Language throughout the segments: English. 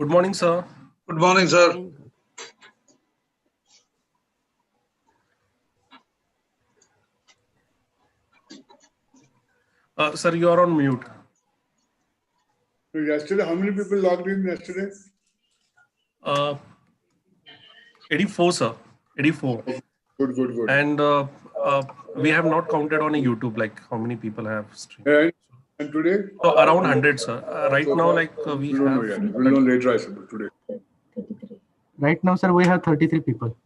Good morning, sir. Good morning, sir. Sir, you are on mute. So yesterday, how many people logged in yesterday? 84, sir. 84. Good. And we have not counted on a YouTube, like how many people have streamed. And today? So around 100, sir. Right now, like we don't have. know yet. We'll know later, I suppose, today. 33. Right now, sir, we have 33 people.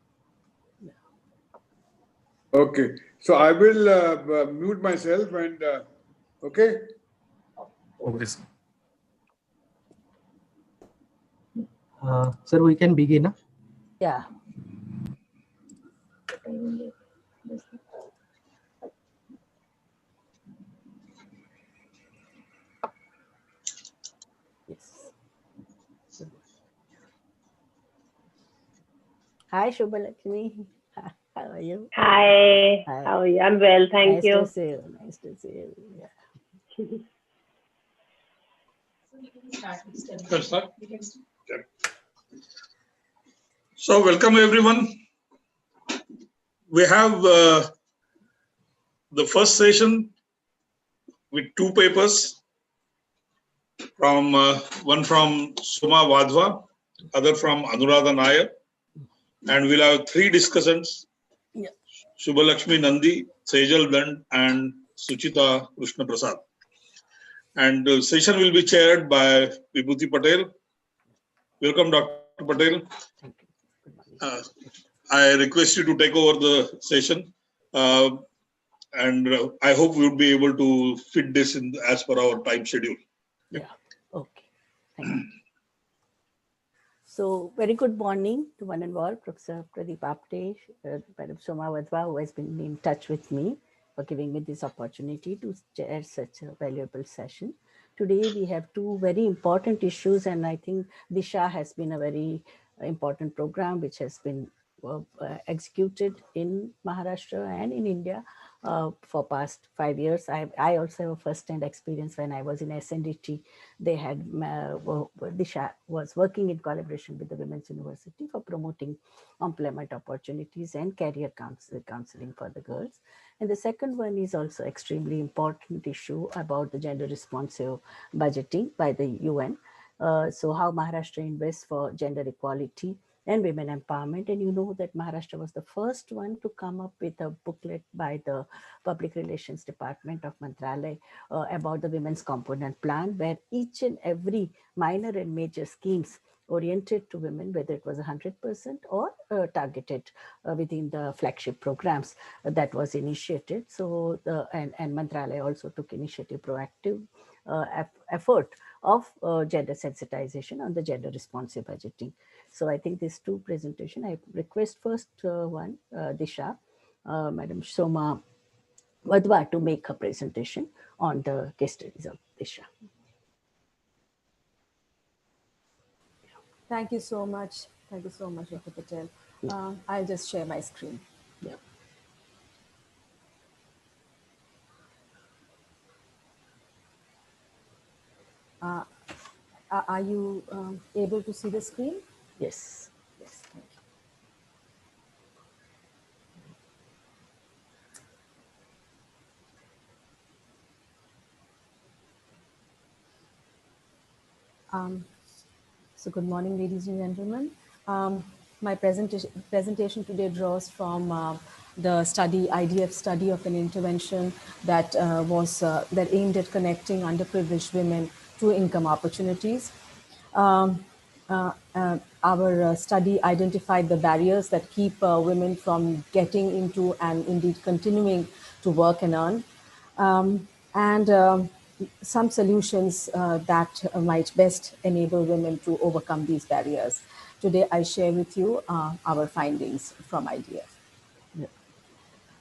Okay. So I will mute myself and, okay? Okay, sir. Sir, we can begin. Huh? Yeah. Yes. Hi, Shubhalakshmi. How are you? Hi. Hi. How are you? I'm well, thank Nice you. to see you. Nice to see you. Yeah. So welcome everyone. We have the first session with two papers from one from Soma Wadhwa, other from Anuradha Nair, and we'll have three discussants: Yeah. Shubhalakshmi Nandi, Sejal Dand, and Suchita Krishna Prasad. And the session will be chaired by Vibhuti Patel. Welcome, Dr. Patel. Thank you. Good morning. I request you to take over the session, and I hope we will be able to fit this in as per our time schedule. Yeah. Okay. Thank you. So, very good morning to one and all. Professor Pradeep Apte, Madam Soma Wadhwa, who has been in touch with me for giving me this opportunity to chair such a valuable session. Today, we have two very important issues, and I think Disha has been a very important program which has been executed in Maharashtra and in India for past 5 years. I also have a first-hand experience when I was in SNDT. They had, Disha was working in collaboration with the Women's University for promoting employment opportunities and career counseling for the girls. And the second one is also extremely important issue about the gender responsive budgeting by the UN. So how Maharashtra invests for gender equality and women empowerment. And you know that Maharashtra was the first one to come up with a booklet by the Public Relations Department of Mantralaya about the Women's Component Plan, where each and every minor and major schemes oriented to women, whether it was 100% or targeted within the flagship programs that was initiated. So, and Mantralaya also took initiative, proactive effort of gender sensitization on the gender responsive budgeting. So I think these two presentation, I request first one, Disha, Madam Soma Wadhwa to make a presentation on the case studies of Disha. Thank you so much. Thank you so much, Dr. Patel. I'll just share my screen. Yeah. Are you able to see the screen? Yes. Yes, thank you. So good morning, ladies and gentlemen. My presentation today draws from the study, IDF study of an intervention that that aimed at connecting underprivileged women to income opportunities. Our study identified the barriers that keep women from getting into and indeed continuing to work and earn. Some solutions that might best enable women to overcome these barriers. Today, I share with you our findings from IDF. Yeah.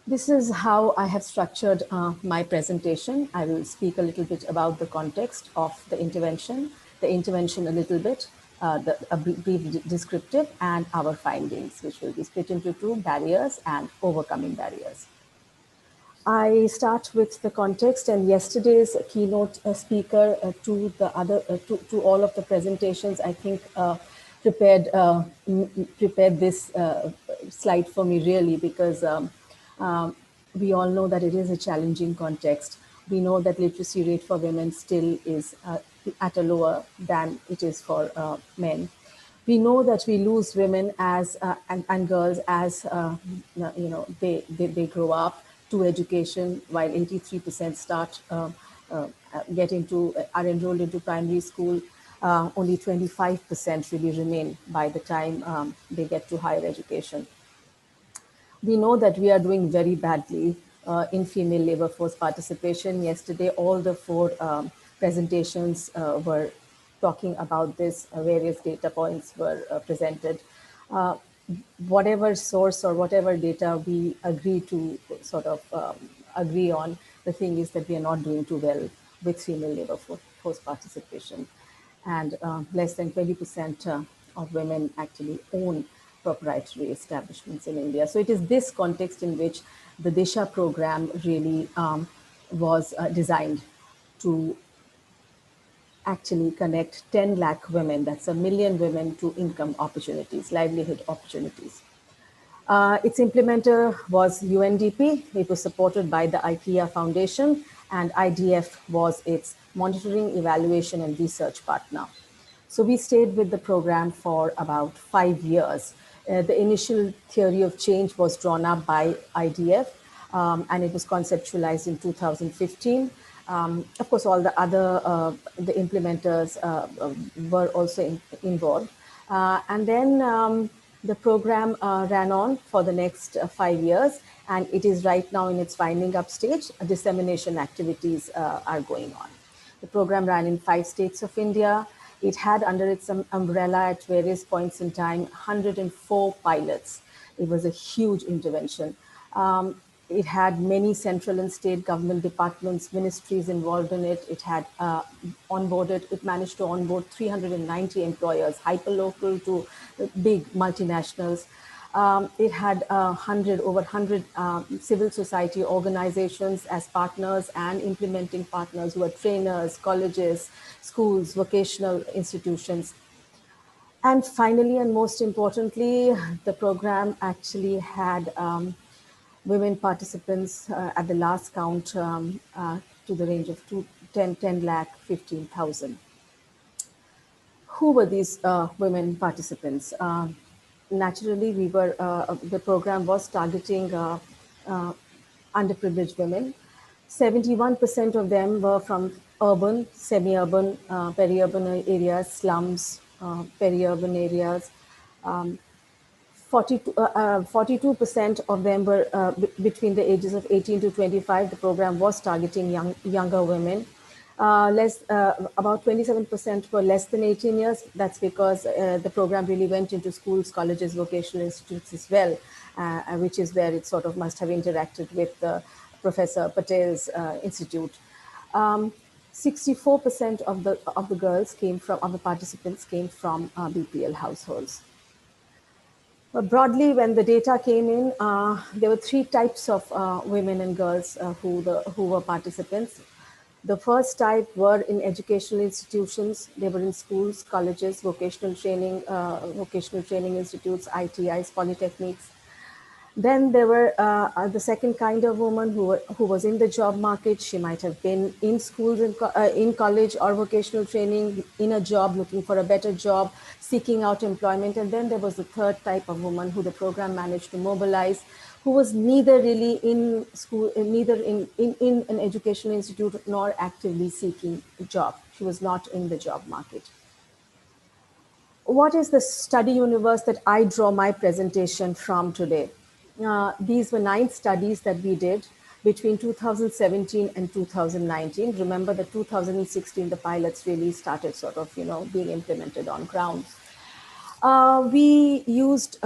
This is how I have structured my presentation. I will speak a little bit about the context of the intervention a little bit, a brief descriptive, and our findings, which will be split into two: barriers and overcoming barriers. I start with the context, and yesterday's keynote speaker to all of the presentations, I think prepared this slide for me really, because we all know that it is a challenging context. We know that literacy rate for women still is at a lower than it is for men. We know that we lose women as and girls as they grow up to education, while 83% start are enrolled into primary school. Only 25% really remain by the time they get to higher education. We know that we are doing very badly in female labor force participation. Yesterday, all the four presentations were talking about this. Various data points were presented. Whatever source or whatever data we agree to agree on, the thing is that we are not doing too well with female labor force participation. And less than 20% of women actually own proprietary establishments in India. So it is this context in which the Disha program really was designed to actually connect 10 lakh women, that's 1 million women, to income opportunities, livelihood opportunities. Its implementer was UNDP. It was supported by the IKEA Foundation, and IDF was its monitoring, evaluation, and research partner. So we stayed with the program for about 5 years. The initial theory of change was drawn up by IDF, and it was conceptualized in 2015. Of course, all the other the implementers were also involved. And then the program ran on for the next 5 years, and it is right now in its winding up stage. Dissemination activities are going on. The program ran in 5 states of India. It had under its umbrella at various points in time 104 pilots. It was a huge intervention. It had many central and state government departments, ministries involved in it. It had it managed to onboard 390 employers, hyperlocal to big multinationals. It had over 100 civil society organizations as partners and implementing partners who were trainers, colleges, schools, vocational institutions. And finally, and most importantly, the program actually had women participants at the last count to the range of 10 lakh 15,000. Who were these women participants? Naturally, the program was targeting underprivileged women. 71% of them were from urban, semi-urban, peri-urban areas, slums, peri-urban areas. 42% of them were between the ages of 18 to 25. The program was targeting younger women. About 27% were less than 18 years. That's because the program really went into schools, colleges, vocational institutes as well, which is where it sort of must have interacted with Professor Patel's institute. 64% of the participants came from BPL households. But broadly, when the data came in, there were 3 types of women and girls who were participants. The first type were in educational institutions. They were in schools, colleges, vocational training institutes, ITIs, polytechnics. Then there were the second kind of woman who was in the job market. She might have been in schools, in college or vocational training, in a job, looking for a better job, seeking out employment. And then there was the third type of woman who the program managed to mobilize, who was neither really in school, neither in an educational institute, nor actively seeking a job. She was not in the job market. What is the study universe that I draw my presentation from today? These were 9 studies that we did between 2017 and 2019. Remember that 2016, the pilots really started sort of, being implemented on ground. We used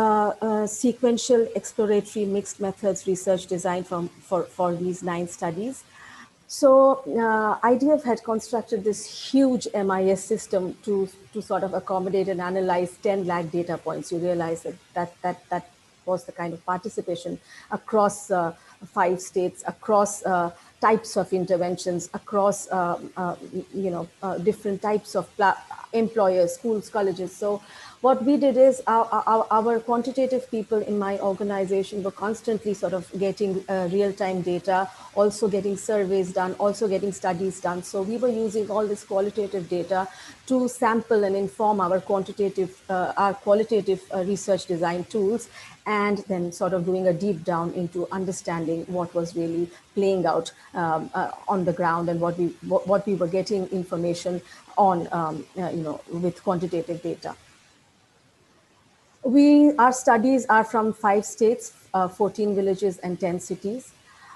sequential exploratory mixed methods research design for these 9 studies. So IDF had constructed this huge MIS system to sort of accommodate and analyze 10 lakh data points. You realize that was the kind of participation across 5 states, across types of interventions, across different types of employers, schools, colleges. So what we did is our quantitative people in my organization were constantly sort of getting real-time data, also getting surveys done, also getting studies done. So we were using all this qualitative data to sample and inform our qualitative research design tools, and then sort of doing a deep down into understanding what was really playing out on the ground, and what we were getting information on, with quantitative data. Our studies are from 5 states, 14 villages and 10 cities.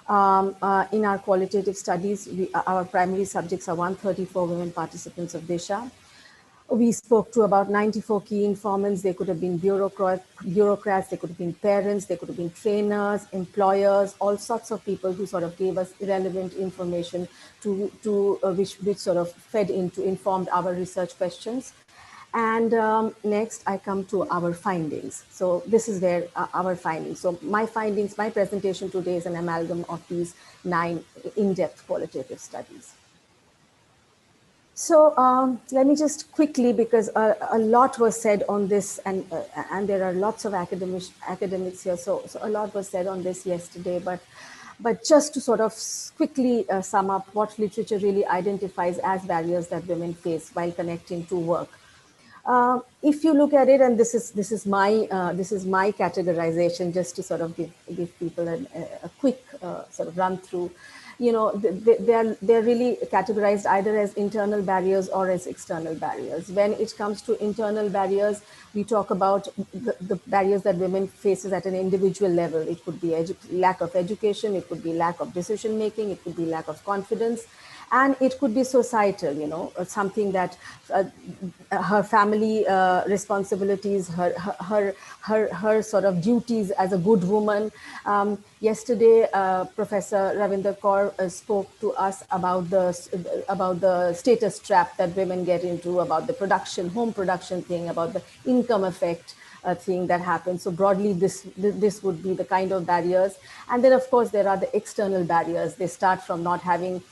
In our qualitative studies, our primary subjects are 134 women participants of Disha. We spoke to about 94 key informants. They could have been bureaucrats, they could have been parents, they could have been trainers, employers, all sorts of people who sort of gave us relevant information which sort of fed into, informed our research questions. And next, I come to our findings. So this is where our findings. So my presentation today is an amalgam of these 9 in-depth qualitative studies. So let me just quickly, because a lot was said on this, and there are lots of academics here. So a lot was said on this yesterday, but just to sort of quickly sum up what literature really identifies as barriers that women face while connecting to work. If you look at it, and this is my categorization, just to sort of give people a quick sort of run through. They're really categorized either as internal barriers or as external barriers. When it comes to internal barriers, we talk about the barriers that women faces at an individual level. It could be lack of education, it could be lack of decision making, it could be lack of confidence. And it could be societal, something that her family responsibilities, her sort of duties as a good woman. Yesterday, Professor Ravinder Kaur spoke to us about the status trap that women get into, about the home production thing, about the income effect thing that happens. So broadly, this would be the kind of barriers. And then, of course, there are the external barriers. They start from not having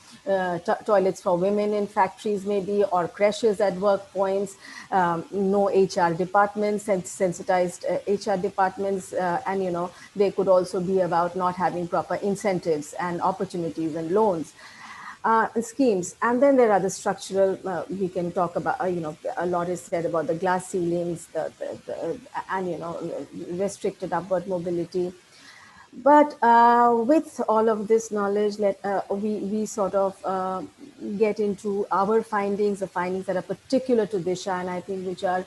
toilets for women in factories, maybe, or crashes at work points, no HR departments, and sensitized HR departments, and they could also be about not having proper incentives and opportunities and loans. Schemes. And then there are the structural, we can talk about, a lot is said about the glass ceilings, and restricted upward mobility. But with all of this knowledge, we sort of get into our findings, the findings that are particular to Disha, and I think which are,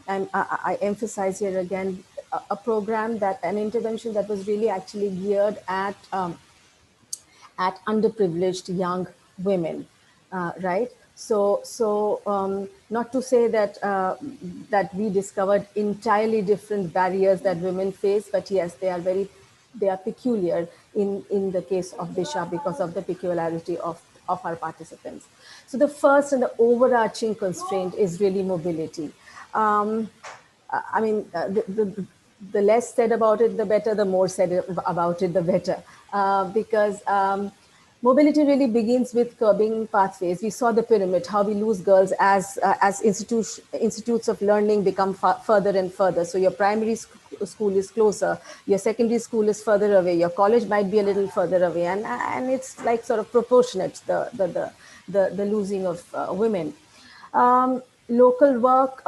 and I emphasize here again, a program, an intervention that was really actually geared at underprivileged young women, right? So not to say that that we discovered entirely different barriers that women face, but yes, they are peculiar in the case of Disha because of the peculiarity of our participants. So the first and the overarching constraint is really mobility. I mean, the less said about it, the better. The more said about it, the better. Because mobility really begins with curbing pathways. We saw the pyramid, how we lose girls as institutes of learning become further and further. So your primary school is closer, your secondary school is further away, your college might be a little further away, and it's like sort of proportionate, the losing of women. Local work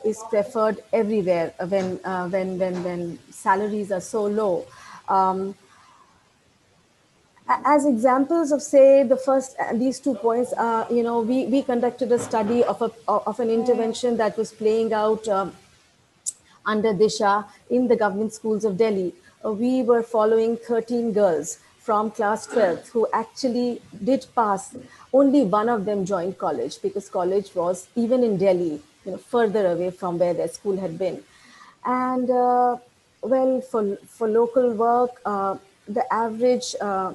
is preferred everywhere when salaries are so low. As examples of, say, these 2 points, we conducted a study of an intervention that was playing out under Disha in the government schools of Delhi. We were following 13 girls from class 12th who actually did pass. Only one of them joined college because college was, even in Delhi, further away from where their school had been. And well, for local work, the average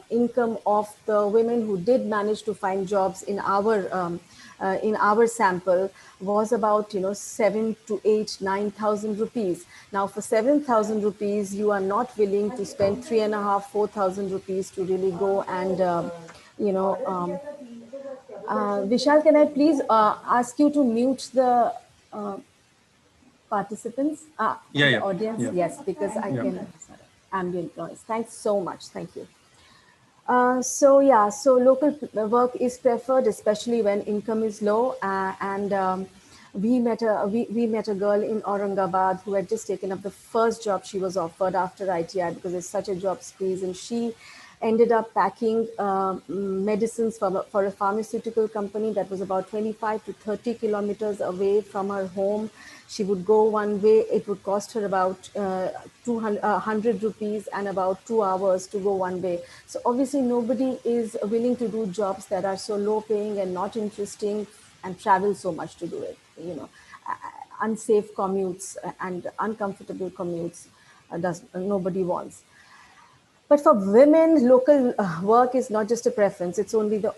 income of the women who did manage to find jobs in our sample was about 7 to 8, 9,000 rupees. Now for 7,000 rupees, you are not willing to spend 3,500, 4,000 rupees to really go and Vishal, can I please ask you to mute the participants, Yeah, the yeah, audience? yeah. Yes, because I can ambient noise. Thanks so much. Thank you. So local work is preferred, especially when income is low. We met a girl in Aurangabad who had just taken up the first job she was offered after ITI, because there's such a job squeeze, and she ended up packing medicines for a pharmaceutical company that was about 25 to 30 kilometers away from her home. She would go one way. It would cost her about 100 rupees and about 2 hours to go one way. So obviously nobody is willing to do jobs that are so low paying and not interesting and travel so much to do it. Unsafe commutes and uncomfortable commutes nobody wants. But for women, local work is not just a preference. It's often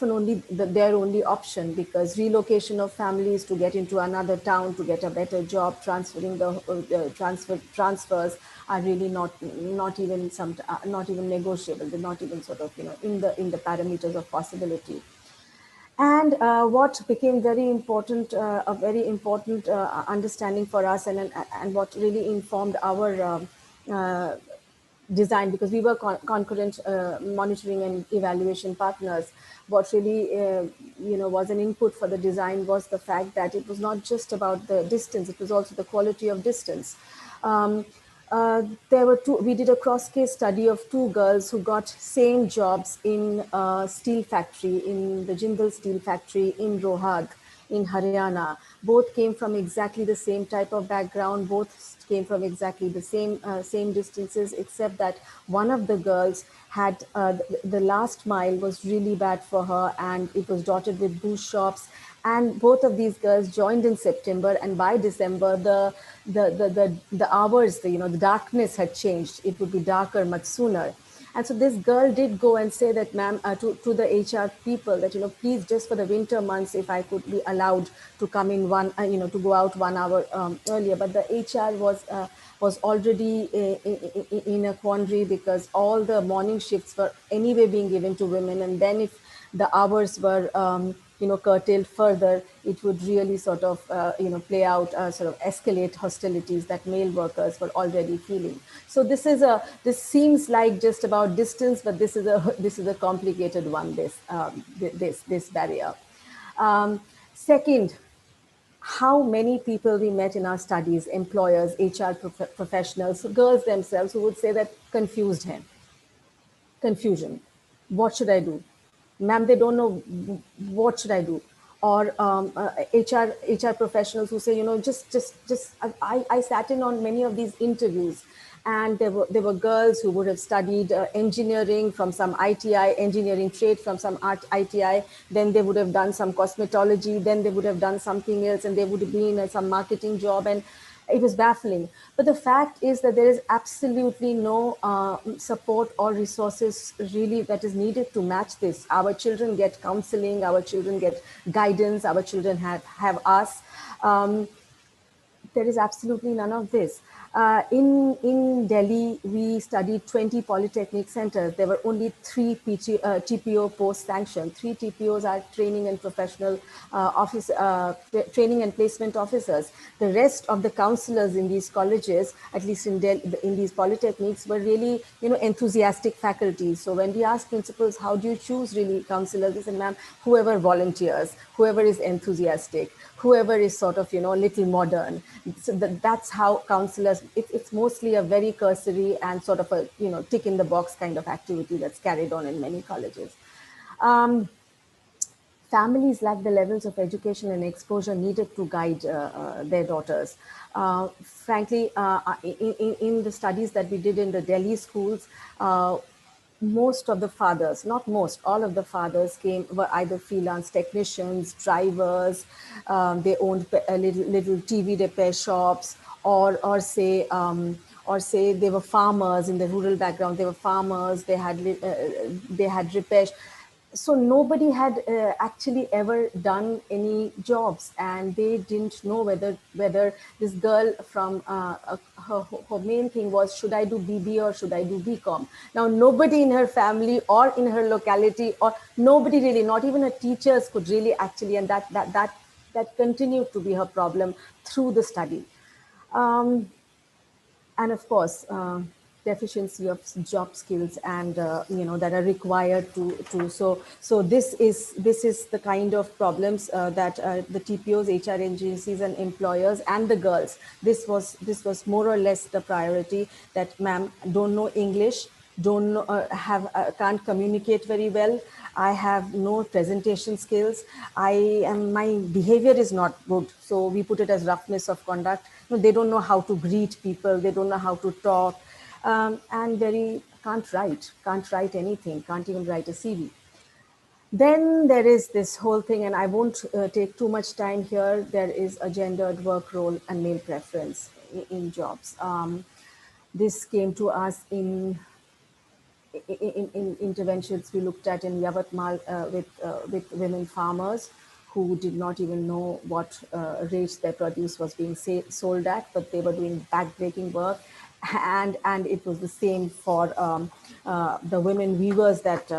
only their only option, because relocation of families to get into another town to get a better job, transfers are really not even negotiable. They're not even sort of in the parameters of possibility. And what became very important, a very important understanding for us, and what really informed our design, because we were concurrent monitoring and evaluation partners. What really was an input for the design was the fact that it was not just about the distance, it was also the quality of distance. We did a cross-case study of two girls who got same jobs in a steel factory, in the Jindal steel factory in Rohtak in Haryana. Both came from exactly the same type of background. Both came from exactly the same distances, except that one of the girls had the last mile was really bad for her, and it was dotted with booze shops. And both of these girls joined in September, and by December the hours, the darkness had changed. It would be darker much sooner. And so this girl did go and say that, ma'am, to the HR people, that, please, just for the winter months, if I could be allowed to come in to go out 1 hour earlier. But the HR was already in a quandary, because all the morning shifts were anyway being given to women. And then if the hours were, curtailed further, it would really sort of, play out, sort of escalate hostilities that male workers were already feeling. So this seems like just about distance, but this is a complicated one. This barrier. Second, how many people we met in our studies, employers, HR professionals, girls themselves, who would say that confusion. What should I do? Ma'am, they don't know, what should I do? Or HR professionals who say, I sat in on many of these interviews, and there were girls who would have studied engineering from some ITI, engineering trade from some ITI, then they would have done some cosmetology, then they would have done something else, and they would have been in some marketing job, and it was baffling. But the fact is that there is absolutely no support or resources really that is needed to match this. Our children get counseling, our children get guidance, our children have us. There is absolutely none of this. In Delhi, we studied 20 polytechnic centers. There were only 3 TPO posts sanctioned. 3 TPOs are training and professional training and placement officers. The rest of the counselors in these colleges, at least in these polytechnics, were really enthusiastic faculty. So when we ask principals, how do you choose really counselors, they said, ma'am, whoever volunteers, whoever is enthusiastic, whoever is sort of little modern. So that's how counselors. It's mostly a very cursory and sort of a tick in the box kind of activity that's carried on in many colleges. Families lack the levels of education and exposure needed to guide their daughters. Frankly, in the studies that we did in the Delhi schools, most of the fathers, not most, all of the fathers were either freelance technicians, drivers, they owned little TV repair shops, or say or say they were farmers in the rural background, they were farmers, they had repairs. So nobody had actually ever done any jobs, and they didn't know whether this girl from her main thing was, should I do BB or should I do BCom? Now nobody in her family or in her locality, or nobody really, not even her teachers could really actually, and that continued to be her problem through the study. And of course, deficiency of job skills and that are required to so this is the kind of problems that the TPOs, HR agencies, and employers and the girls. This was more or less the priority, that ma'am, don't know English, don't know, can't communicate very well. I have no presentation skills. My behavior is not good. So we put it as roughness of conduct. No, they don't know how to greet people. They don't know how to talk, and can't write anything. Can't even write a CV. Then there is this whole thing, and I won't take too much time here. There is a gendered work role and male preference in jobs. This came to us in interventions we looked at in Yavatmal with women farmers who did not even know what rates their produce was being sold at, but they were doing backbreaking work. And it was the same for the women weavers that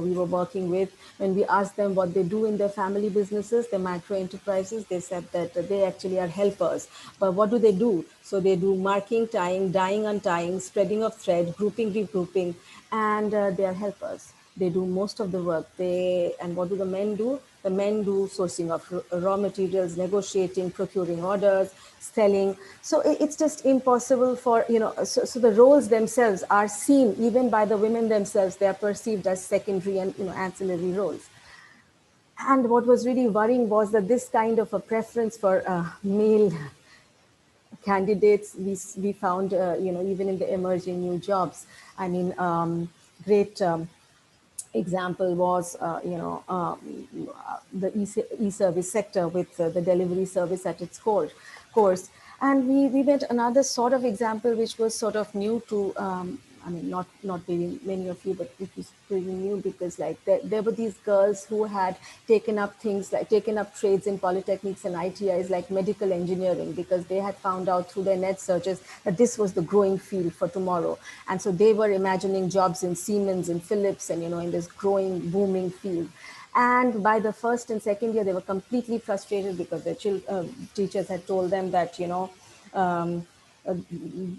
we were working with. When we asked them what they do in their family businesses, their micro enterprises, they said that they actually are helpers. But what do? So they do marking, tying, dyeing, untying, spreading of thread, grouping, regrouping, and they are helpers. They do most of the work. And what do the men do? The men do sourcing of raw materials, negotiating, procuring orders, selling. So it's just impossible for, so the roles themselves are seen, even by the women themselves, they are perceived as secondary and ancillary roles. And what was really worrying was that this kind of a preference for male candidates we found, even in the emerging new jobs. I mean, great example was, the e-service sector with the delivery service at its course. And we met another sort of example, which was sort of new to, not very many of you, but it was pretty new, because like there were these girls who had taken up trades in polytechnics and ITIs like medical engineering, because they had found out through their net searches that this was the growing field for tomorrow. And so they were imagining jobs in Siemens and Philips and, in this growing, booming field. And by the first and second year, they were completely frustrated because their teachers had told them that,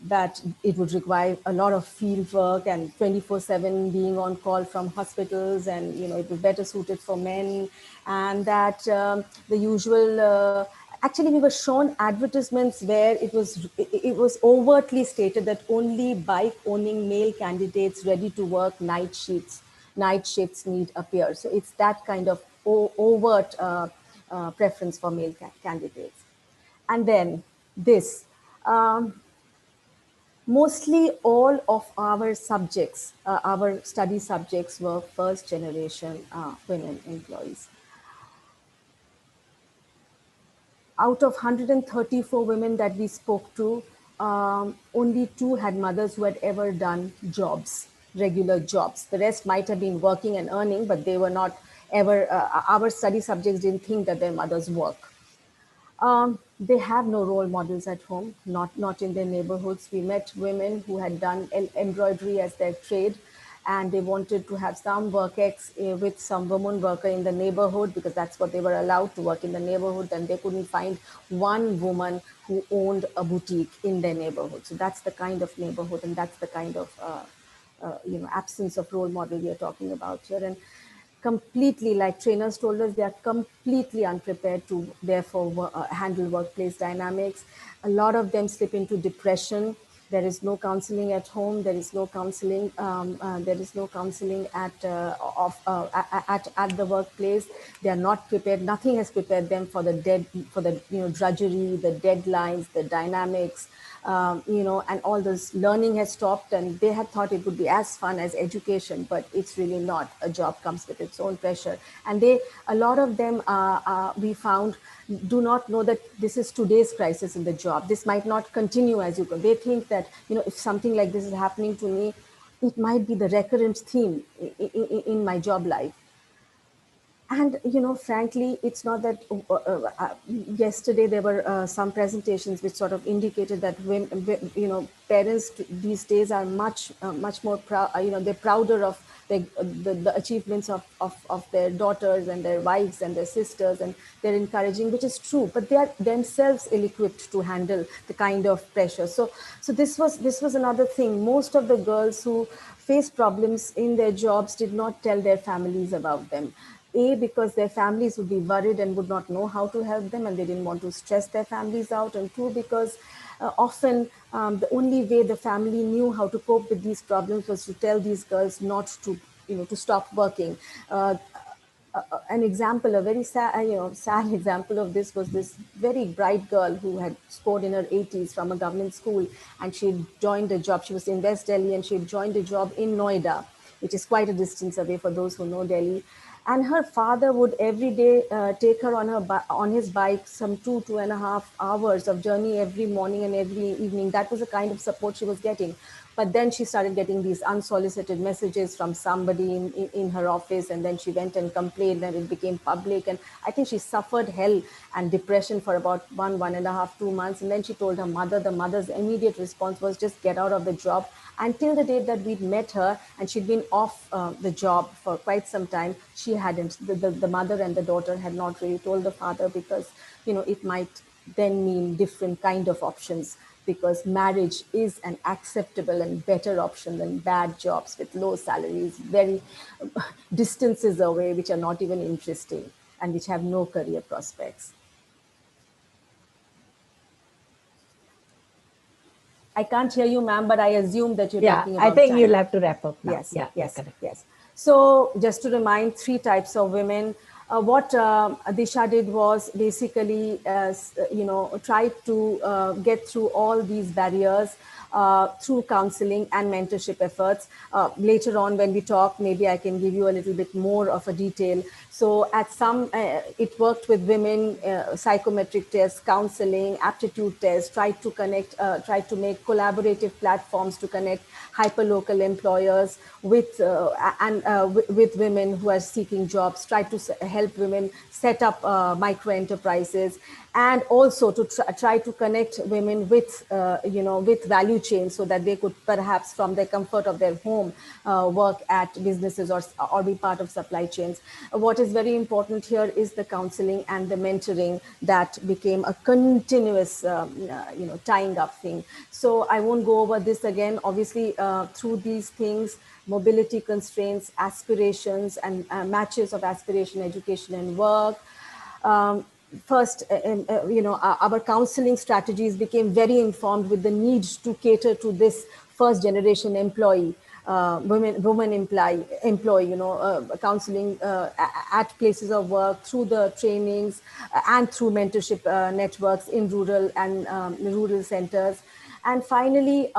that it would require a lot of field work and 24/7 being on call from hospitals, and it was better suited for men, and that the usual actually we were shown advertisements where it was overtly stated that only bike owning male candidates ready to work night shifts need appear. So it's that kind of overt preference for male candidates. And then this. Mostly all of our subjects, our study subjects, were first generation women employees. Out of 134 women that we spoke to, only 2 had mothers who had ever done jobs, regular jobs. The rest might have been working and earning, but they were not ever, our study subjects didn't think that their mothers work. They have no role models at home, not in their neighborhoods. We met women who had done embroidery as their trade, and they wanted to have some work with some woman worker in the neighborhood, because that's what they were allowed to work in the neighborhood, and they couldn't find one woman who owned a boutique in their neighborhood. So that's the kind of neighborhood, and that's the kind of absence of role model we are talking about here. And completely, like trainers told us, they are completely unprepared to therefore handle workplace dynamics. A lot of them slip into depression. There is no counseling at home. There is no counseling. There is no counseling at the workplace. They are not prepared. Nothing has prepared them for the drudgery, the deadlines, the dynamics. and all this learning has stopped, and they had thought it would be as fun as education, but it's really not. A job comes with its own pressure. And a lot of them, we found, do not know that this is today's crisis in the job. This might not continue as you go. They think that, if something like this is happening to me, it might be the recurrent theme in my job life. And, frankly, it's not that yesterday there were some presentations which sort of indicated that women, parents these days are much more proud, they're prouder of the achievements of their daughters and their wives and their sisters, and they're encouraging, which is true, but they are themselves ill-equipped to handle the kind of pressure. So this was another thing. Most of the girls who faced problems in their jobs did not tell their families about them. Because their families would be worried and would not know how to help them, and they didn't want to stress their families out. And two, because often the only way the family knew how to cope with these problems was to tell these girls not to, to stop working. An example, a very sad example of this was this very bright girl who had scored in her 80s from a government school, and she joined a job. She was in West Delhi, and she had joined a job in Noida, which is quite a distance away for those who know Delhi. And her father would every day take her on his bike some 2.5 hours of journey every morning and every evening. That was the kind of support she was getting. But then she started getting these unsolicited messages from somebody in her office, and then she went and complained, and it became public. And I think she suffered hell and depression for about 1.5, 2 months. And then she told her mother. The mother's immediate response was just get out of the job. Until the date that we'd met her, and she'd been off the job for quite some time, she hadn't. The mother and the daughter had not really told the father, because, it might then mean different kind of options, because marriage is an acceptable and better option than bad jobs with low salaries, very distances away, which are not even interesting and which have no career prospects. I can't hear you, ma'am, but I assume that you're talking about I think time. you'll have to wrap up now. Yes. So just to remind, 3 types of women. What Disha did was basically, try to get through all these barriers through counseling and mentorship efforts. Later on, when we talk, maybe I can give you a little bit more of a detail. So at some, it worked with women, psychometric tests, counseling, aptitude tests, tried to make collaborative platforms to connect hyperlocal employers with women who are seeking jobs, tried to help women set up micro enterprises, and also to try to connect women with, with value chains, so that they could perhaps from the comfort of their home work at businesses or be part of supply chains. What is very important here is the counseling and the mentoring that became a continuous, tying up thing. So I won't go over this again. Obviously, through these things, mobility constraints, aspirations, and matches of aspiration, education, and work. First, our counseling strategies became very informed with the need to cater to this first generation employee, women employee, counseling at places of work, through the trainings and through mentorship networks in rural and rural centers. And finally,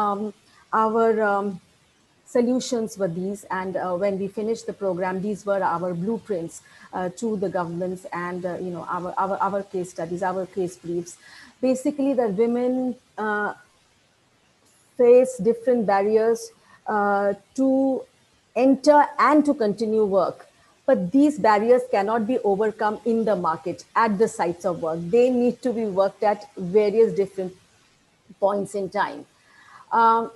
our solutions were these, and when we finished the program, these were our blueprints to the governments and our case studies, our case briefs. Basically, the women face different barriers to enter and to continue work. But these barriers cannot be overcome in the market, at the sites of work. They need to be worked at various different points in time.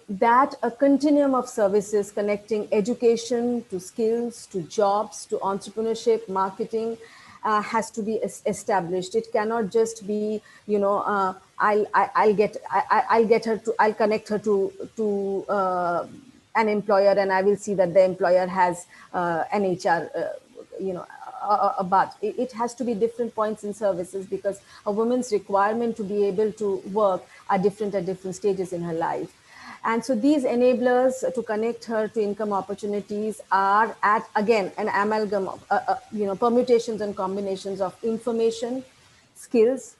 That a continuum of services connecting education to skills, to jobs, to entrepreneurship, marketing, has to be established. It cannot just be, I'll connect her to an employer, and I will see that the employer has an HR, but it has to be different points in services, because a woman's requirement to be able to work are different at different stages in her life. And so these enablers to connect her to income opportunities are at, again, an amalgam of, permutations and combinations of information, skills,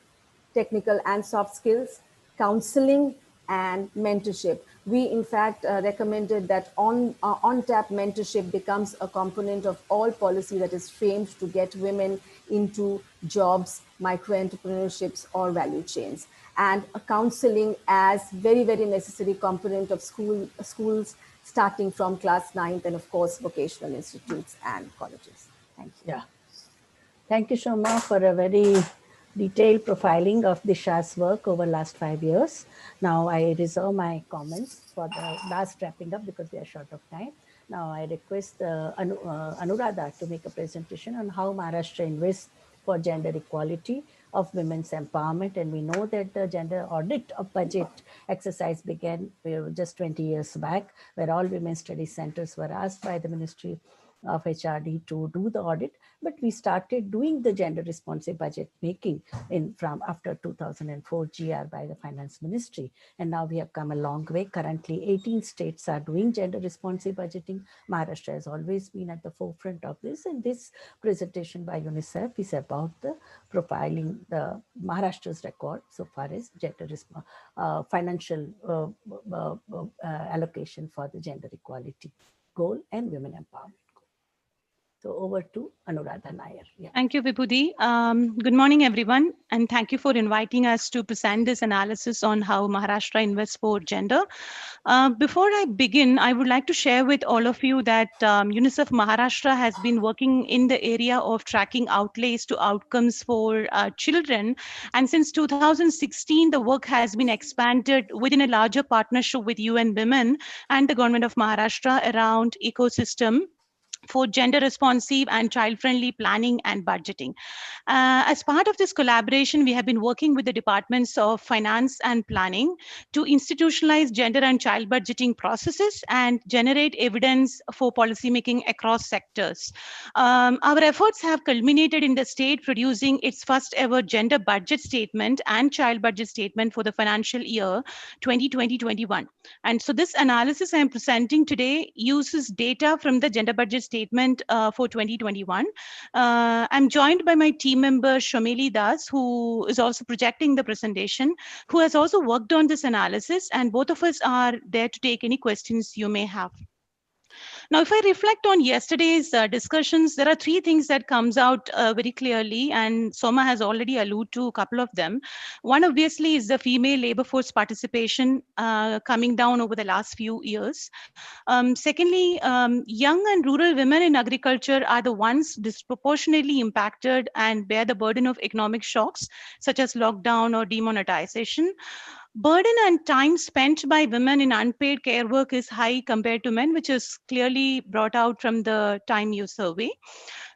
technical and soft skills, counseling, and mentorship. We, in fact, recommended that on-tap mentorship becomes a component of all policy that is framed to get women into jobs, micro-entrepreneurships, or value chains. And counseling as very, very necessary component of schools starting from class 9th, and of course, vocational institutes and colleges. Thank you. Yeah. Thank you, Shoma, for a very detailed profiling of Disha's work over last 5 years. Now I reserve my comments for the last wrapping up because we are short of time. Now I request Anuradha to make a presentation on how Maharashtra invests for gender equality of women's empowerment. And we know that the gender audit of budget exercise began just 20 years back, where all women's study centers were asked by the Ministry of HRD to do the audit, but we started doing the gender responsive budget making from after 2004 GR by the Finance Ministry. And now we have come a long way. Currently 18 states are doing gender responsive budgeting. Maharashtra has always been at the forefront of this, and this presentation by UNICEF is about the profiling the Maharashtra's record so far as gender financial allocation for the gender equality goal and women empowerment. So over to Anuradha Nair. Yeah. Thank you, Vibhuti. Good morning, everyone. And thank you for inviting us to present this analysis on how Maharashtra invests for gender. Before I begin, I would like to share with all of you that UNICEF Maharashtra has been working in the area of tracking outlays to outcomes for children. And since 2016, the work has been expanded within a larger partnership with UN Women and the government of Maharashtra around ecosystem for gender responsive and child-friendly planning and budgeting. As part of this collaboration, we have been working with the departments of finance and planning to institutionalize gender and child budgeting processes and generate evidence for policymaking across sectors. Our efforts have culminated in the state producing its first ever gender budget statement and child budget statement for the financial year 2020-21. And so this analysis I am presenting today uses data from the gender budget statement for 2021. I'm joined by my team member Shomeli Das, who is also projecting the presentation, who has also worked on this analysis, and both of us are there to take any questions you may have. Now, if I reflect on yesterday's discussions, there are three things that comes out very clearly, and Soma has already alluded to a couple of them. One, obviously, is the female labor force participation coming down over the last few years. Secondly, young and rural women in agriculture are the ones disproportionately impacted and bear the burden of economic shocks, such as lockdown or demonetization. Burden and time spent by women in unpaid care work is high compared to men, which is clearly brought out from the Time Use survey.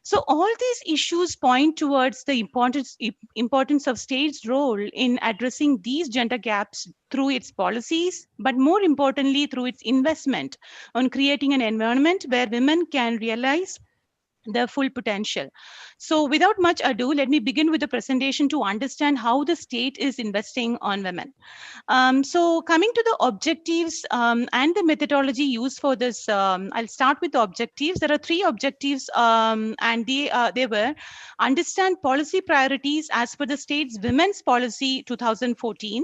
So all these issues point towards the importance of state's role in addressing these gender gaps through its policies, but more importantly, through its investment on creating an environment where women can realize their full potential. So without much ado, let me begin with the presentation to understand how the state is investing on women. So coming to the objectives and the methodology used for this, I'll start with the objectives. There are three objectives and they were understand policy priorities as per the state's Women's Policy 2014,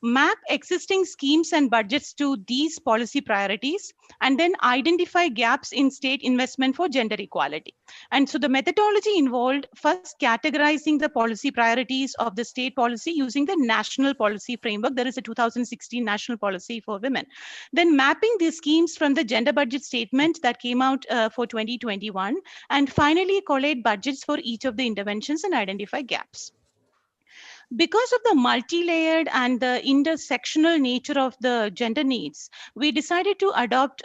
map existing schemes and budgets to these policy priorities, and then identify gaps in state investment for gender equality. And so the methodology involved first categorizing the policy priorities of the state policy using the national policy framework. There is a 2016 national policy for women. Then mapping these schemes from the gender budget statement that came out for 2021. And finally, collate budgets for each of the interventions and identify gaps. Because of the multi-layered and the intersectional nature of the gender needs, we decided to adopt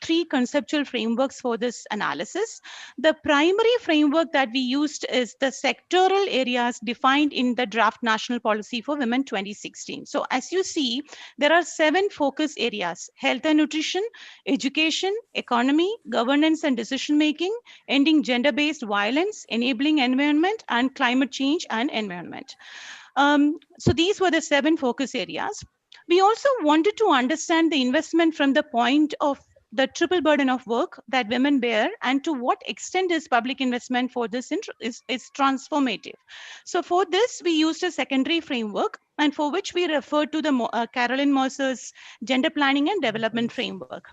three conceptual frameworks for this analysis. The primary framework that we used is the sectoral areas defined in the draft National Policy for Women 2016. So as you see, there are 7 focus areas: health and nutrition, education, economy, governance and decision-making, ending gender-based violence, enabling environment, and climate change and environment. So these were the 7 focus areas. We also wanted to understand the investment from the point of the triple burden of work that women bear, and to what extent is public investment for this is transformative. So for this, we used a secondary framework and for which we refer to the Carolyn Mercer's Gender Planning and Development Framework.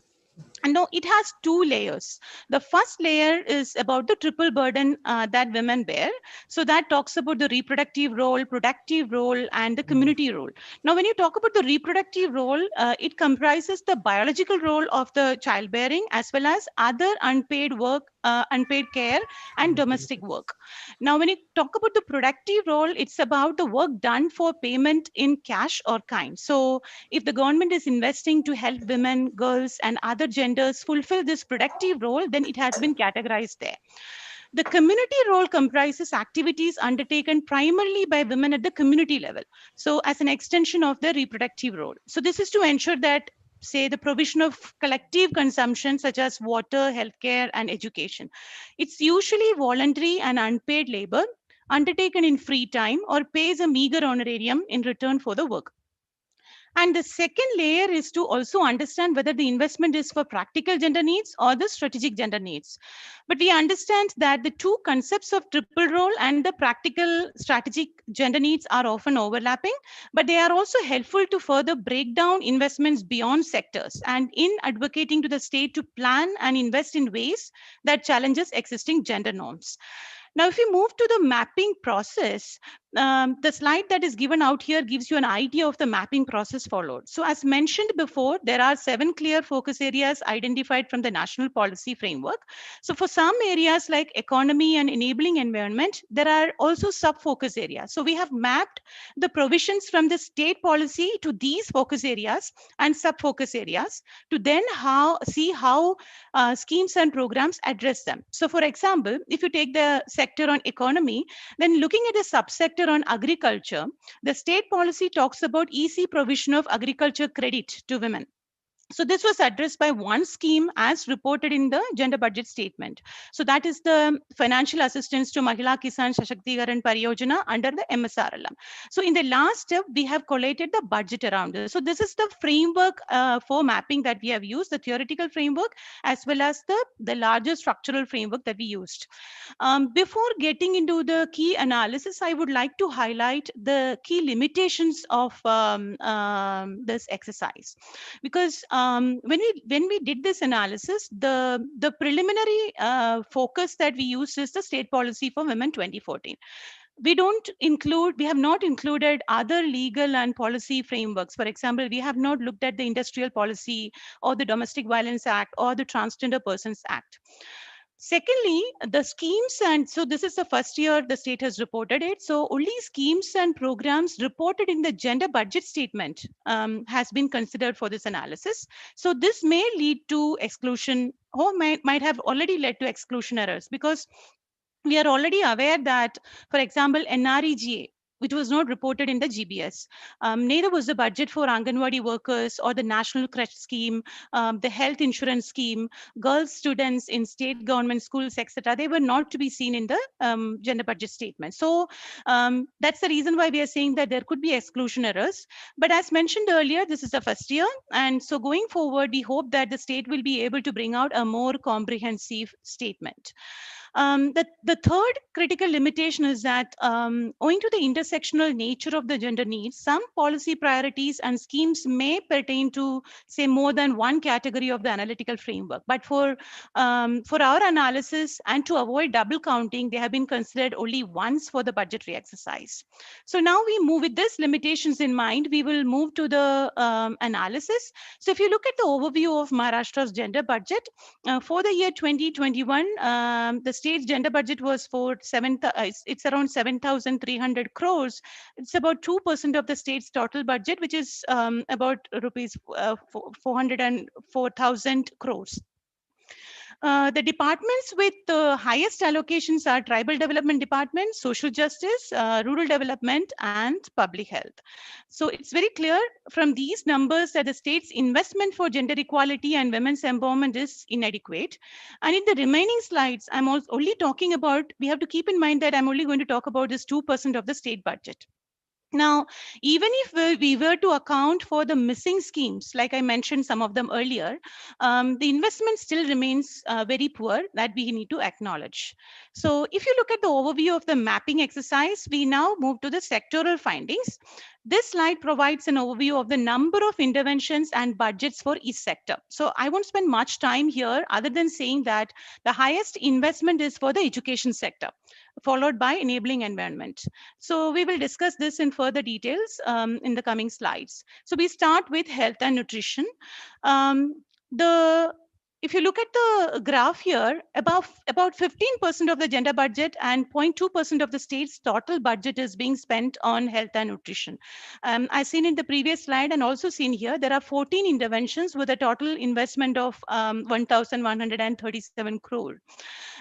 And now it has two layers. The first layer is about the triple burden that women bear. So that talks about the reproductive role, productive role, and the community role. Now, when you talk about the reproductive role, it comprises the biological role of the childbearing as well as other unpaid work, unpaid care, and domestic work. Now, when you talk about the productive role, it's about the work done for payment in cash or kind. So if the government is investing to help women, girls, and other genders fulfill this productive role, then it has been categorized there. The community role comprises activities undertaken primarily by women at the community level. So as an extension of the reproductive role. So this is to ensure that, say, the provision of collective consumption such as water, healthcare, and education. It's usually voluntary and unpaid labor undertaken in free time or pays a meager honorarium in return for the work. And the second layer is to also understand whether the investment is for practical gender needs or the strategic gender needs. But we understand that the two concepts of triple role and the practical strategic gender needs are often overlapping, but they are also helpful to further break down investments beyond sectors and in advocating to the state to plan and invest in ways that challenges existing gender norms. Now, if we move to the mapping process, the slide that is given out here gives you an idea of the mapping process followed. So as mentioned before, there are 7 clear focus areas identified from the national policy framework. So for some areas like economy and enabling environment, there are also sub-focus areas. So we have mapped the provisions from the state policy to these focus areas and sub-focus areas to then see how schemes and programs address them. So for example, if you take the sector on economy, then looking at the subsector on agriculture, the state policy talks about easy provision of agriculture credit to women. So this was addressed by one scheme as reported in the gender budget statement. So that is the financial assistance to Mahila Kisan Sashaktigaran Pariyojana under the MSRLM. So in the last step, we have collated the budget around this. So this is the framework for mapping that we have used, the theoretical framework, as well as the larger structural framework that we used. Before getting into the key analysis, I would like to highlight the key limitations of this exercise. Because when we did this analysis, the preliminary focus that we used is the state policy for women 2014. We have not included other legal and policy frameworks. For example, we have not looked at the Industrial Policy or the Domestic Violence Act or the Transgender Persons Act. Secondly, the schemes, and so this is the first year the state has reported it. So only schemes and programs reported in the gender budget statement has been considered for this analysis. So this may lead to exclusion or might have already led to exclusion errors, because we are already aware that, for example, NREGA, which was not reported in the GBS. Neither was the budget for Anganwadi workers or the National Creche Scheme, the health insurance scheme, girls students in state government schools, etc. They were not to be seen in the gender budget statement. So that's the reason why we are saying that there could be exclusion errors. But as mentioned earlier, this is the first year. And so going forward, we hope that the state will be able to bring out a more comprehensive statement. The third critical limitation is that owing to the intersectional nature of the gender needs, some policy priorities and schemes may pertain to, say, more than one category of the analytical framework. But for our analysis and to avoid double counting, they have been considered only once for the budgetary exercise. So now we move with this limitations in mind, we will move to the analysis. So if you look at the overview of Maharashtra's gender budget, for the year 2021, the state's gender budget was for it's around 7,300 crores. It's about 2% of the state's total budget, which is about rupees 404,000 crores. The departments with the highest allocations are Tribal Development Department, Social Justice, Rural Development, and Public Health. So it's very clear from these numbers that the state's investment for gender equality and women's empowerment is inadequate. And in the remaining slides, I'm only talking about, we have to keep in mind that I'm only going to talk about this 2% of the state budget. Now, even if we were to account for the missing schemes, like I mentioned some of them earlier, the investment still remains very poor, that we need to acknowledge. So if you look at the overview of the mapping exercise, we now move to the sectoral findings. This slide provides an overview of the number of interventions and budgets for each sector. So I won't spend much time here other than saying that the highest investment is for the education sector, followed by enabling environment. So we will discuss this in further details in the coming slides. So we start with health and nutrition. If you look at the graph here, about 15% of the gender budget and 0.2% of the state's total budget is being spent on health and nutrition. I've seen in the previous slide and also seen here, there are 14 interventions with a total investment of 1,137 crore.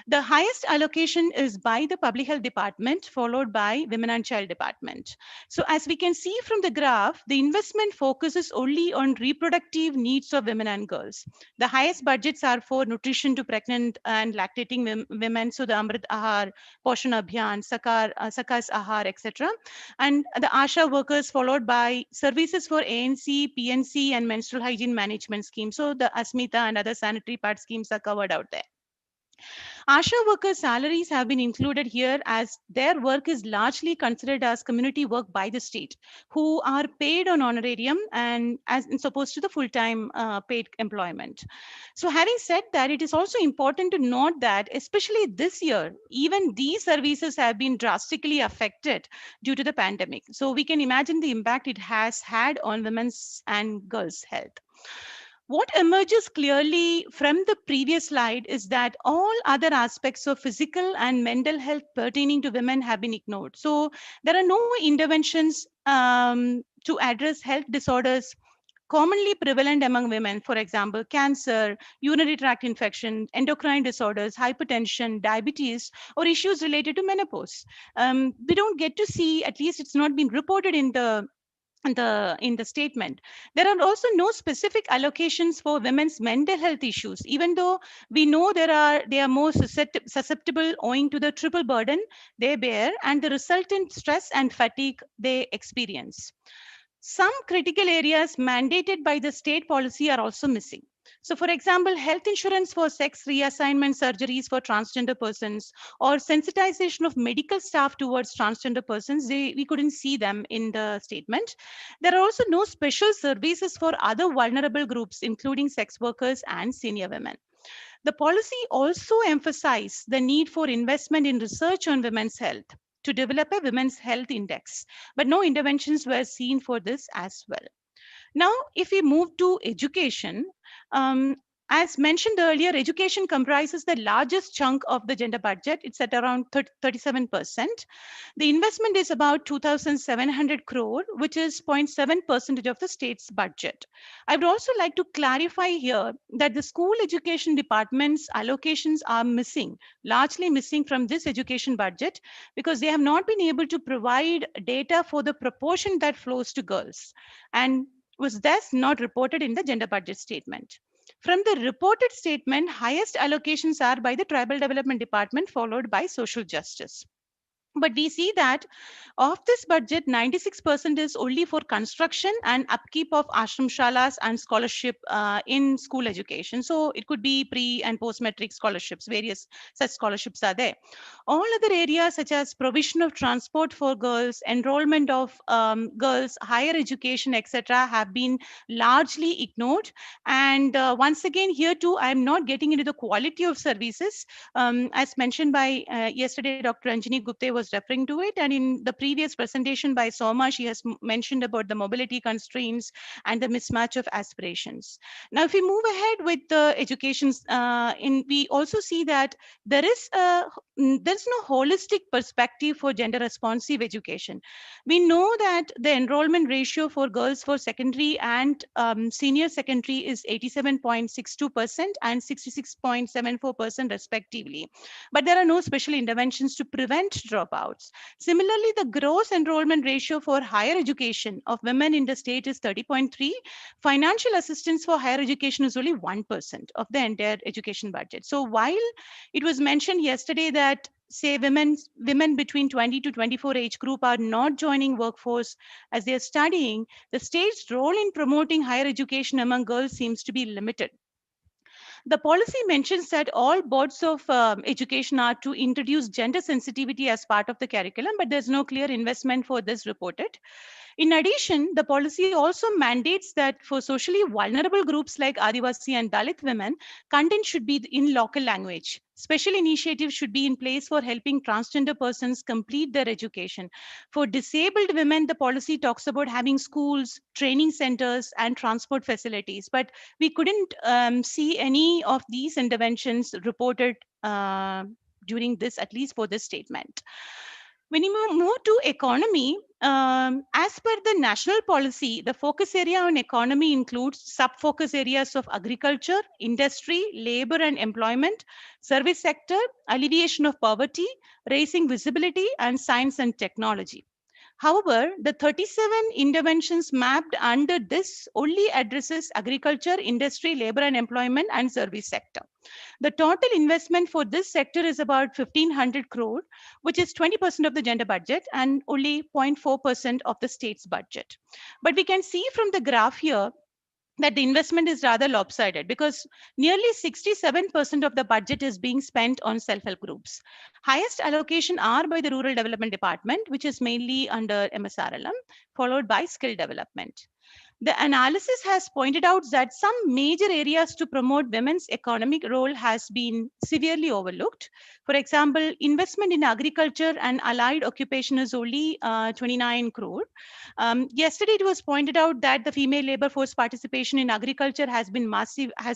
The highest allocation is by the Public Health Department, followed by Women and Child Department. So as we can see from the graph, the investment focuses only on reproductive needs of women and girls. The highest budgets are for nutrition to pregnant and lactating women, so the Amrit Ahar, Poshan Abhiyan, Sakas Ahar, etc. And the ASHA workers, followed by services for ANC, PNC, and menstrual hygiene management scheme. So the Asmita and other sanitary pad schemes are covered out there. ASHA workers' salaries have been included here as their work is largely considered as community work by the state, who are paid on honorarium and as opposed to the full-time paid employment. So having said that, it is also important to note that especially this year, even these services have been drastically affected due to the pandemic. So we can imagine the impact it has had on women's and girls' health. What emerges clearly from the previous slide is that all other aspects of physical and mental health pertaining to women have been ignored. So there are no interventions to address health disorders commonly prevalent among women, for example, cancer, urinary tract infection, endocrine disorders, hypertension, diabetes, or issues related to menopause. We don't get to see, at least it's not been reported in the statement. There are also no specific allocations for women's mental health issues, even though we know they are more susceptible owing to the triple burden they bear and the resultant stress and fatigue they experience. Some critical areas mandated by the state policy are also missing. So for example, health insurance for sex reassignment surgeries for transgender persons or sensitization of medical staff towards transgender persons, we couldn't see them in the statement. There are also no special services for other vulnerable groups, including sex workers and senior women. The policy also emphasized the need for investment in research on women's health to develop a women's health index, but no interventions were seen for this as well. Now, if we move to education, as mentioned earlier, education comprises the largest chunk of the gender budget. It's at around 37%. The investment is about 2,700 crore, which is 0.7% of the state's budget. I would also like to clarify here that the school education department's allocations are missing, largely missing from this education budget, because they have not been able to provide data for the proportion that flows to girls, and was thus not reported in the gender budget statement. From the reported statement, highest allocations are by the Tribal Development Department, followed by Social Justice. But we see that of this budget, 96% is only for construction and upkeep of ashram shalas and scholarship in school education. So it could be pre and post metric scholarships, various such scholarships are there. All other areas such as provision of transport for girls, enrollment of girls, higher education, etc., have been largely ignored. And once again, here too, I'm not getting into the quality of services. As mentioned by yesterday, Dr. Anjani Gupte was referring to it, and in the previous presentation by Soma, she has mentioned about the mobility constraints and the mismatch of aspirations. Now, if we move ahead with the education, we also see that there's no holistic perspective for gender responsive education. We know that the enrollment ratio for girls for secondary and senior secondary is 87.62% and 66.74% respectively. But there are no special interventions to prevent dropouts. Similarly, the gross enrollment ratio for higher education of women in the state is 30.3. Financial assistance for higher education is only 1% of the entire education budget. So while it was mentioned yesterday that say women between 20 to 24 age group are not joining workforce as they are studying, the state's role in promoting higher education among girls seems to be limited. The policy mentions that all boards of education are to introduce gender sensitivity as part of the curriculum, but there's no clear investment for this reported. In addition, the policy also mandates that for socially vulnerable groups like Adivasi and Dalit women, content should be in local language. Special initiatives should be in place for helping transgender persons complete their education. For disabled women, the policy talks about having schools, training centers, and transport facilities. But we couldn't see any of these interventions reported during this, at least for this statement. When you move to economy, as per the national policy, the focus area on economy includes sub-focus areas of agriculture, industry, labor and employment, service sector, alleviation of poverty, raising visibility, and science and technology. However, the 37 interventions mapped under this only addresses agriculture, industry, labor and employment, and service sector. The total investment for this sector is about 1,500 crore, which is 20% of the gender budget and only 0.4% of the state's budget. But we can see from the graph here that the investment is rather lopsided because nearly 67% of the budget is being spent on self-help groups. Highest allocation are by the Rural Development Department, which is mainly under MSRLM, followed by skill development. The analysis has pointed out that some major areas to promote women's economic role has been severely overlooked. For example, investment in agriculture and allied occupation is only 29 crore. Yesterday, it was pointed out that the female labor force participation in agriculture has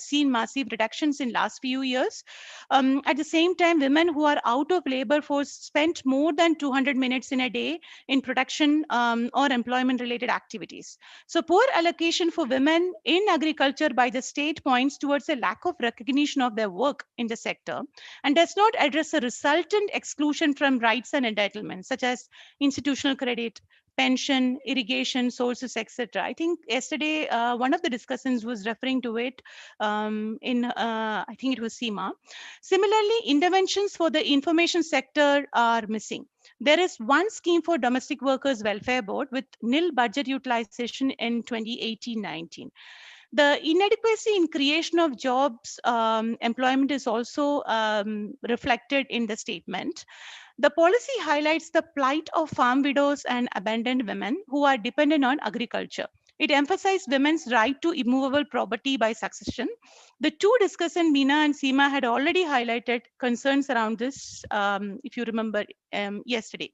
seen massive reductions in last few years. At the same time, women who are out of labor force spent more than 200 minutes in a day in production or employment related activities. So poor allocation for women in agriculture by the state points towards a lack of recognition of their work in the sector and does not address a resultant exclusion from rights and entitlements such as institutional credit, pension, irrigation sources, etc. I think yesterday one of the discussants was referring to it I think it was SEMA. Similarly, interventions for the information sector are missing. There is one scheme for Domestic Workers Welfare Board with nil budget utilization in 2018-19. The inadequacy in creation of jobs, employment is also reflected in the statement. The policy highlights the plight of farm widows and abandoned women who are dependent on agriculture. It emphasized women's right to immovable property by succession. The two discussants, Meena and Seema, had already highlighted concerns around this, if you remember, yesterday.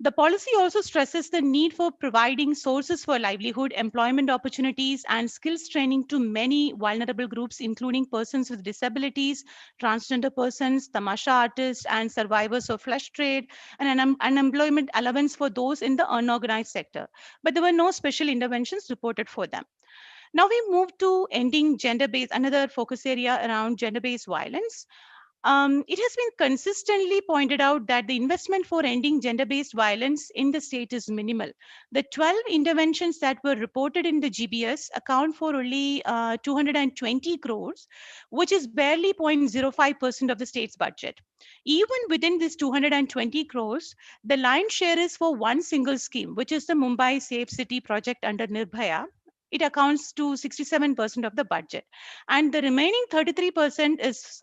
The policy also stresses the need for providing sources for livelihood, employment opportunities, and skills training to many vulnerable groups, including persons with disabilities, transgender persons, tamasha artists, and survivors of flesh trade, and an unemployment allowance for those in the unorganized sector. But there were no special interventions reported for them. Now we move to ending gender-based, another focus area around gender-based violence. It has been consistently pointed out that the investment for ending gender-based violence in the state is minimal. The 12 interventions that were reported in the GBS account for only 220 crores, which is barely 0.05% of the state's budget. Even within this 220 crores, the lion's share is for one single scheme, which is the Mumbai Safe City project under Nirbhaya. It accounts to 67% of the budget. And the remaining 33% is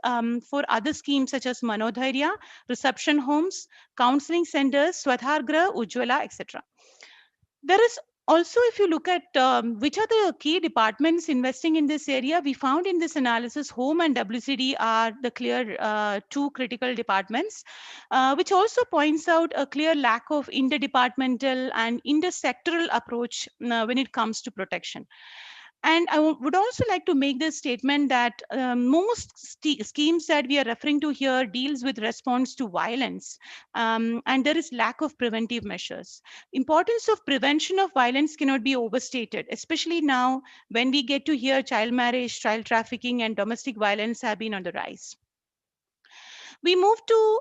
for other schemes such as Manodhairya, reception homes, counseling centers, Swadhargra, Ujjwala, etc. There is also, if you look at which are the key departments investing in this area, we found in this analysis, Home and WCD are the clear two critical departments, which also points out a clear lack of interdepartmental and intersectoral approach when it comes to protection. And I would also like to make this statement that most schemes that we are referring to here deals with response to violence, and there is lack of preventive measures. Importance of prevention of violence cannot be overstated, especially now when we get to hear child marriage, child trafficking, and domestic violence have been on the rise. We move to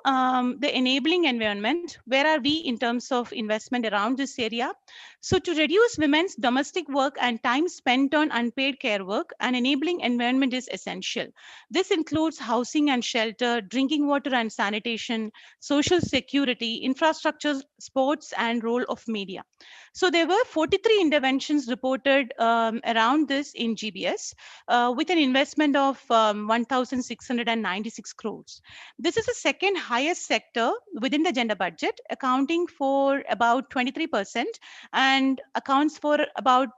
the enabling environment. Where are we in terms of investment around this area? So to reduce women's domestic work and time spent on unpaid care work, an enabling environment is essential. This includes housing and shelter, drinking water and sanitation, social security, infrastructure, sports, and role of media. So there were 43 interventions reported around this in GBS with an investment of 1,696 crores. This is the second highest sector within the gender budget, accounting for about 23% and accounts for about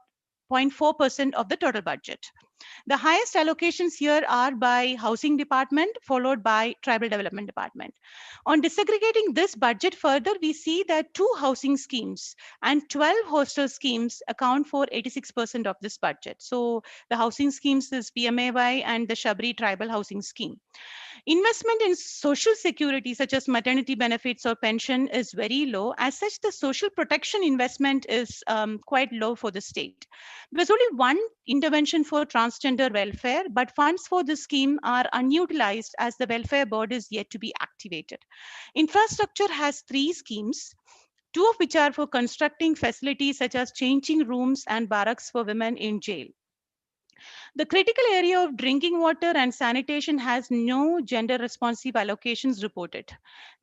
0.4% of the total budget. The highest allocations here are by Housing Department, followed by Tribal Development Department. On disaggregating this budget further, we see that 2 housing schemes and 12 hostel schemes account for 86% of this budget. So the housing schemes is PMAY and the Shabri Tribal Housing Scheme. Investment in social security, such as maternity benefits or pension, is very low. As such, the social protection investment is quite low for the state. There's only one intervention for transgender welfare, but funds for this scheme are unutilized as the welfare board is yet to be activated. Infrastructure has 3 schemes, 2 of which are for constructing facilities such as changing rooms and barracks for women in jail. The critical area of drinking water and sanitation has no gender responsive allocations reported.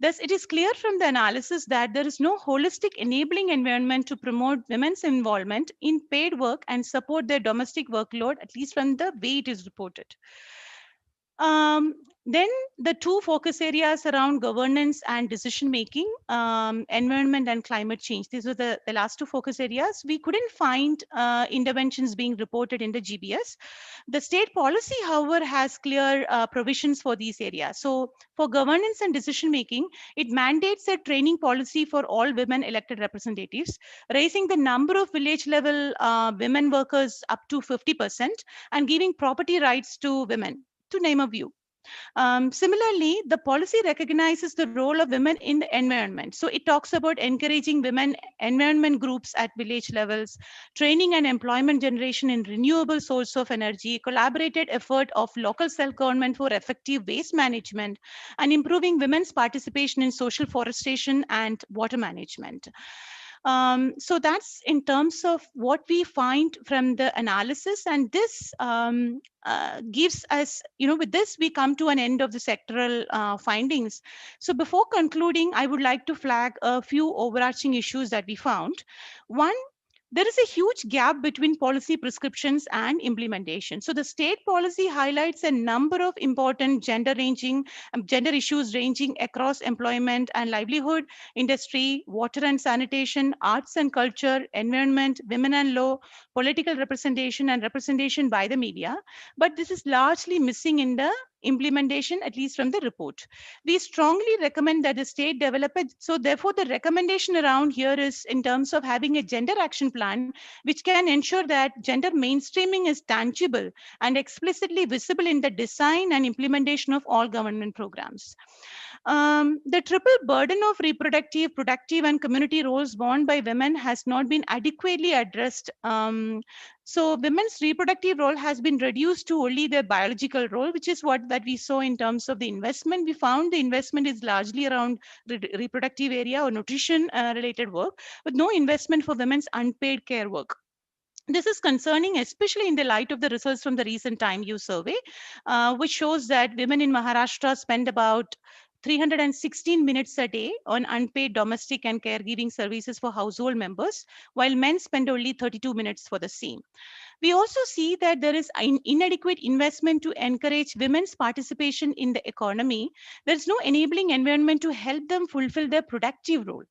Thus, it is clear from the analysis that there is no holistic enabling environment to promote women's involvement in paid work and support their domestic workload, at least from the way it is reported. Then the 2 focus areas around governance and decision making, environment and climate change. These were the last 2 focus areas. We couldn't find interventions being reported in the GBS. The state policy, however, has clear provisions for these areas. So for governance and decision making, it mandates a training policy for all women elected representatives, raising the number of village level women workers up to 50% and giving property rights to women, to name a few. Similarly, the policy recognizes the role of women in the environment. So it talks about encouraging women environment groups at village levels, training and employment generation in renewable source of energy, collaborated effort of local self-government for effective waste management, and improving women's participation in social forestation and water management. So that's in terms of what we find from the analysis, and this gives us, with this we come to an end of the sectoral findings. So before concluding, I would like to flag a few overarching issues that we found. One, there is a huge gap between policy prescriptions and implementation. So the state policy highlights a number of important gender issues ranging across employment and livelihood, industry, water and sanitation, arts and culture, environment, women and law, political representation, and representation by the media. But this is largely missing in the implementation, at least from the report. We strongly recommend that the state develop it. So therefore, the recommendation around here is in terms of having a gender action plan, which can ensure that gender mainstreaming is tangible and explicitly visible in the design and implementation of all government programs. The triple burden of reproductive, productive, and community roles borne by women has not been adequately addressed. So women's reproductive role has been reduced to only their biological role, which is what that we saw in terms of the investment. We found the investment is largely around reproductive area or nutrition related work, with no investment for women's unpaid care work. This is concerning, especially in the light of the results from the recent Time Use survey, which shows that women in Maharashtra spend about 316 minutes a day on unpaid domestic and caregiving services for household members, while men spend only 32 minutes for the same. We also see that there is inadequate investment to encourage women's participation in the economy. There is no enabling environment to help them fulfill their productive role.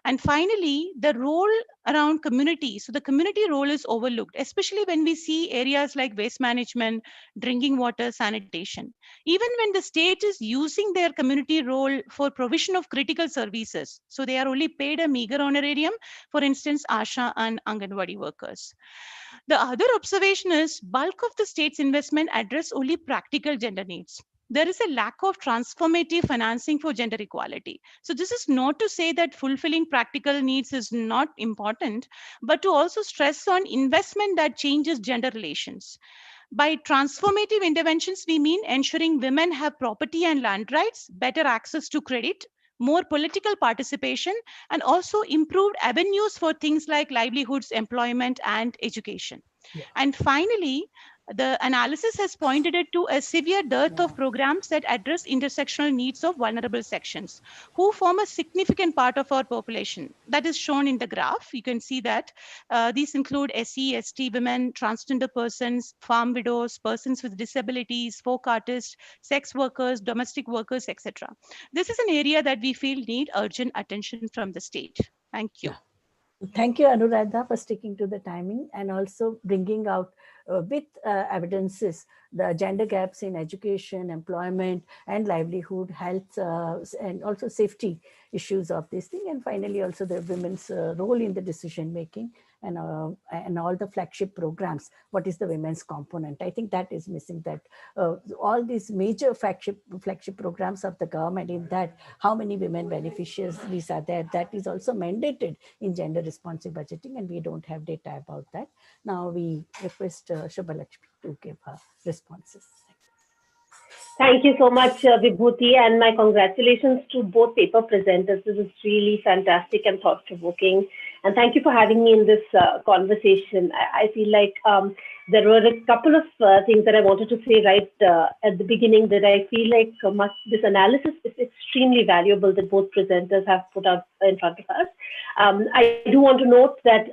And finally, the role around community. So the community role is overlooked, especially when we see areas like waste management, drinking water, sanitation. Even when the state is using their community role for provision of critical services, so they are only paid a meager honorarium, for instance, ASHA and Anganwadi workers. The other observation is bulk of the state's investment address only practical gender needs. There is a lack of transformative financing for gender equality. So this is not to say that fulfilling practical needs is not important, but to also stress on investment that changes gender relations. By transformative interventions, we mean ensuring women have property and land rights, better access to credit, more political participation, and also improved avenues for things like livelihoods, employment, and education. Yeah. And finally, the analysis has pointed it to a severe dearth of programs that address intersectional needs of vulnerable sections, who form a significant part of our population. That is shown in the graph. You can see that these include SC, ST women, transgender persons, farm widows, persons with disabilities, folk artists, sex workers, domestic workers, etc. This is an area that we feel need urgent attention from the state. Thank you. Yeah. Thank you, Anuradha, for sticking to the timing and also bringing out with evidences the gender gaps in education, employment, and livelihood, health, and also safety issues of this thing. And finally, also the women's role in the decision making and all the flagship programs. What is the women's component? I think that is missing. That all these major flagship programs of the government, in that how many women beneficiaries are there, that is also mandated in gender responsive budgeting, and we don't have data about that. Now we request Shubha Lakshmi to give her responses. Thank you so much, Vibhuti, and my congratulations to both paper presenters. This is really fantastic and thought-provoking. And thank you for having me in this conversation. I feel like there were a couple of things that I wanted to say right at the beginning, that I feel like this analysis is extremely valuable that both presenters have put out in front of us. I do want to note that,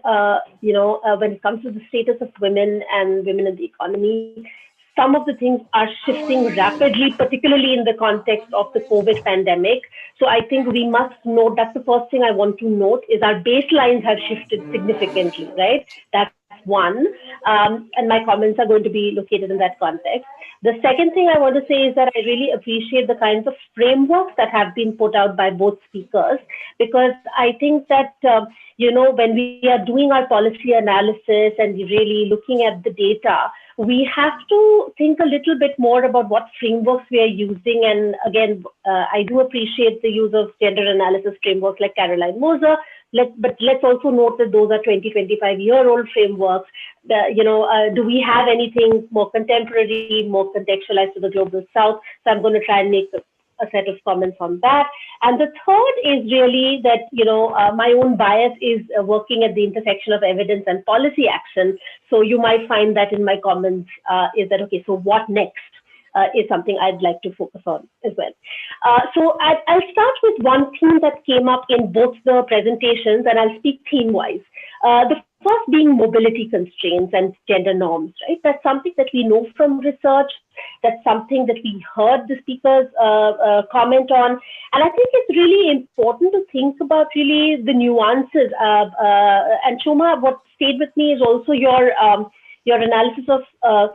when it comes to the status of women and women in the economy, some of the things are shifting rapidly, particularly in the context of the COVID pandemic. So I think we must note, that's the first thing I want to note, is our baselines have shifted significantly, right? That's one. And my comments are going to be located in that context. The second thing I want to say is that I really appreciate the kinds of frameworks that have been put out by both speakers, because I think that, when we are doing our policy analysis and really looking at the data, we have to think a little bit more about what frameworks we are using. And again, I do appreciate the use of gender analysis frameworks like Caroline Moser, but let's also note that those are 20, 25-year-old frameworks. Do we have anything more contemporary, more contextualized to the global south? So I'm going to try and make a set of comments on that. And the third is really that, my own bias is working at the intersection of evidence and policy action. So you might find that in my comments is that, okay, so what next is something I'd like to focus on as well. So I'll start with one theme that came up in both the presentations, and I'll speak theme-wise. The first being mobility constraints and gender norms, right? That's something that we know from research. That's something that we heard the speakers comment on. And I think it's really important to think about really the nuances. And Shoma, what stayed with me is also your analysis of,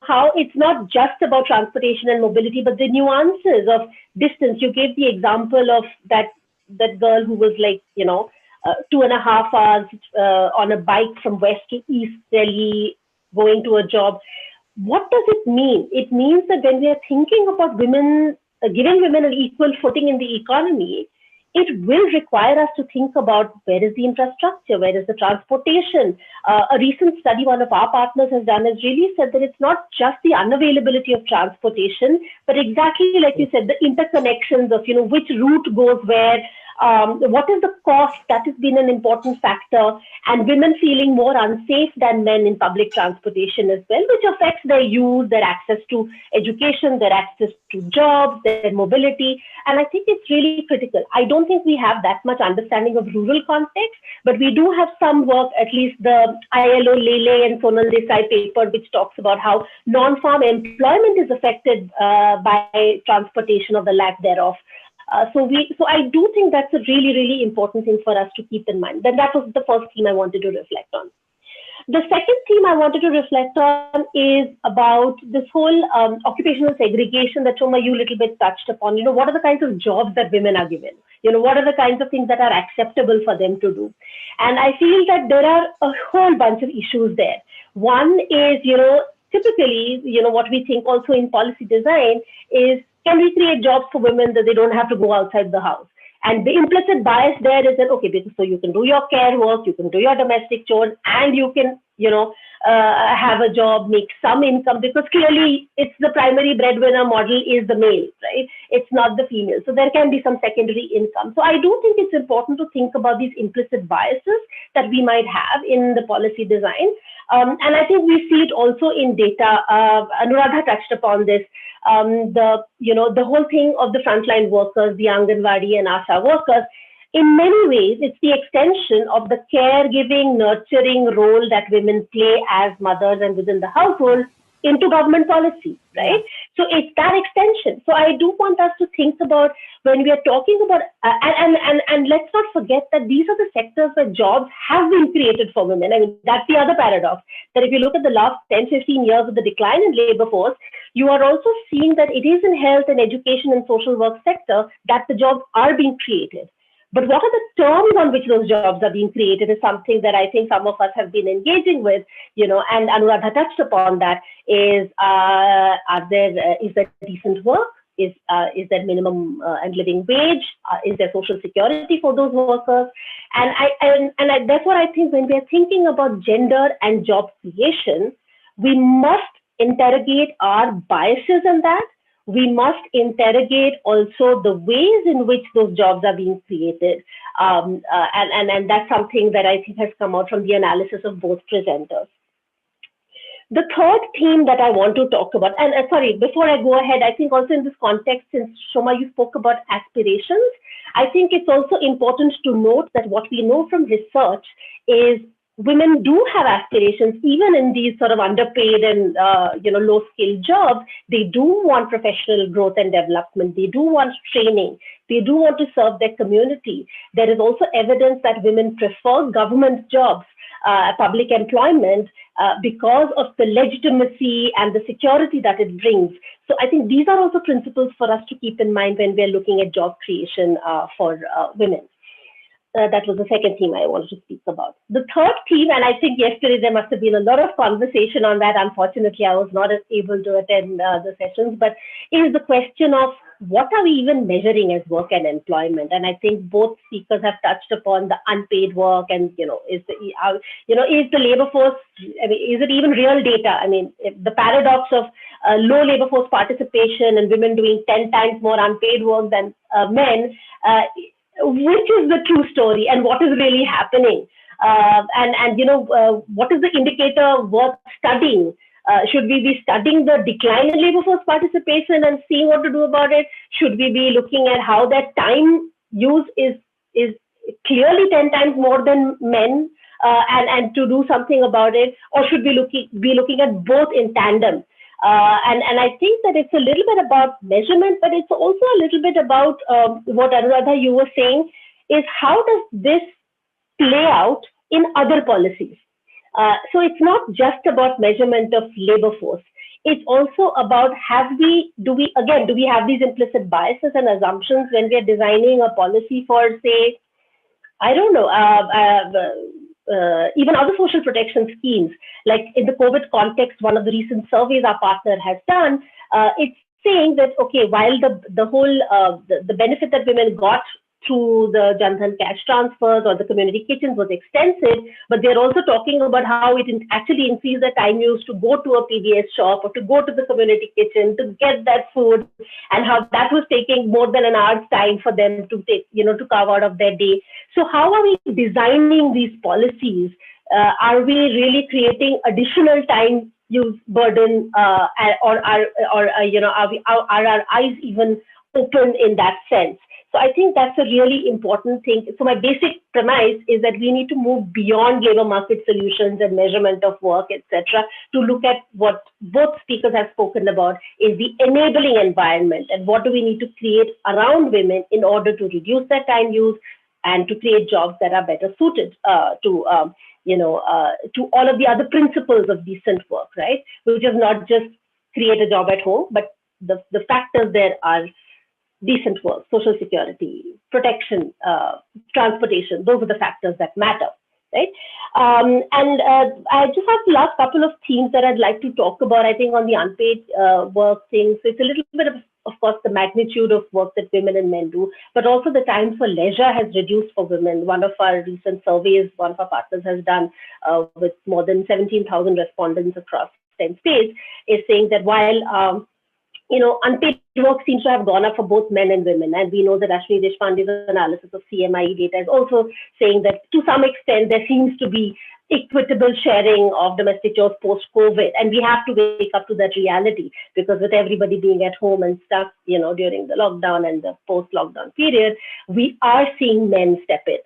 how it's not just about transportation and mobility, but the nuances of distance. You gave the example of that girl who was like, 2.5 hours on a bike from west to east Delhi, going to a job. What does it mean? It means that when we are thinking about women, giving women an equal footing in the economy, it will require us to think about where is the infrastructure, where is the transportation. A recent study one of our partners has done has really said that it's not just the unavailability of transportation, but exactly like you said, the interconnections of, which route goes where, what is the cost? That has been an important factor, and women feeling more unsafe than men in public transportation as well, which affects their use, their access to education, their access to jobs, their mobility. And I think it's really critical. I don't think we have that much understanding of rural context, but we do have some work, at least the ILO Lele and Sonal Desai paper, which talks about how non-farm employment is affected by transportation or the lack thereof. So I do think that's a really, really important thing for us to keep in mind. Then that was the first theme I wanted to reflect on. The second theme I wanted to reflect on is about this whole occupational segregation that, Shoma, you a little bit touched upon. What are the kinds of jobs that women are given? What are the kinds of things that are acceptable for them to do? And I feel that there are a whole bunch of issues there. One is, typically, what we think also in policy design is, can we create jobs for women that they don't have to go outside the house? And the implicit bias there is that, okay, so you can do your care work, you can do your domestic chores, and you can, have a job, make some income, because clearly it's the primary breadwinner model is the male, right? It's not the female. So there can be some secondary income. So I do think it's important to think about these implicit biases that we might have in the policy design. And I think we see it also in data. Anuradha touched upon this. The whole thing of the frontline workers, the Anganwadi and ASHA workers, in many ways, it's the extension of the caregiving, nurturing role that women play as mothers and within the household into government policy, right? So it's that extension. So I do want us to think about when we are talking about, and let's not forget that these are the sectors where jobs have been created for women. I mean, that's the other paradox, that if you look at the last 10, 15 years of the decline in labor force, you are also seeing that it is in health and education and social work sector that the jobs are being created. But what are the terms on which those jobs are being created is something that I think some of us have been engaging with, and Anuradha touched upon that, is there decent work? Is there minimum and living wage? Is there social security for those workers? And therefore, I think when we are thinking about gender and job creation, we must interrogate our biases in that. We must interrogate also the ways in which those jobs are being created. And that's something that I think has come out from the analysis of both presenters. The third theme that I want to talk about, and sorry, before I go ahead, I think also in this context, since Shoma, you spoke about aspirations, I think it's also important to note that what we know from research is women do have aspirations, even in these sort of underpaid and low-skilled jobs. They do want professional growth and development. They do want training. They do want to serve their community. There is also evidence that women prefer government jobs, public employment, because of the legitimacy and the security that it brings. So I think these are also principles for us to keep in mind when we're looking at job creation for women. That was the second theme I wanted to speak about. The third theme, and I think yesterday there must have been a lot of conversation on that. Unfortunately, I was not able to attend the sessions, but is the question of what are we even measuring as work and employment? And I think both speakers have touched upon the unpaid work and, is the labor force, I mean, is it even real data? I mean, the paradox of low labor force participation and women doing 10 times more unpaid work than men, which is the true story and what is really happening? What is the indicator worth studying? Should we be studying the decline in labor force participation and seeing what to do about it? Should we be looking at how that time use is clearly 10 times more than men and to do something about it? Or should we be looking at both in tandem? And I think that it's a little bit about measurement, but it's also a little bit about what Anuradha, you were saying, is how does this play out in other policies? So it's not just about measurement of labor force. It's also about do we have these implicit biases and assumptions when we are designing a policy for, say, I don't know, even other social protection schemes, like in the COVID context, one of the recent surveys our partner has done, it's saying that, okay, while the whole, the benefit that women got through the Jan Dhan cash transfers or the community kitchens was extensive, but they're also talking about how it actually increased the time used to go to a PBS shop or to go to the community kitchen to get that food, and how that was taking more than an hour's time for them to take, to carve out of their day. So how are we designing these policies? Are we really creating additional time use burden, or are our eyes even open in that sense? So I think that's a really important thing. So my basic premise is that we need to move beyond labor market solutions and measurement of work, etc., to look at what both speakers have spoken about, is the enabling environment, and what do we need to create around women in order to reduce their time use and to create jobs that are better suited to all of the other principles of decent work, right? Which is not just create a job at home, but the factors there are decent work, social security, protection, transportation. Those are the factors that matter, right? I just have the last couple of themes that I'd like to talk about, I think, on the unpaid work thing. So it's a little bit of course, the magnitude of work that women and men do, but also the time for leisure has reduced for women. One of our recent surveys, one of our partners has done with more than 17,000 respondents across 10 states, is saying that while unpaid work seems to have gone up for both men and women. And we know that Ashwini Deshpande's analysis of CMIE data is also saying that to some extent there seems to be equitable sharing of domestic chores post-COVID. And we have to wake up to that reality, because with everybody being at home and stuff, during the lockdown and the post-lockdown period, we are seeing men step in.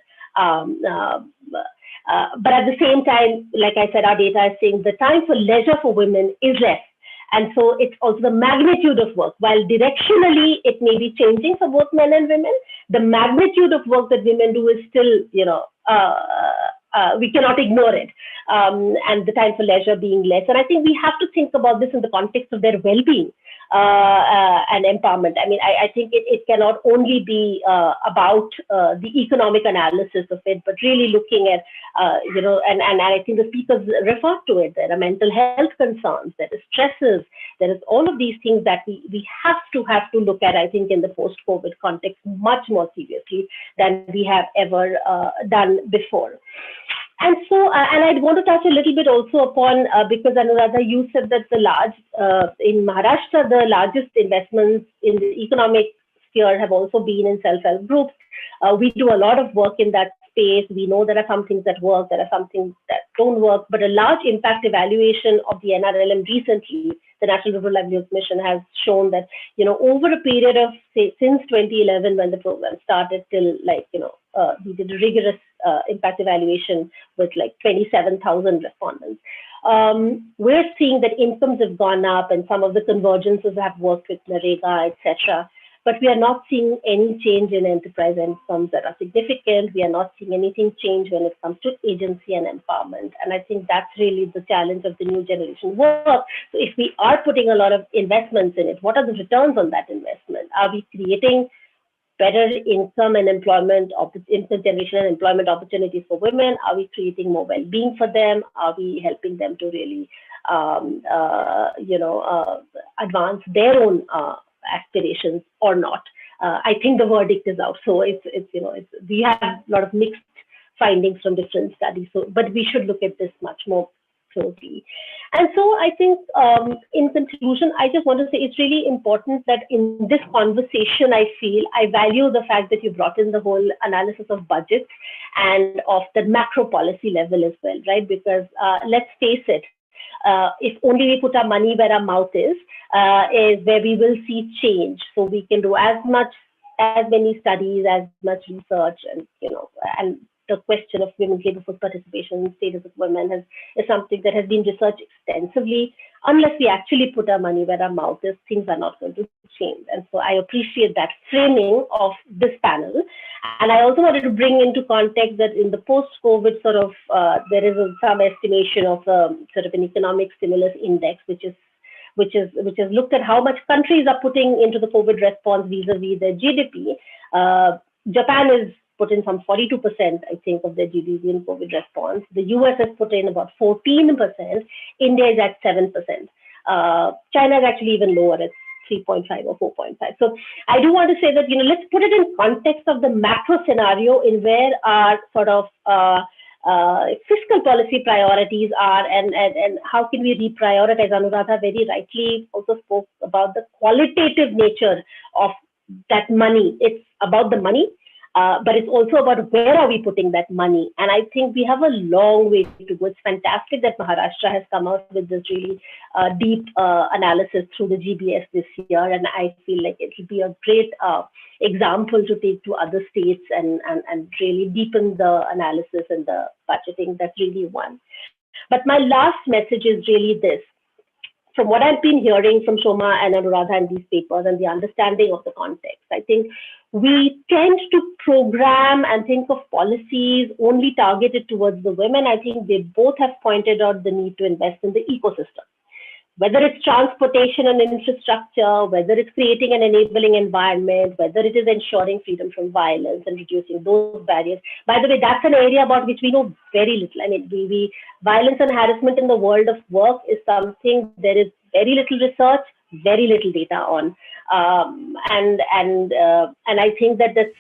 But at the same time, like I said, our data is saying the time for leisure for women is less. And so it's also the magnitude of work. While directionally it may be changing for both men and women, the magnitude of work that women do is still, we cannot ignore it. And the time for leisure being less. And I think we have to think about this in the context of their well-being and empowerment. I mean, I think it cannot only be about the economic analysis of it, but really looking at, and I think the speakers refer to it. There are mental health concerns, there is stresses, there is all of these things that we have to look at, I think, in the post-COVID context much more seriously than we have ever done before. And so, and I'd want to touch a little bit also upon, because Anuradha, you said that in Maharashtra, the largest investments in the economic sphere have also been in self-help groups. We do a lot of work in that space. We know there are some things that work, there are some things that don't work, but a large impact evaluation of the NRLM recently, the National Rural Livelihoods Mission, has shown that, over a period of, say, since 2011, when the program started till we did a rigorous impact evaluation with 27,000 respondents. We're seeing that incomes have gone up and some of the convergences have worked with NREGA, etc. But we are not seeing any change in enterprise incomes that are significant. We are not seeing anything change when it comes to agency and empowerment. And I think that's really the challenge of the new generation work. So if we are putting a lot of investments in it, what are the returns on that investment? Are we creating better income and employment, intergeneration and employment opportunities for women? Are we creating more well-being for them? Are we helping them to really, advance their own aspirations or not? I think the verdict is out. So we have a lot of mixed findings from different studies. So, but we should look at this much more closely. And so I think in conclusion, I just want to say it's really important that in this conversation, I feel I value the fact that you brought in the whole analysis of budgets and of the macro policy level as well, right? Because let's face it, if only we put our money where our mouth is where we will see change. So we can do as many studies, as much research, and and the question of women's labor force participation, status of women is something that has been researched extensively. Unless we actually put our money where our mouth is, things are not going to change. And so I appreciate that framing of this panel. And I also wanted to bring into context that in the post-COVID there is some estimation of sort of an economic stimulus index, which has looked at how much countries are putting into the COVID response vis-a-vis their GDP. Japan is put in some 42%, I think, of their GDP in COVID response. The US has put in about 14%. India is at 7%. China is actually even lower at 3.5 or 4.5. So I do want to say that, let's put it in context of the macro scenario in where our sort of fiscal policy priorities are, and how can we reprioritize. Anuradha very rightly also spoke about the qualitative nature of that money. It's about the money, but it's also about where are we putting that money. And I think we have a long way to go. It's fantastic that Maharashtra has come out with this really deep analysis through the GBS this year. And I feel like it will be a great example to take to other states and really deepen the analysis and the budgeting. That's really one. But my last message is really this. From what I've been hearing from Soma and Anuradha in these papers and the understanding of the context, I think we tend to program and think of policies only targeted towards the women. I think they both have pointed out the need to invest in the ecosystem, whether it's transportation and infrastructure, whether it's creating an enabling environment, whether it is ensuring freedom from violence and reducing those barriers. By the way, that's an area about which we know very little. I mean, violence and harassment in the world of work is something there is very little research, very little data on. And I think that that's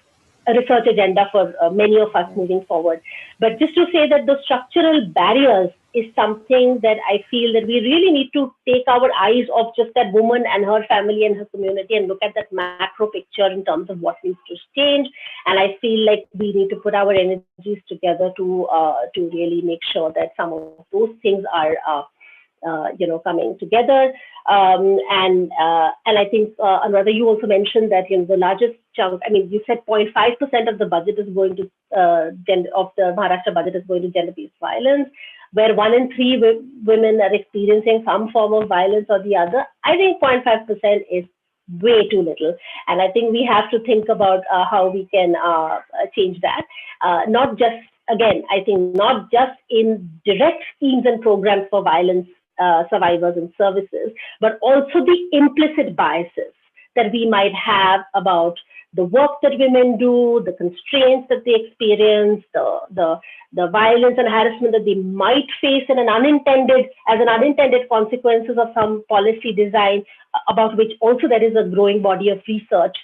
a research agenda for many of us moving forward. But just to say that the structural barriers is something that I feel that we really need to take our eyes off just that woman and her family and her community and look at that macro picture in terms of what needs to change. And I feel like we need to put our energies together to really make sure that some of those things are coming together. And I think, Anuradha, you also mentioned that the largest chunk, I mean, you said 0.5% of the budget is going to, of the Maharashtra budget is going to gender-based violence, where 1 in 3 women are experiencing some form of violence or the other. I think 0.5% is way too little. And I think we have to think about how we can change that. Not just, again, I think not just in direct schemes and programs for violence survivors and services, but also the implicit biases that we might have about the work that women do, the constraints that they experience, the violence and harassment that they might face in as an unintended consequences of some policy design, about which also there is a growing body of research,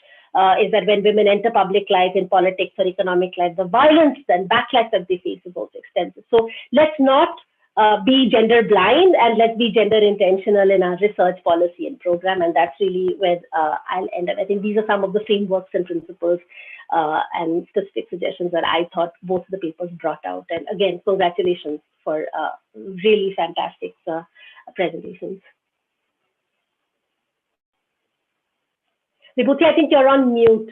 is that when women enter public life in politics or economic life, the violence and backlash that they face is also extensive. So let's not be gender blind, and let's be gender intentional in our research policy and program. And that's really where I'll end up. I think these are some of the frameworks and principles and specific suggestions that I thought both of the papers brought out. And again, congratulations for really fantastic presentations. Vibhuti, I think you're on mute.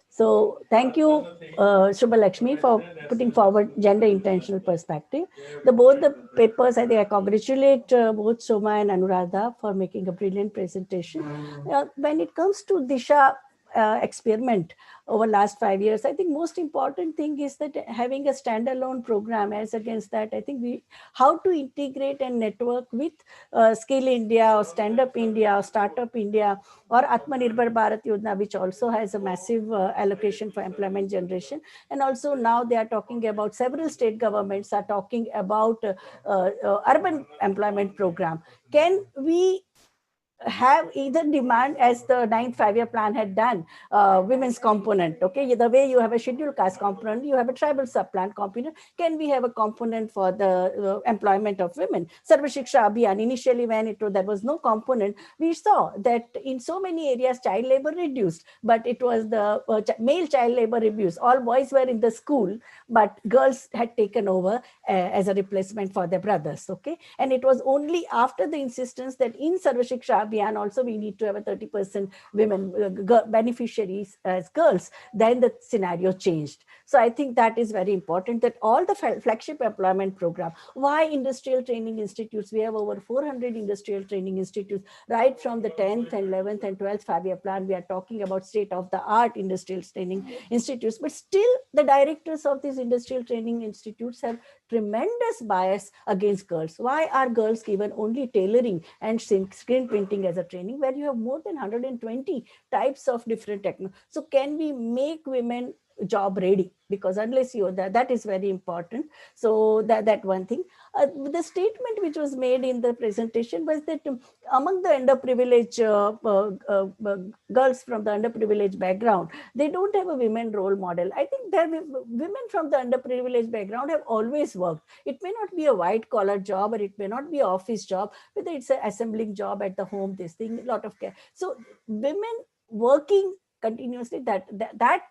So thank you, Shubha Lakshmi, for putting forward gender intentional perspective. Both the papers, I think I congratulate both Soma and Anuradha for making a brilliant presentation. When it comes to Disha experiment over last 5 years, I think most important thing is that having a standalone program. As against that, I think how to integrate and network with Skill India or Stand Up India or Startup India or Atmanirbhar Bharat Yojana, which also has a massive allocation for employment generation. And also now they are talking about, several state governments are talking about urban employment program. Can we have either demand, as the 9th 5-year plan had done, women's component? Okay, the way you have a scheduled caste component, you have a tribal sub-plan component. Can we have a component for the employment of women? Sarva Shiksha Abhiyan, initially when there was no component, we saw that in so many areas child labor reduced, but it was the male child labor abuse. All boys were in the school, but girls had taken over as a replacement for their brothers. Okay, and it was only after the insistence that in Sarva Shiksha Abhiyan also we need to have a 30% women beneficiaries as girls, then the scenario changed. So I think that is very important, that all the flagship employment program, why industrial training institutes, we have over 400 industrial training institutes, right from the 10th and 11th and 12th 5-year plan, we are talking about state-of-the-art industrial training institutes, but still the directors of these industrial training institutes have tremendous bias against girls. Why are girls given only tailoring and screen printing as a training, where you have more than 120 types of different technology? So can we make women job ready? Because unless you, that is very important. So that one thing. The statement which was made in the presentation was that among the underprivileged girls from the underprivileged background, they don't have a women role model. I think that women from the underprivileged background have always worked. It may not be a white collar job, or it may not be an office job, whether it's an assembling job at the home, this thing, a lot of care. So women working continuously, that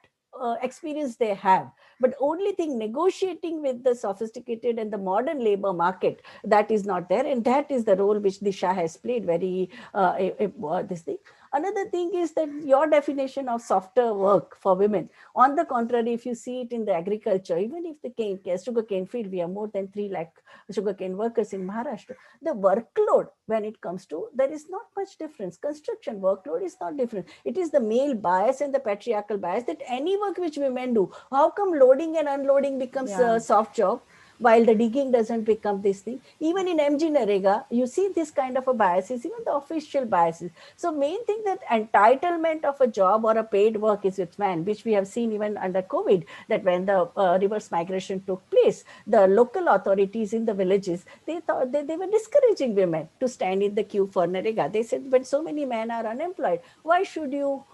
experience they have, but only thing, negotiating with the sophisticated and the modern labor market, that is not there, and that is the role which Disha has played very this thing. Another thing is that your definition of softer work for women, on the contrary, if you see it in the agriculture, even if the sugarcane field, we have more than 3 lakh sugarcane workers in Maharashtra, the workload when it comes to, there is not much difference. Construction workload is not different. It is the male bias and the patriarchal bias that any work which women do, how come loading and unloading becomes a soft job? while the digging doesn't become this thing. Even in MG Narega, you see this kind of a biases, even the official biases. So main thing that entitlement of a job or a paid work is with men, which we have seen even under COVID, that when the reverse migration took place, the local authorities in the villages, they thought they were discouraging women to stand in the queue for Narega. They said, when so many men are unemployed, why should you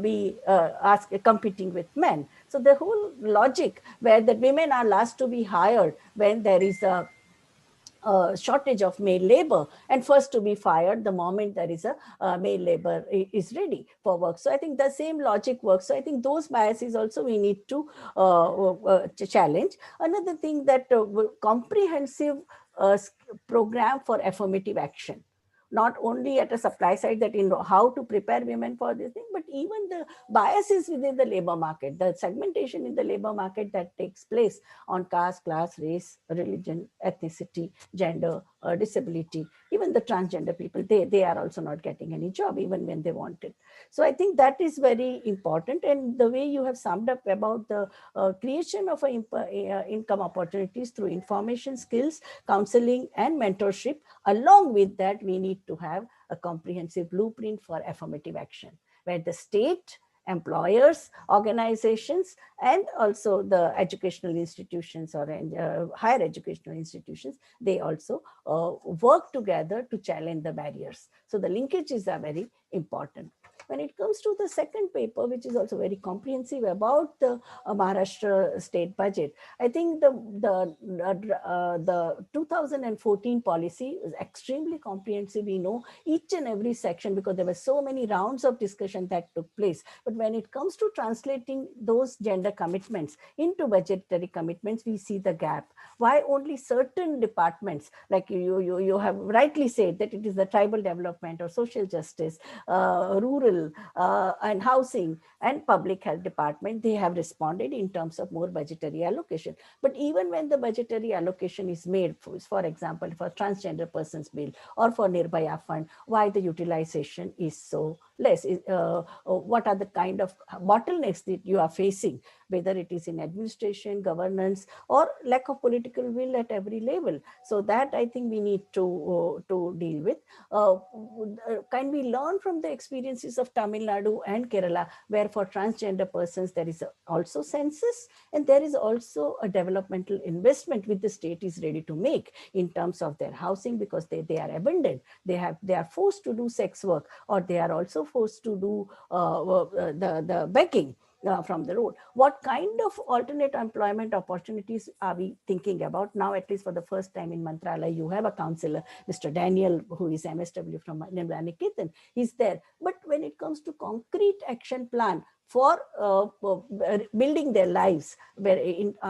be competing with men? So the whole logic where the women are last to be hired when there is a shortage of male labor, and first to be fired the moment there is a male labor is ready for work. So I think the same logic works. So I think those biases also we need to challenge. Another thing, that comprehensive program for affirmative action, not only at a supply side, that in how to prepare women for this thing, but even the biases within the labor market, the segmentation in the labor market that takes place on caste, class, race, religion, ethnicity, gender, disability. Even the transgender people, they are also not getting any job even when they want it. So I think that is very important. And the way you have summed up about the creation of income opportunities through information, skills, counseling, and mentorship, along with that, we need to have a comprehensive blueprint for affirmative action, where the state, employers, organizations, and also the educational institutions or higher educational institutions, they also work together to challenge the barriers. So the linkages are very important. When it comes to the second paper, which is also very comprehensive about the Maharashtra state budget, I think the 2014 policy is extremely comprehensive. We know each and every section because there were so many rounds of discussion that took place. But when it comes to translating those gender commitments into budgetary commitments, we see the gap. Why only certain departments, like you have rightly said that it is the tribal development or social justice, rural and housing and public health department, they have responded in terms of more budgetary allocation. But even when the budgetary allocation is made, for example, for transgender persons bill or for Nirbhaya fund, why the utilization is so less? What are the kind of bottlenecks that you are facing, whether it is in administration, governance, or lack of political will at every level? So that I think we need to deal with. Can we learn from the experiences of Tamil Nadu and Kerala, where for transgender persons there is also census and there is also a developmental investment which the state is ready to make in terms of their housing, because they are abandoned. They are forced to do sex work, or they are also forced to do the begging from the road. What kind of alternate employment opportunities are we thinking about now? At least for the first time in Mantralaya, you have a counselor, Mr. Daniel, who is MSW from Nirmala Niketan. He's there. But when it comes to concrete action plan for building their lives, where